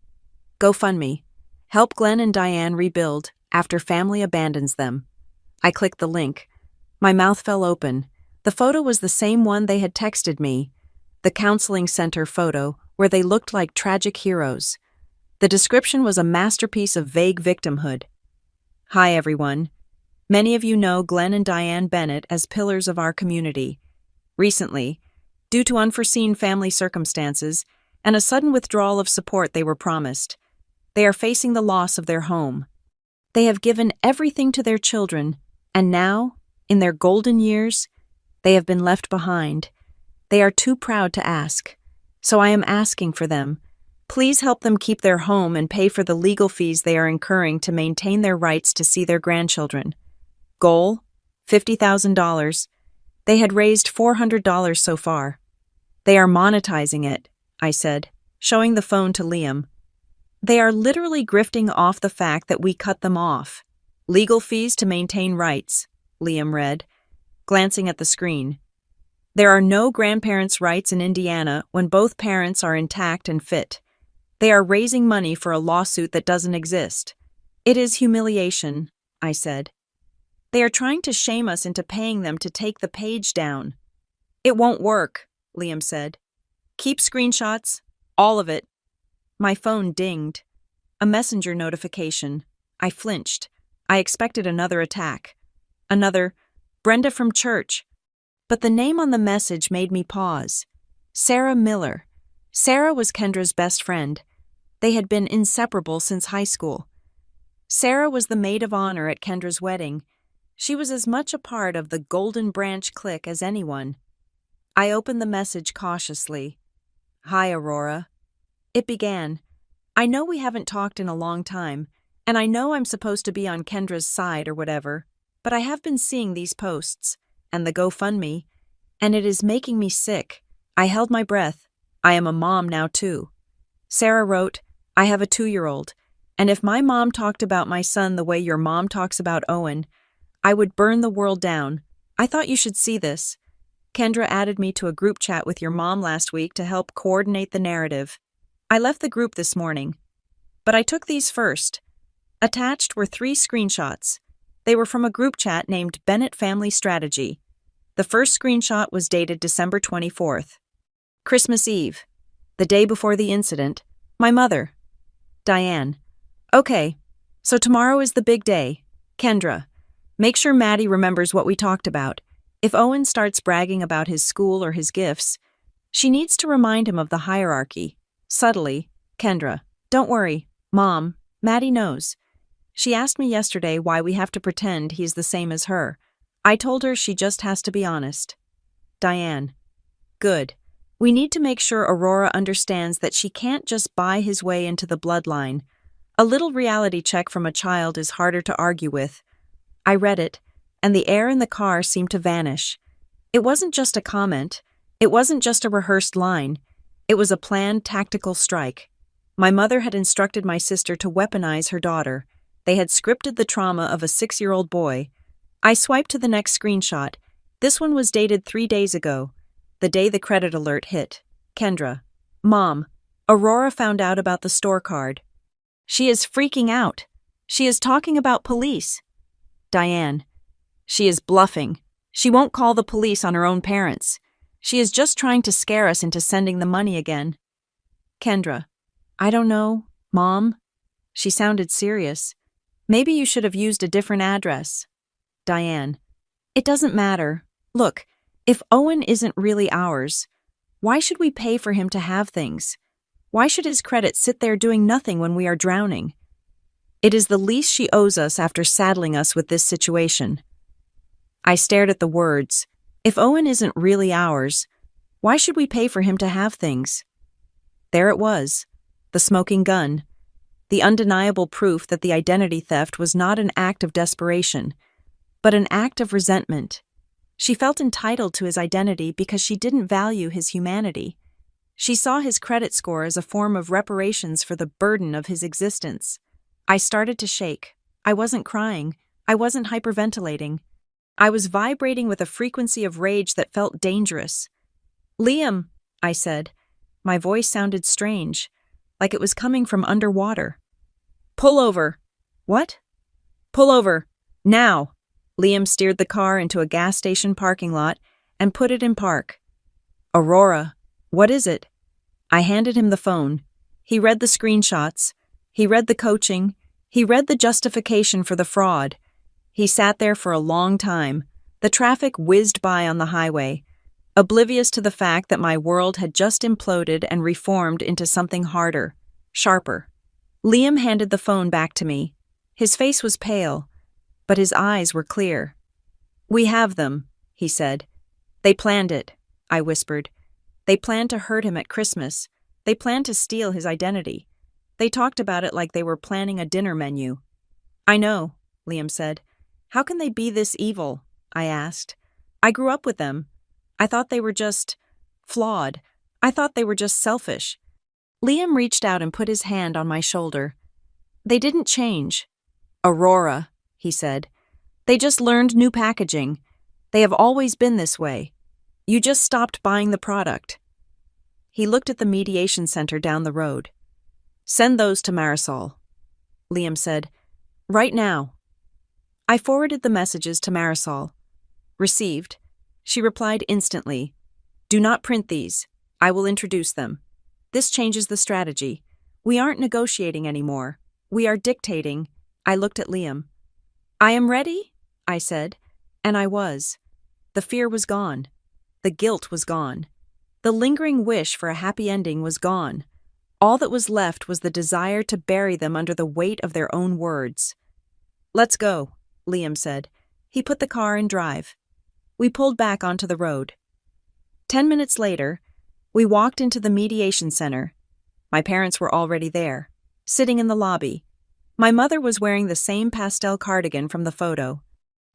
Speaker 1: GoFundMe. Help Glenn and Diane rebuild after family abandons them. I clicked the link. My mouth fell open. The photo was the same one they had texted me. The counseling center photo, where they looked like tragic heroes. The description was a masterpiece of vague victimhood. Hi, everyone. Many of you know Glenn and Diane Bennett as pillars of our community. Recently, due to unforeseen family circumstances and a sudden withdrawal of support they were promised, they are facing the loss of their home. They have given everything to their children, and now, in their golden years, they have been left behind. They are too proud to ask, so I am asking for them. Please help them keep their home and pay for the legal fees they are incurring to maintain their rights to see their grandchildren. Goal: $50,000. They had raised $400 so far. They are monetizing it, I said, showing the phone to Liam. They are literally grifting off the fact that we cut them off. Legal fees to maintain rights, Liam read, glancing at the screen. There are no grandparents' rights in Indiana when both parents are intact and fit. They are raising money for a lawsuit that doesn't exist. It is humiliation, I said. They are trying to shame us into paying them to take the page down. It won't work, Liam said. Keep screenshots, all of it. My phone dinged. A messenger notification. I flinched. I expected another attack. Another, Brenda from church. But the name on the message made me pause. Sarah Miller. Sarah was Kendra's best friend. They had been inseparable since high school. Sarah was the maid of honor at Kendra's wedding. She was as much a part of the Golden Branch clique as anyone. I opened the message cautiously. Hi, Aurora. It began. I know we haven't talked in a long time, and I know I'm supposed to be on Kendra's side or whatever, but I have been seeing these posts, and the GoFundMe, and it is making me sick. I held my breath. I am a mom now, too. Sarah wrote, I have a 2-year-old, and if my mom talked about my son the way your mom talks about Owen, I would burn the world down. I thought you should see this. Kendra added me to a group chat with your mom last week to help coordinate the narrative. I left the group this morning, but I took these first. Attached were 3 screenshots. They were from a group chat named Bennett Family Strategy. The first screenshot was dated December 24th. Christmas Eve, the day before the incident. My mother. Diane. Okay, so tomorrow is the big day. Kendra. Make sure Maddie remembers what we talked about. If Owen starts bragging about his school or his gifts, she needs to remind him of the hierarchy. Subtly, Kendra. Don't worry, Mom. Maddie knows. She asked me yesterday why we have to pretend he's the same as her. I told her she just has to be honest. Diane. Good. We need to make sure Aurora understands that she can't just buy his way into the bloodline. A little reality check from a child is harder to argue with. I read it, and the air in the car seemed to vanish. It wasn't just a comment. It wasn't just a rehearsed line. It was a planned tactical strike. My mother had instructed my sister to weaponize her daughter. They had scripted the trauma of a 6-year-old boy. I swiped to the next screenshot. This one was dated 3 days ago, the day the credit alert hit. Kendra. Mom, Aurora found out about the store card. She is freaking out. She is talking about police. Diane. She is bluffing. She won't call the police on her own parents. She is just trying to scare us into sending the money again. Kendra. I don't know, Mom. She sounded serious. Maybe you should have used a different address. Diane. It doesn't matter. Look, if Owen isn't really ours, why should we pay for him to have things? Why should his credit sit there doing nothing when we are drowning? It is the least she owes us after saddling us with this situation. I stared at the words. If Owen isn't really ours, why should we pay for him to have things? There it was, the smoking gun, the undeniable proof that the identity theft was not an act of desperation, but an act of resentment. She felt entitled to his identity because she didn't value his humanity. She saw his credit score as a form of reparations for the burden of his existence. I started to shake. I wasn't crying. I wasn't hyperventilating. I was vibrating with a frequency of rage that felt dangerous. "Liam," I said. My voice sounded strange, like it was coming from underwater. "Pull over." "What?" "Pull over. Now." Liam steered the car into a gas station parking lot and put it in park. "Aurora, what is it?" I handed him the phone. He read the screenshots. He read the coaching. He read the justification for the fraud. He sat there for a long time. The traffic whizzed by on the highway, oblivious to the fact that my world had just imploded and reformed into something harder, sharper. Liam handed the phone back to me. His face was pale, but his eyes were clear. "We have them," he said. "They planned it," I whispered. "They planned to hurt him at Christmas. They planned to steal his identity. They talked about it like they were planning a dinner menu." "I know," Liam said. "How can they be this evil?" I asked. "I grew up with them. I thought they were just flawed. I thought they were just selfish." Liam reached out and put his hand on my shoulder. "They didn't change, Aurora," he said. "They just learned new packaging. They have always been this way. You just stopped buying the product." He looked at the mediation center down the road. "Send those to Marisol," Liam said. "Right now." I forwarded the messages to Marisol. "Received." She replied instantly. "Do not print these. I will introduce them. This changes the strategy. We aren't negotiating anymore. We are dictating." I looked at Liam. "I am ready," I said, and I was. The fear was gone. The guilt was gone. The lingering wish for a happy ending was gone. All that was left was the desire to bury them under the weight of their own words. "Let's go," Liam said. He put the car in drive. We pulled back onto the road. 10 minutes later, we walked into the mediation center. My parents were already there, sitting in the lobby. My mother was wearing the same pastel cardigan from the photo.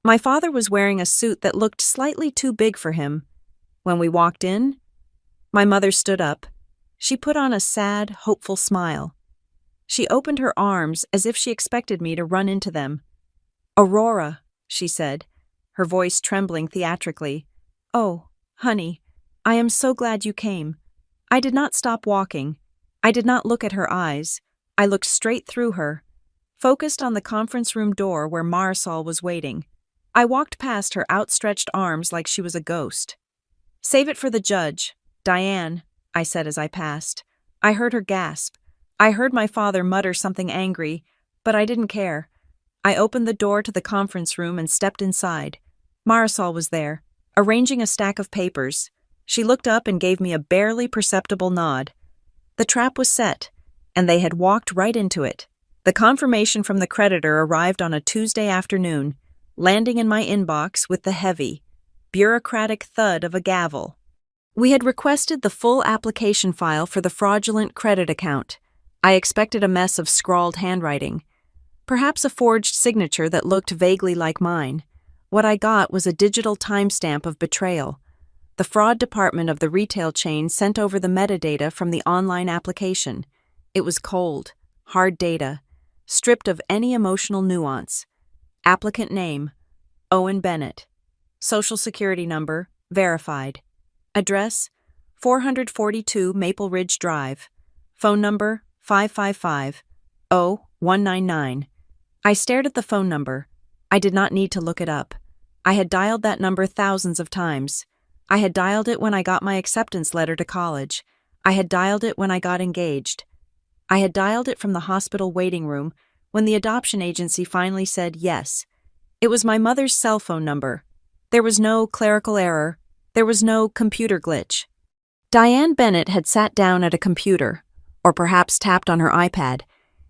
Speaker 1: My father was wearing a suit that looked slightly too big for him. When we walked in, my mother stood up. She put on a sad, hopeful smile. She opened her arms as if she expected me to run into them. "Aurora," she said, her voice trembling theatrically. "Oh, honey, I am so glad you came." I did not stop walking. I did not look at her eyes. I looked straight through her, focused on the conference room door where Marisol was waiting. I walked past her outstretched arms like she was a ghost. "Save it for the judge, Diane," I said as I passed. I heard her gasp. I heard my father mutter something angry, but I didn't care. I opened the door to the conference room and stepped inside. Marisol was there, arranging a stack of papers. She looked up and gave me a barely perceptible nod. The trap was set, and they had walked right into it. The confirmation from the creditor arrived on a Tuesday afternoon, landing in my inbox with the heavy, bureaucratic thud of a gavel. We had requested the full application file for the fraudulent credit account. I expected a mess of scrawled handwriting, perhaps a forged signature that looked vaguely like mine. What I got was a digital timestamp of betrayal. The fraud department of the retail chain sent over the metadata from the online application. It was cold, hard data, stripped of any emotional nuance. Applicant name, Owen Bennett. Social security number, verified. Address, 442 Maple Ridge Drive. Phone number, 555-0199. I stared at the phone number. I did not need to look it up. I had dialed that number thousands of times. I had dialed it when I got my acceptance letter to college. I had dialed it when I got engaged. I had dialed it from the hospital waiting room when the adoption agency finally said yes. It was my mother's cell phone number. There was no clerical error. There was no computer glitch. Diane Bennett had sat down at a computer, or perhaps tapped on her iPad,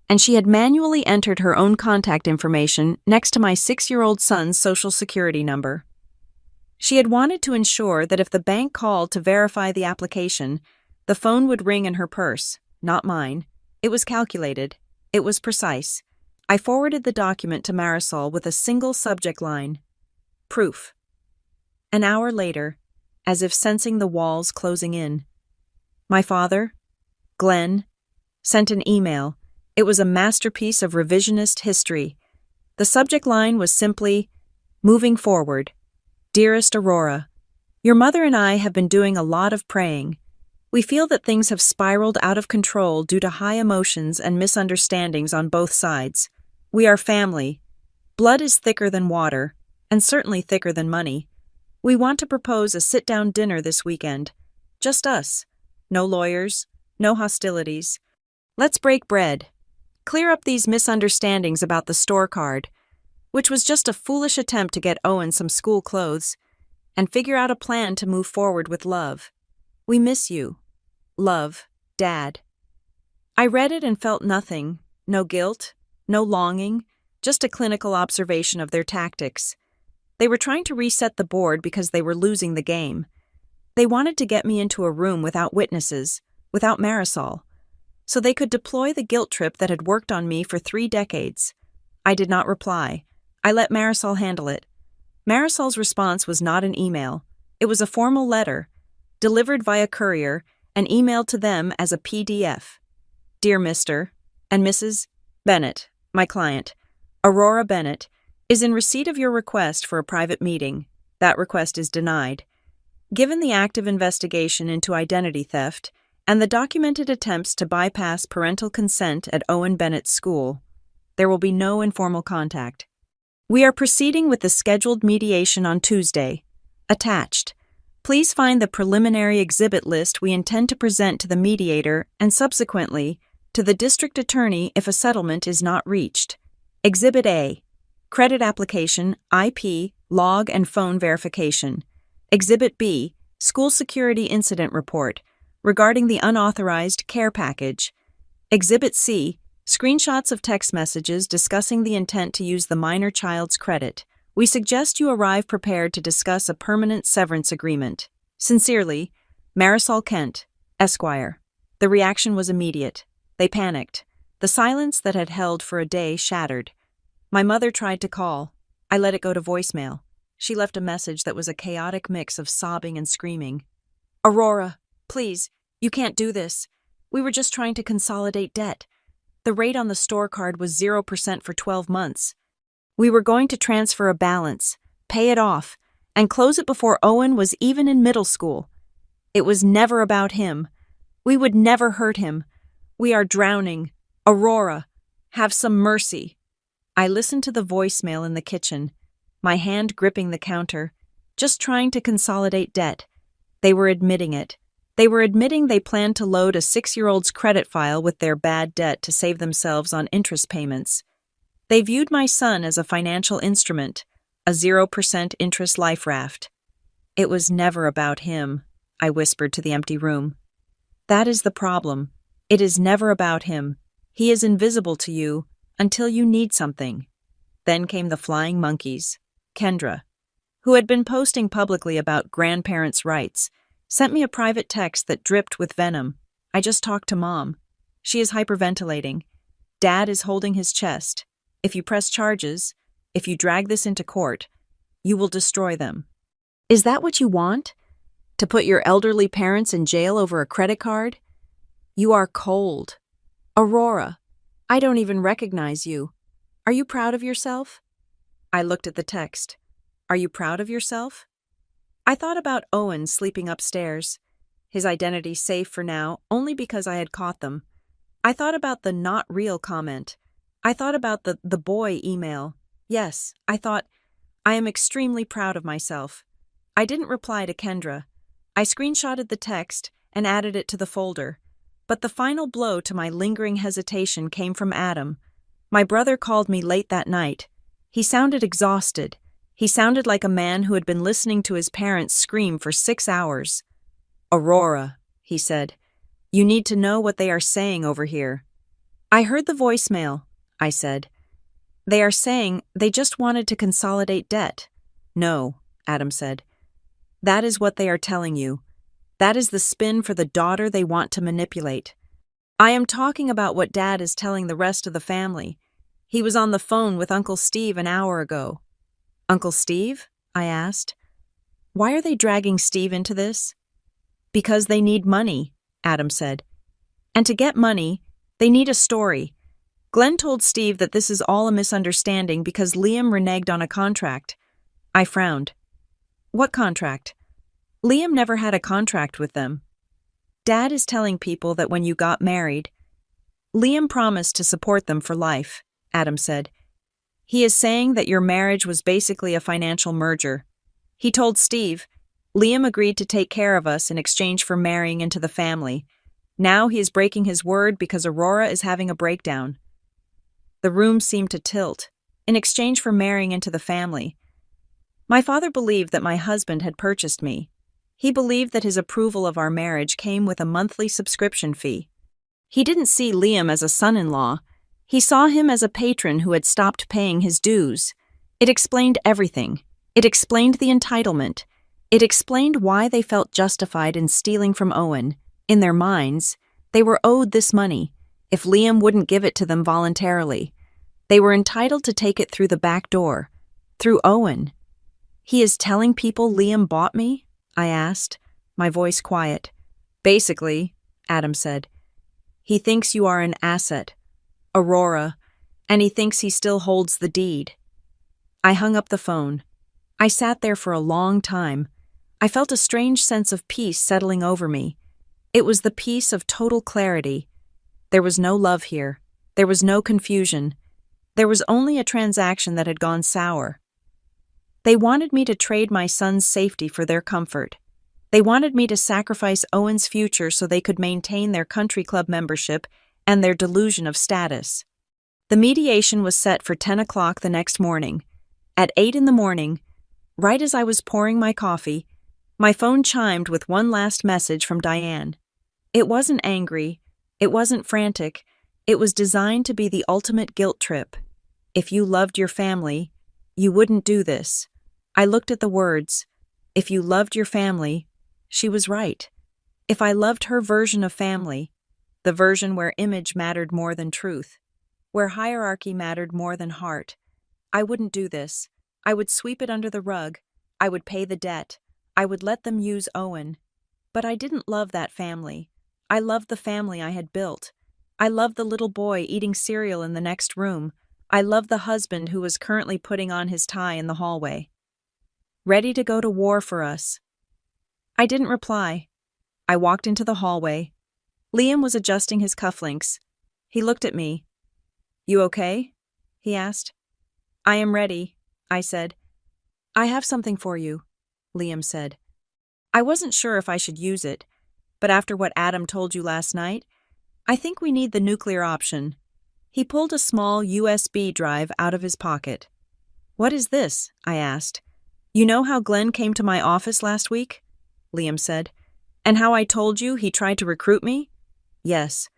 Speaker 1: and she had manually entered her own contact information next to my 6-year-old son's social security number. She had wanted to ensure that if the bank called to verify the application, the phone would ring in her purse, not mine. It was calculated. It was precise. I forwarded the document to Marisol with a single subject line: proof. An hour later, as if sensing the walls closing in, my father, Glenn, sent an email. It was a masterpiece of revisionist history. The subject line was simply, "Moving forward, Dearest Aurora, your mother and I have been doing a lot of praying. We feel that things have spiraled out of control due to high emotions and misunderstandings on both sides. We are family. Blood is thicker than water, and certainly thicker than money. We want to propose a sit-down dinner this weekend. Just us. No lawyers, no hostilities. Let's break bread. Clear up these misunderstandings about the store card, which was just a foolish attempt to get Owen some school clothes, and figure out a plan to move forward with love. We miss you. Love, Dad. I read it and felt nothing. No guilt, no longing, just a clinical observation of their tactics. They were trying to reset the board because they were losing the game. They wanted to get me into a room without witnesses, without Marisol, so they could deploy the guilt trip that had worked on me for 3 decades. I did not reply. I let Marisol handle it. Marisol's response was not an email. It was a formal letter, delivered via courier and emailed to them as a PDF. Dear Mr. and Mrs. Bennett, my client, Aurora Bennett, is in receipt of your request for a private meeting. That request is denied. Given the active investigation into identity theft and the documented attempts to bypass parental consent at Owen Bennett's school, there will be no informal contact. We are proceeding with the scheduled mediation on Tuesday. Attached. Please find the preliminary exhibit list we intend to present to the mediator and subsequently to the district attorney if a settlement is not reached. Exhibit A. Credit application, IP, log and phone verification. Exhibit B. School security incident report regarding the unauthorized care package. Exhibit C. Screenshots of text messages discussing the intent to use the minor child's credit. We suggest you arrive prepared to discuss a permanent severance agreement. Sincerely, Marisol Kent, Esquire. The reaction was immediate. They panicked. The silence that had held for a day shattered. My mother tried to call. I let it go to voicemail. She left a message that was a chaotic mix of sobbing and screaming. Aurora, please, you can't do this. We were just trying to consolidate debt. The rate on the store card was 0% for 12 months. We were going to transfer a balance, pay it off, and close it before Owen was even in middle school. It was never about him. We would never hurt him. We are drowning. Aurora, have some mercy. I listened to the voicemail in the kitchen, my hand gripping the counter, just trying to consolidate debt. They were admitting it. They were admitting they planned to load a 6-year-old's credit file with their bad debt to save themselves on interest payments. They viewed my son as a financial instrument, a 0% interest life raft. It was never about him, I whispered to the empty room. That is the problem. It is never about him. He is invisible to you until you need something. Then came the flying monkeys. Kendra, who had been posting publicly about grandparents' rights, sent me a private text that dripped with venom. I just talked to Mom. She is hyperventilating. Dad is holding his chest. If you press charges, if you drag this into court, you will destroy them. Is that what you want? To put your elderly parents in jail over a credit card? You are cold. Aurora, I don't even recognize you. Are you proud of yourself? I looked at the text. Are you proud of yourself? I thought about Owen sleeping upstairs, his identity safe for now only because I had caught them. I thought about the not real comment. I thought about the boy email. Yes, I thought, I am extremely proud of myself. I didn't reply to Kendra. I screenshotted the text and added it to the folder. But the final blow to my lingering hesitation came from Adam. My brother called me late that night. He sounded exhausted. He sounded like a man who had been listening to his parents scream for 6 hours. Aurora, he said, you need to know what they are saying over here. I heard the voicemail, I said. They are saying they just wanted to consolidate debt. No, Adam said. That is what they are telling you. That is the spin for the daughter they want to manipulate. I am talking about what Dad is telling the rest of the family. He was on the phone with Uncle Steve an hour ago. Uncle Steve? I asked. Why are they dragging Steve into this? Because they need money, Adam said. And to get money, they need a story. Glenn told Steve that this is all a misunderstanding because Liam reneged on a contract. I frowned. What contract? Liam never had a contract with them. Dad is telling people that when you got married, Liam promised to support them for life, Adam said. He is saying that your marriage was basically a financial merger. He told Steve, Liam agreed to take care of us in exchange for marrying into the family. Now he is breaking his word because Aurora is having a breakdown. The room seemed to tilt. In exchange for marrying into the family. My father believed that my husband had purchased me. He believed that his approval of our marriage came with a monthly subscription fee. He didn't see Liam as a son-in-law. He saw him as a patron who had stopped paying his dues. It explained everything. It explained the entitlement. It explained why they felt justified in stealing from Owen. In their minds, they were owed this money, if Liam wouldn't give it to them voluntarily. They were entitled to take it through the back door, through Owen. He is telling people Liam bought me? I asked, my voice quiet. Basically, Adam said. He thinks you are an asset, Aurora, and he thinks he still holds the deed. I hung up the phone. I sat there for a long time. I felt a strange sense of peace settling over me. It was the peace of total clarity. There was no love here. There was no confusion. There was only a transaction that had gone sour. They wanted me to trade my son's safety for their comfort. They wanted me to sacrifice Owen's future so they could maintain their country club membership and their delusion of status. The mediation was set for 10 o'clock the next morning. At 8 in the morning, right as I was pouring my coffee, my phone chimed with one last message from Diane. It wasn't angry. It wasn't frantic. It was designed to be the ultimate guilt trip. If you loved your family, you wouldn't do this. I looked at the words. If you loved your family, she was right. If I loved her version of family, the version where image mattered more than truth, where hierarchy mattered more than heart, I wouldn't do this. I would sweep it under the rug. I would pay the debt. I would let them use Owen. But I didn't love that family. I loved the family I had built. I loved the little boy eating cereal in the next room. I loved the husband who was currently putting on his tie in the hallway. Ready to go to war for us. I didn't reply. I walked into the hallway. Liam was adjusting his cufflinks. He looked at me. You okay? He asked. I am ready, I said. I have something for you, Liam said. I wasn't sure if I should use it, but after what Adam told you last night, I think we need the nuclear option. He pulled a small USB drive out of his pocket. What is this? I asked. You know how Glenn came to my office last week? Liam said. And how I told you he tried to recruit me? Yes.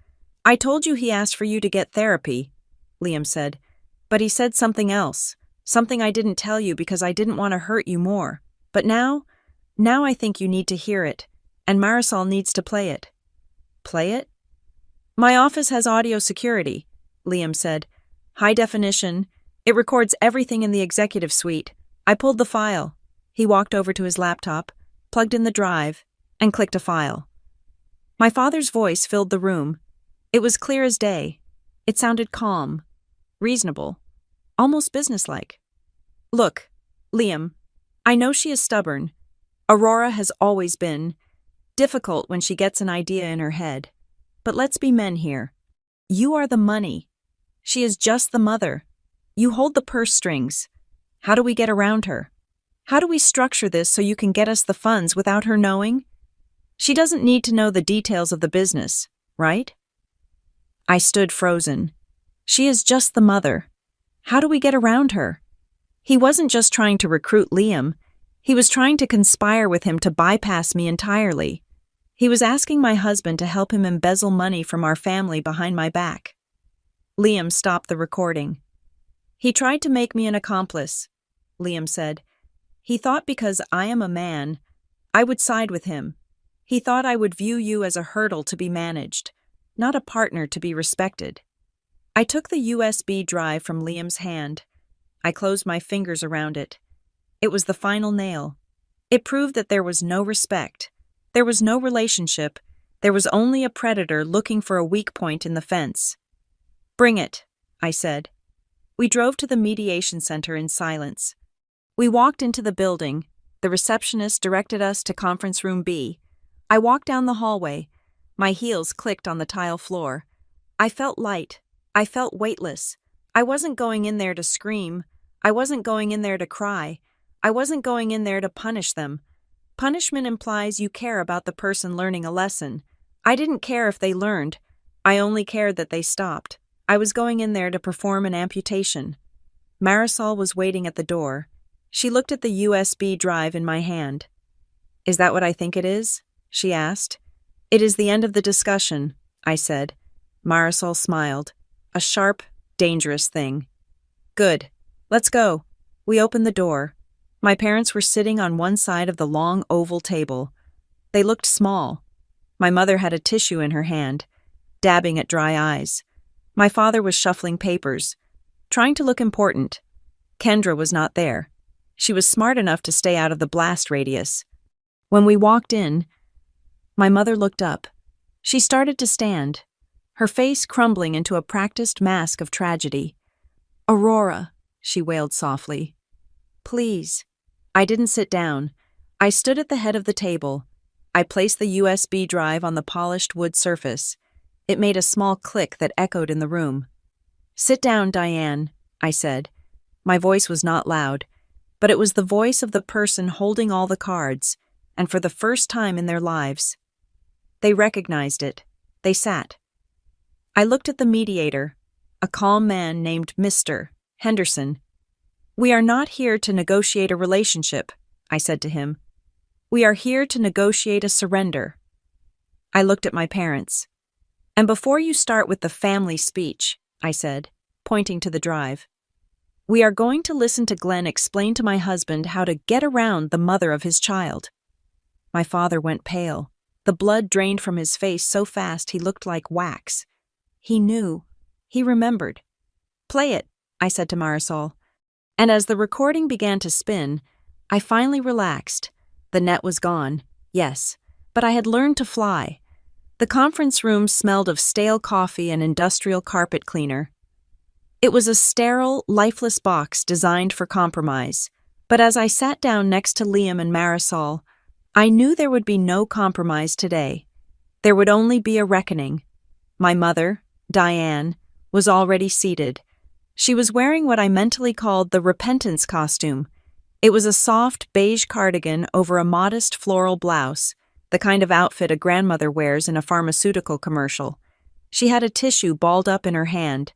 Speaker 1: I told you he asked for you to get therapy, Liam said. But he said something else, something I didn't tell you because I didn't want to hurt you more. But now I think you need to hear it, and Marisol needs to play it. Play it? My office has audio security, Liam said. High definition. It records everything in the executive suite. I pulled the file. He walked over to his laptop, plugged in the drive, and clicked a file. My father's voice filled the room. It was clear as day. It sounded calm, reasonable, almost businesslike. Look, Liam, I know she is stubborn. Aurora has always been difficult when she gets an idea in her head. But let's be men here. You are the money. She is just the mother. You hold the purse strings. How do we get around her? How do we structure this so you can get us the funds without her knowing? She doesn't need to know the details of the business, right? I stood frozen. She is just the mother. How do we get around her? He wasn't just trying to recruit Liam. He was trying to conspire with him to bypass me entirely. He was asking my husband to help him embezzle money from our family behind my back. Liam stopped the recording. He tried to make me an accomplice, Liam said. He thought because I am a man, I would side with him. He thought I would view you as a hurdle to be managed, not a partner to be respected. I took the USB drive from Liam's hand. I closed my fingers around it. It was the final nail. It proved that there was no respect. There was no relationship. There was only a predator looking for a weak point in the fence. Bring it, I said. We drove to the mediation center in silence. We walked into the building. The receptionist directed us to conference room B. I walked down the hallway. My heels clicked on the tile floor. I felt light. I felt weightless. I wasn't going in there to scream. I wasn't going in there to cry. I wasn't going in there to punish them. Punishment implies you care about the person learning a lesson. I didn't care if they learned. I only cared that they stopped. I was going in there to perform an amputation. Marisol was waiting at the door. She looked at the USB drive in my hand. "Is that what I think it is?" she asked. "It is the end of the discussion," I said. Marisol smiled. "A sharp, dangerous thing." "Good. Let's go." We opened the door. My parents were sitting on one side of the long oval table. They looked small. My mother had a tissue in her hand, dabbing at dry eyes. My father was shuffling papers, trying to look important. Kendra was not there. She was smart enough to stay out of the blast radius. When we walked in, my mother looked up. She started to stand, her face crumbling into a practiced mask of tragedy. "Aurora," she wailed softly. "Please." I didn't sit down. I stood at the head of the table. I placed the USB drive on the polished wood surface. It made a small click that echoed in the room. "Sit down, Diane," I said. My voice was not loud, but it was the voice of the person holding all the cards, and for the first time in their lives. They recognized it. They sat. I looked at the mediator, a calm man named Mr. Henderson. "We are not here to negotiate a relationship," I said to him. "We are here to negotiate a surrender." I looked at my parents. "And before you start with the family speech," I said, pointing to the drive, "we are going to listen to Glenn explain to my husband how to get around the mother of his child." My father went pale. The blood drained from his face so fast he looked like wax. He knew. He remembered. "Play it," I said to Marisol. And as the recording began to spin, I finally relaxed. The net was gone, yes, but I had learned to fly. The conference room smelled of stale coffee and industrial carpet cleaner. It was a sterile, lifeless box designed for compromise, but as I sat down next to Liam and Marisol, I knew there would be no compromise today. There would only be a reckoning. My mother, Diane, was already seated. She was wearing what I mentally called the repentance costume. It was a soft beige cardigan over a modest floral blouse, the kind of outfit a grandmother wears in a pharmaceutical commercial. She had a tissue balled up in her hand,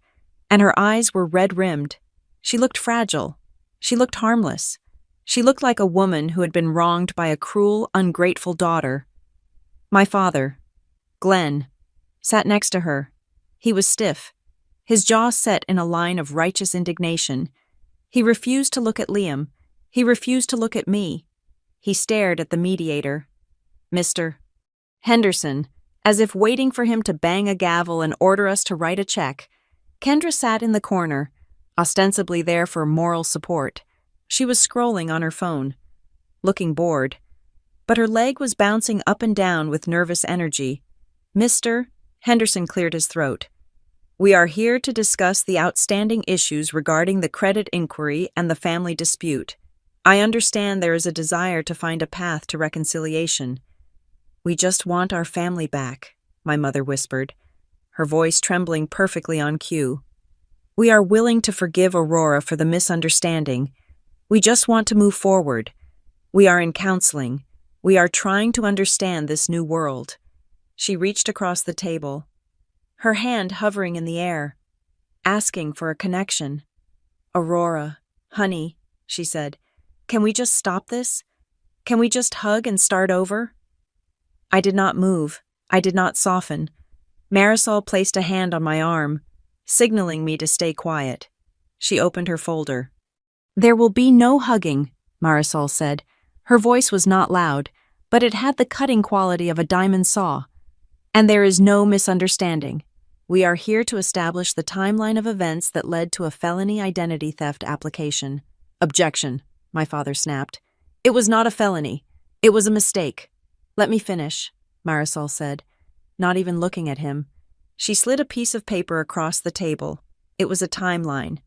Speaker 1: and her eyes were red-rimmed. She looked fragile. She looked harmless. She looked like a woman who had been wronged by a cruel, ungrateful daughter. My father, Glenn, sat next to her. He was stiff, his jaw set in a line of righteous indignation. He refused to look at Liam. He refused to look at me. He stared at the mediator, Mr. Henderson, as if waiting for him to bang a gavel and order us to write a check. Kendra sat in the corner, ostensibly there for moral support. She was scrolling on her phone, looking bored, but her leg was bouncing up and down with nervous energy. Mr. Henderson cleared his throat. "We are here to discuss the outstanding issues regarding the credit inquiry and the family dispute. I understand there is a desire to find a path to reconciliation." "We just want our family back," my mother whispered, her voice trembling perfectly on cue. "We are willing to forgive Aurora for the misunderstanding. We just want to move forward. We are in counseling. We are trying to understand this new world." She reached across the table, her hand hovering in the air, asking for a connection. "Aurora, honey," she said, "can we just stop this? Can we just hug and start over?" I did not move. I did not soften. Marisol placed a hand on my arm, signaling me to stay quiet. She opened her folder. "There will be no hugging," Marisol said. Her voice was not loud, but it had the cutting quality of a diamond saw. "And there is no misunderstanding. We are here to establish the timeline of events that led to a felony identity theft application." "Objection," my father snapped. "It was not a felony. It was a mistake." "Let me finish," Marisol said, not even looking at him. She slid a piece of paper across the table. It was a timeline,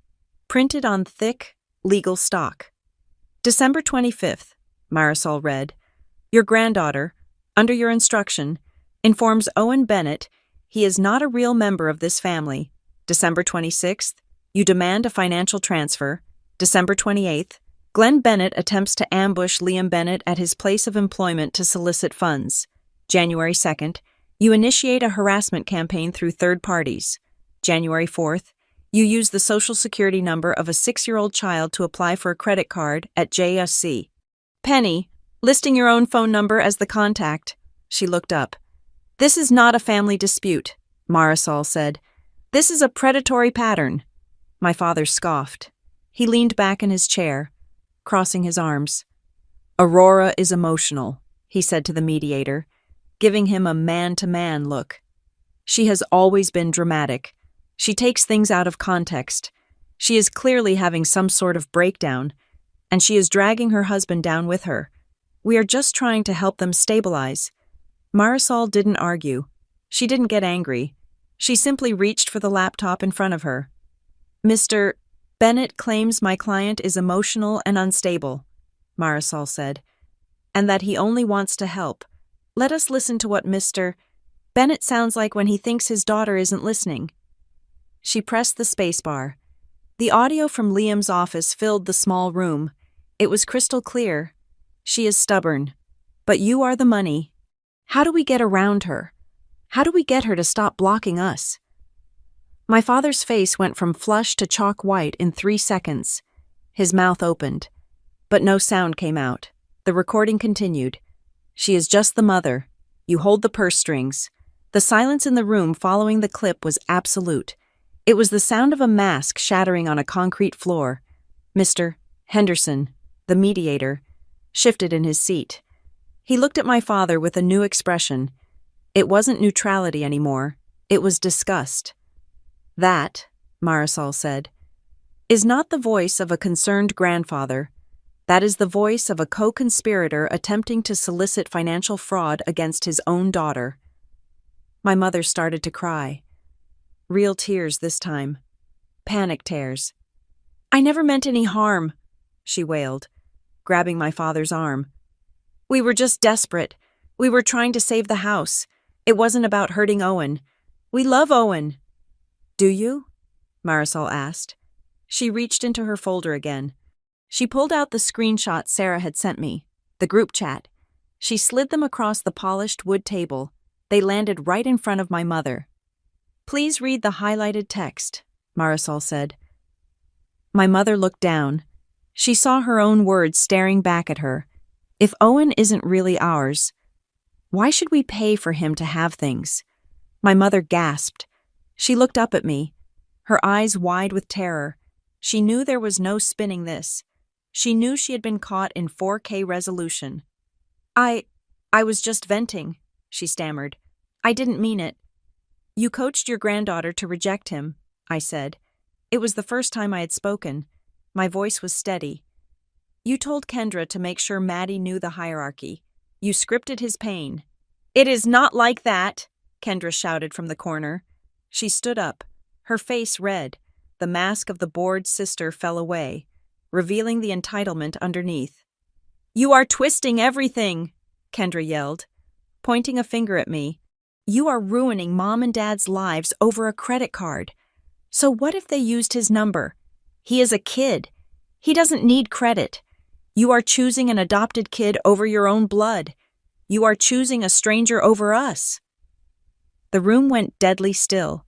Speaker 1: printed on thick, legal stock. December 25th, Marisol read. Your granddaughter, under your instruction, informs Owen Bennett he is not a real member of this family. December 26th, you demand a financial transfer. December 28th, Glenn Bennett attempts to ambush Liam Bennett at his place of employment to solicit funds. January 2nd, you initiate a harassment campaign through third parties. January 4th, you use the social security number of a 6-year-old child to apply for a credit card at JSC. Penny, listing your own phone number as the contact. She looked up. This is not a family dispute, Marisol said. This is a predatory pattern. My father scoffed. He leaned back in his chair, crossing his arms. Aurora is emotional, he said to the mediator, giving him a man-to-man look. She has always been dramatic. She takes things out of context. She is clearly having some sort of breakdown, and she is dragging her husband down with her. We are just trying to help them stabilize. Marisol didn't argue. She didn't get angry. She simply reached for the laptop in front of her. Mr. Bennett claims my client is emotional and unstable, Marisol said, and that he only wants to help. Let us listen to what Mr. Bennett sounds like when he thinks his daughter isn't listening. She pressed the spacebar. The audio from Liam's office filled the small room. It was crystal clear. She is stubborn. But you are the money. How do we get around her? How do we get her to stop blocking us? My father's face went from flush to chalk white in 3 seconds. His mouth opened, but no sound came out. The recording continued. She is just the mother. You hold the purse strings. The silence in the room following the clip was absolute. It was the sound of a mask shattering on a concrete floor. Mr. Henderson, the mediator, shifted in his seat. He looked at my father with a new expression. It wasn't neutrality anymore. It was disgust. That, Marisol said, is not the voice of a concerned grandfather. That is the voice of a co-conspirator attempting to solicit financial fraud against his own daughter. My mother started to cry. Real tears this time. Panic tears. I never meant any harm, she wailed, grabbing my father's arm. We were just desperate. We were trying to save the house. It wasn't about hurting Owen. We love Owen. Do you? Marisol asked. She reached into her folder again. She pulled out the screenshots Sarah had sent me, the group chat. She slid them across the polished wood table. They landed right in front of my mother. Please read the highlighted text, Marisol said. My mother looked down. She saw her own words staring back at her. If Owen isn't really ours, why should we pay for him to have things? My mother gasped. She looked up at me, her eyes wide with terror. She knew there was no spinning this. She knew she had been caught in 4K resolution. I was just venting, she stammered. I didn't mean it. You coached your granddaughter to reject him, I said. It was the first time I had spoken. My voice was steady. You told Kendra to make sure Maddie knew the hierarchy. You scripted his pain. It is not like that, Kendra shouted from the corner. She stood up, her face red. The mask of the bored sister fell away, revealing the entitlement underneath. You are twisting everything, Kendra yelled, pointing a finger at me. You are ruining Mom and Dad's lives over a credit card. So what if they used his number? He is a kid. He doesn't need credit. You are choosing an adopted kid over your own blood. You are choosing a stranger over us. The room went deadly still.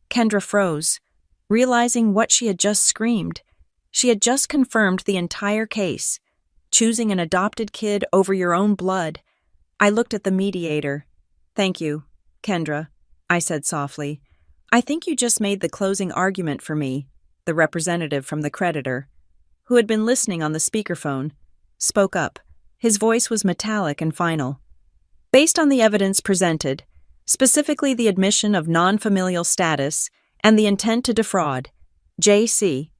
Speaker 1: Kendra froze, realizing what she had just screamed. She had just confirmed the entire case. Choosing an adopted kid over your own blood. I looked at the mediator. Thank you, Kendra, I said softly. I think you just made the closing argument for me. The representative from the creditor, who had been listening on the speakerphone, spoke up. His voice was metallic and final. Based on the evidence presented, specifically the admission of non-familial status and the intent to defraud, J.C.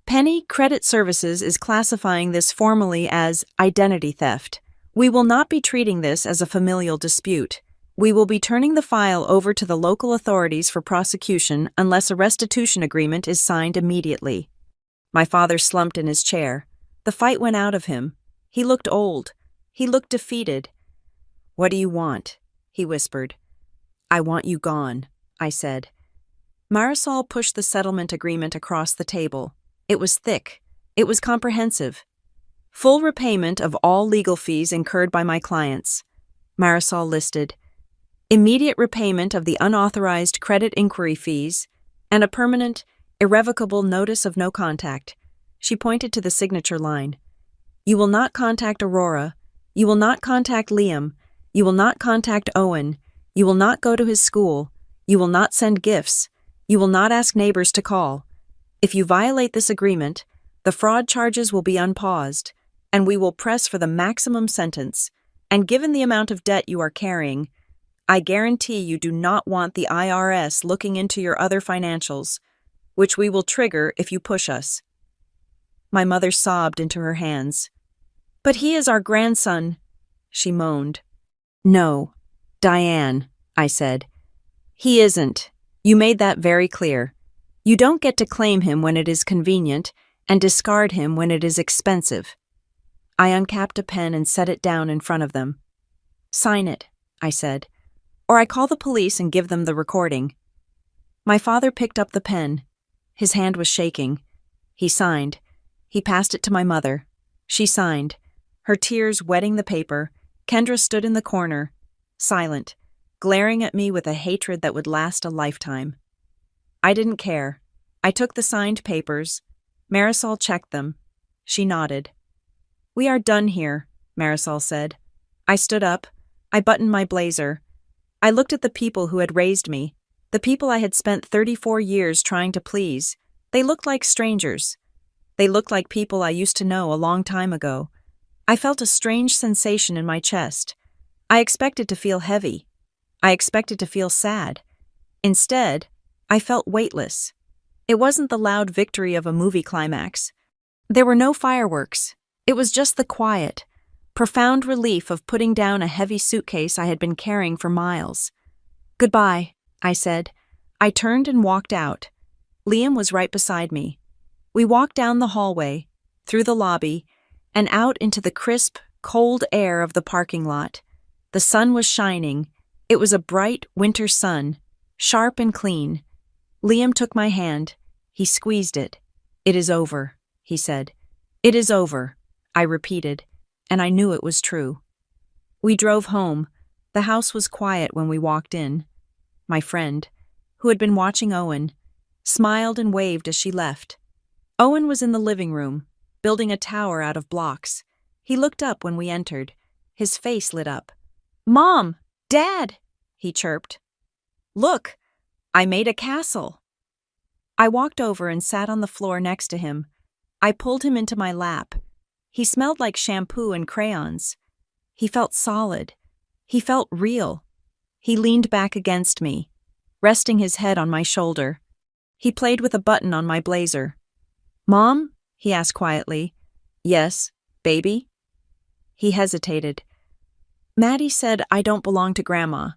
Speaker 1: Penny Credit Services is classifying this formally as identity theft. We will not be treating this as a familial dispute. We will be turning the file over to the local authorities for prosecution unless a restitution agreement is signed immediately. My father slumped in his chair. The fight went out of him. He looked old, He looked defeated. "What do you want?" he whispered. "I want you gone," I said. Marisol pushed the settlement agreement across the table. It was thick. It was comprehensive. Full repayment of all legal fees incurred by my clients. Marisol listed. Immediate repayment of the unauthorized credit inquiry fees, and a permanent, irrevocable notice of no contact. She pointed to the signature line. You will not contact Aurora. You will not contact Liam. You will not contact Owen. You will not go to his school. You will not send gifts. You will not ask neighbors to call. If you violate this agreement, the fraud charges will be unpaused, and we will press for the maximum sentence. And given the amount of debt you are carrying, I guarantee you do not want the IRS looking into your other financials, which we will trigger if you push us. My mother sobbed into her hands. But he is our grandson, she moaned. No, Diane, I said. He isn't. You made that very clear. You don't get to claim him when it is convenient and discard him when it is expensive. I uncapped a pen and set it down in front of them. Sign it, I said, or I call the police and give them the recording. My father picked up the pen. His hand was shaking. He signed. He passed it to my mother. She signed. Her tears wetting the paper, Kendra stood in the corner, silent, glaring at me with a hatred that would last a lifetime. I didn't care. I took the signed papers. Marisol checked them. She nodded. We are done here, Marisol said. I stood up. I buttoned my blazer. I looked at the people who had raised me, the people I had spent 34 years trying to please. They looked like strangers. They looked like people I used to know a long time ago. I felt a strange sensation in my chest. I expected to feel heavy. I expected to feel sad. Instead, I felt weightless. It wasn't the loud victory of a movie climax. There were no fireworks. It was just the quiet, profound relief of putting down a heavy suitcase I had been carrying for miles. Goodbye, I said. I turned and walked out. Liam was right beside me. We walked down the hallway, through the lobby, and out into the crisp, cold air of the parking lot. The sun was shining. It was a bright winter sun, sharp and clean. Liam took my hand. He squeezed it. It is over, he said. It is over, I repeated, and I knew it was true. We drove home. The house was quiet when we walked in. My friend, who had been watching Owen, smiled and waved as she left. Owen was in the living room, building a tower out of blocks. He looked up when we entered. His face lit up. Mom! Dad! He chirped. Look! I made a castle. I walked over and sat on the floor next to him. I pulled him into my lap. He smelled like shampoo and crayons. He felt solid. He felt real. He leaned back against me, resting his head on my shoulder. He played with a button on my blazer. Mom? He asked quietly. Yes, baby? He hesitated. Maddie said I don't belong to Grandma.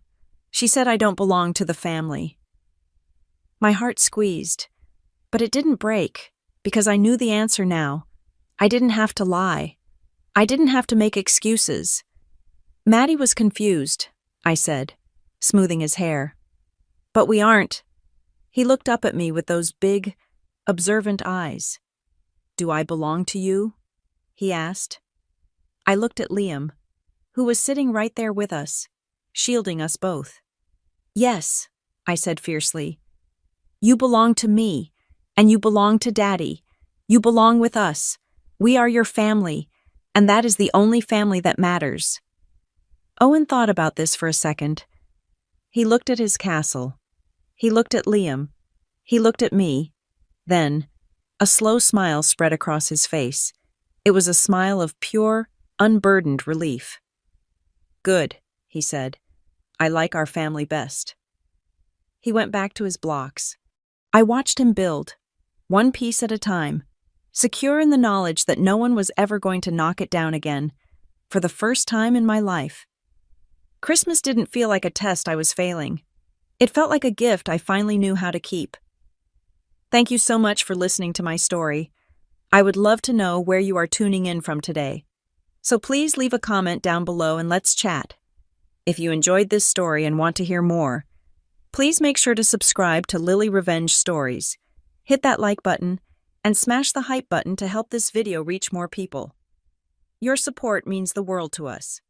Speaker 1: She said I don't belong to the family. My heart squeezed, but it didn't break, because I knew the answer now. I didn't have to lie. I didn't have to make excuses. Maddie was confused, I said, smoothing his hair. But we aren't. He looked up at me with those big, observant eyes. Do I belong to you? He asked. I looked at Liam, who was sitting right there with us, shielding us both. Yes, I said fiercely. You belong to me, and you belong to Daddy. You belong with us. We are your family, and that is the only family that matters. Owen thought about this for a second. He looked at his castle. He looked at Liam. He looked at me. Then, a slow smile spread across his face. It was a smile of pure, unburdened relief. Good, he said. I like our family best. He went back to his blocks. I watched him build, one piece at a time, secure in the knowledge that no one was ever going to knock it down again, for the first time in my life. Christmas didn't feel like a test I was failing. It felt like a gift I finally knew how to keep. Thank you so much for listening to my story. I would love to know where you are tuning in from today. So please leave a comment down below and let's chat. If you enjoyed this story and want to hear more, please make sure to subscribe to Lily Revenge Stories. Hit that like button and smash the hype button to help this video reach more people. Your support means the world to us.